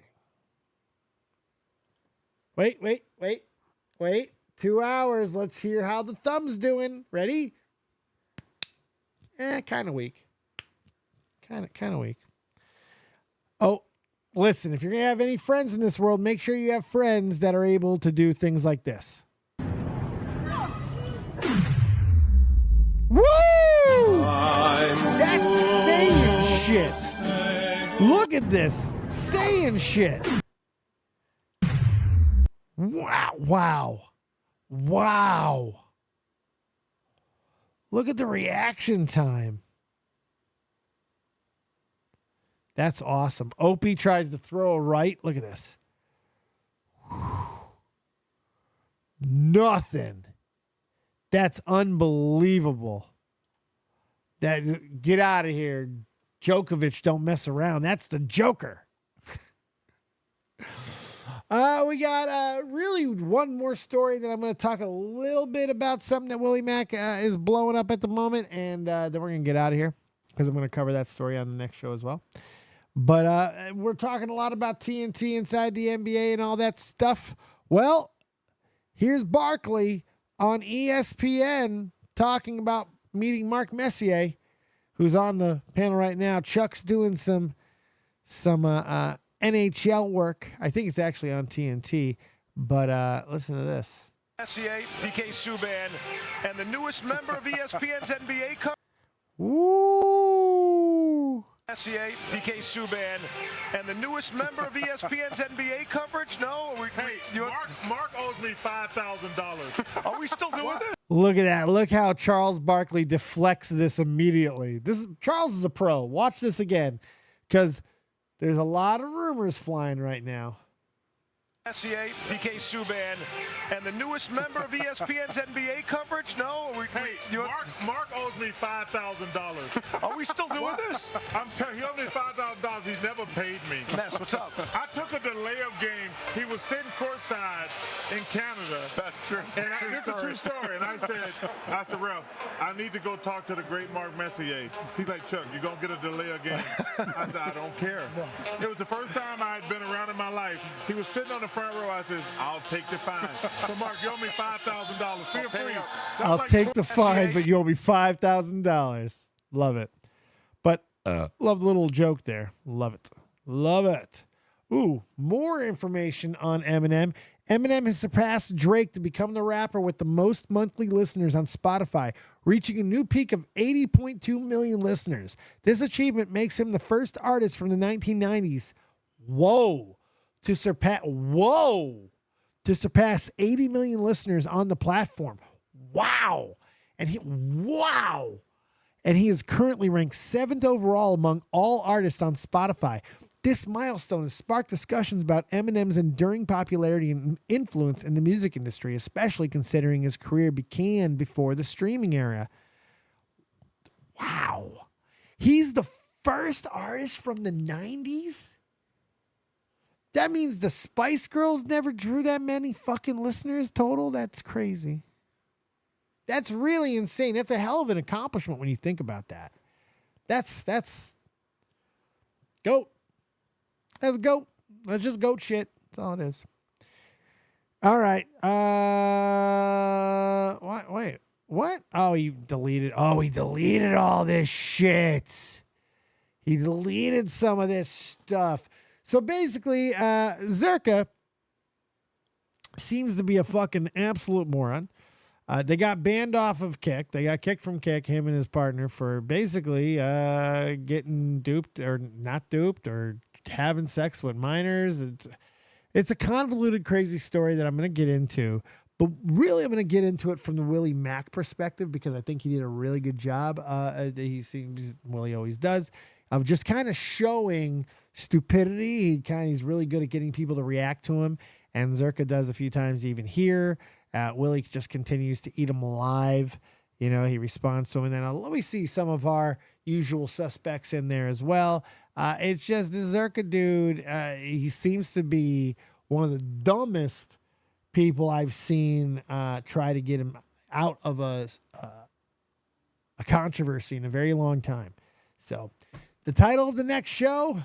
Wait. 2 hours. Let's hear how the thumb's doing. Ready? Kind of weak. Kind of weak. Oh, listen, if you're going to have any friends in this world, make sure you have friends that are able to do things like this. Woo! That's saying shit. Look at this. Saying shit. Wow. Look at the reaction time. That's awesome. Opie tries to throw a right. Look at this. Nothing. That's unbelievable. Get out of here. Djokovic don't mess around. That's the Joker. We got really one more story that I'm going to talk a little bit about, something that Willie Mack is blowing up at the moment, and then we're going to get out of here because I'm going to cover that story on the next show as well. But we're talking a lot about TNT inside the NBA and all that stuff. Well, here's Barkley on ESPN talking about meeting Mark Messier, who's on the panel right now. Chuck's doing some NHL work. I think it's actually on TNT, but listen to this. Messier, PK Subban, and the newest member of ESPN's NBA coverage. Woo! Messier, PK Subban, and the newest member of ESPN's NBA coverage. No, Mark owes me $5,000. Are we still doing this? Look at that. Look how Charles Barkley deflects this immediately. Charles is a pro. Watch this again, because there's a lot of rumors flying right now. Messier, PK Subban, and the newest member of ESPN's NBA coverage. No, Mark owes me $5,000. Are we still doing this? I'm telling you, he owes me $5,000. He's never paid me. Ness, what's up? I took a delay of game. He was sitting courtside in Canada. That's true. And it's a true story. And I said, Ralph, I need to go talk to the great Mark Messier. He's like, Chuck, you're going to get a delay of game. I said, I don't care. No. It was the first time I had been around in my life. He was sitting on the front row. I said, I'll take the fine. So, Mark, you owe me $5,000. Feel free. I'll take the fine, but you owe me $5,000. Love it. But love the little joke there. Love it. Ooh, more information on Eminem. Eminem has surpassed Drake to become the rapper with the most monthly listeners on Spotify, reaching a new peak of 80.2 million listeners. This achievement makes him the first artist from the 1990s. To surpass 80 million listeners on the platform. Wow. And he is currently ranked 7th overall among all artists on Spotify. This milestone has sparked discussions about Eminem's enduring popularity and influence in the music industry, especially considering his career began before the streaming era. Wow. He's the first artist from the 90s? That means the Spice Girls never drew that many fucking listeners total? That's crazy. That's really insane. That's a hell of an accomplishment when you think about that. That's goat. That's goat. That's just goat shit. That's all it is. All right. Wait. What? Oh, he deleted all this shit. He deleted some of this stuff. So basically, Zerka seems to be a fucking absolute moron. They got banned off of Kick. They got kicked from Kick, him and his partner, for basically getting duped or not duped or having sex with minors. It's a convoluted, crazy story that I'm going to get into, but really I'm going to get into it from the Willie Mack perspective because I think he did a really good job. Willie always does, of just kind of showing stupidity. He's really good at getting people to react to him, and Zerka does a few times even here. Willie just continues to eat him alive. You know, he responds to him, and then we see some of our usual suspects in there as well. It's just the Zerka dude. He seems to be one of the dumbest people I've seen try to get him out of a controversy in a very long time. So the title of the next show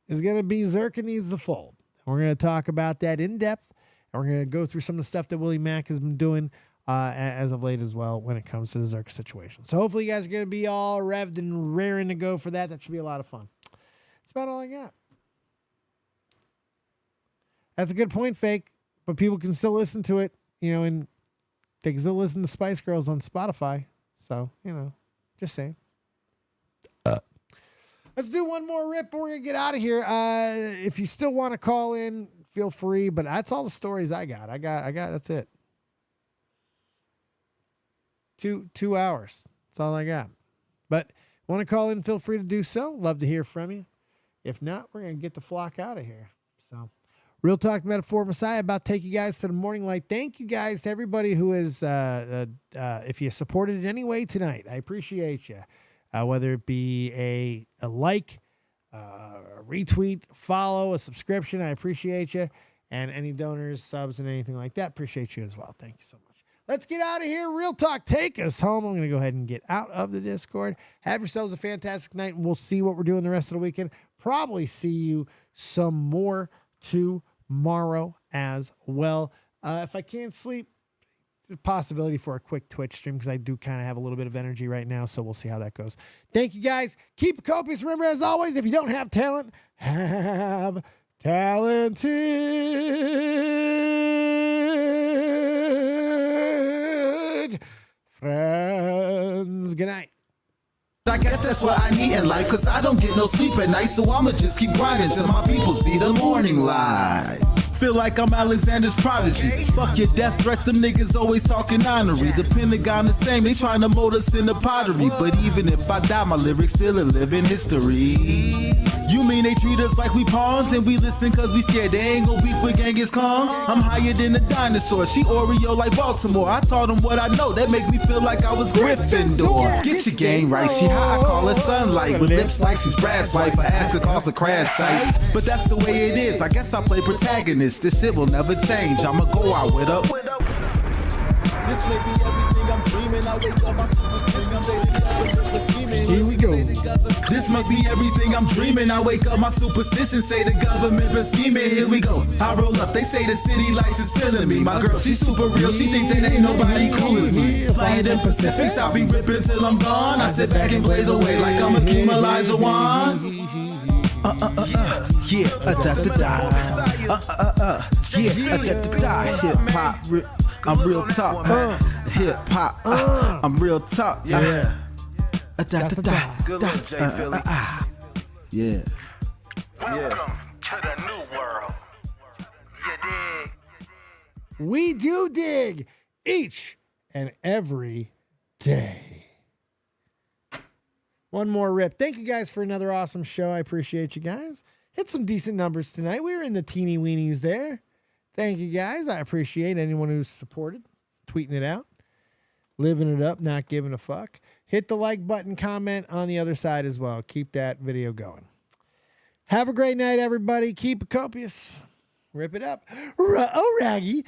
is going to be Zerka Needs the Fold. We're going to talk about that in depth, and we're going to go through some of the stuff that Willie Mack has been doing as of late as well when it comes to the Zerka situation. So hopefully you guys are going to be all revved and raring to go for that. That should be a lot of fun. That's about all I got. That's a good point, Fake, but people can still listen to it, you know, and they can still listen to Spice Girls on Spotify. So, you know, just saying. Let's do one more rip, but we're going to get out of here. If you still want to call in, feel free, but that's all the stories I got. That's it. 2 hours. That's all I got. But want to call in, feel free to do so. Love to hear from you. If not, we're going to get the flock out of here. So, Real Talk Metaphor Messiah, about to take you guys to the morning light. Thank you guys to everybody who is, if you supported it anyway tonight, I appreciate you. Whether it be a like, a retweet, follow, a subscription, I appreciate you. And any donors, subs, and anything like that, appreciate you as well. Thank you so much. Let's get out of here. Real Talk, take us home. I'm going to go ahead and get out of the Discord. Have yourselves a fantastic night, and we'll see what we're doing the rest of the weekend. Probably see you some more tomorrow as well. If I can't sleep, the possibility for a quick Twitch stream because I do kind of have a little bit of energy right now, so we'll see how that goes. Thank you, guys. Keep it copious. Remember, as always, if you don't have talent, have talented friends. Good night. I guess that's what I need in life, cause I don't get no sleep at night, so I'ma just keep grinding till my people see the morning light. Feel like I'm Alexander's prodigy. Fuck your death threats, them niggas always talking honorary. The Pentagon the same, they trying to mold us into pottery. But even if I die, my lyrics still a living history. You mean they treat us like we pawns and we listen cause we scared they ain't gon' beef with Genghis Khan? I'm higher than a dinosaur, she Oreo like Baltimore. I taught them what I know, that make me feel like I was Gryffindor. Get your game right, she hot, I call her sunlight. With lips like she's Brad's wife, I ask her cause a crash site. But that's the way it is, I guess I play protagonist. This shit will never change, I'ma go out with her. This may be everything I'm dreaming. I wake up, my superstition say the government for scheming. Here we go. This must be everything I'm dreaming. I wake up, my superstition say the government been scheming. Here we go. I roll up, they say the city lights is feeling me. My girl, she super real, she think that ain't nobody cool as me. Flying in Pacifics, I'll be ripping till I'm gone. I sit back and blaze away like I'm a Keem Elijah Wan. Yeah, da-da-da. Yeah, da-da-da. Hip-hop, I'm real talk. Hip-hop, I'm real talk. Yeah. Good little J Philly. Yeah. Welcome to the new world. You dig? We do dig each and every day. One more rip. Thank you guys for another awesome show. I appreciate you guys. Hit some decent numbers tonight. We were in the teeny weenies there. Thank you guys. I appreciate anyone who's supported, tweeting it out, living it up, not giving a fuck. Hit the like button, comment on the other side as well. Keep that video going. Have a great night, everybody. Keep it copious. Rip it up. Oh, Raggy.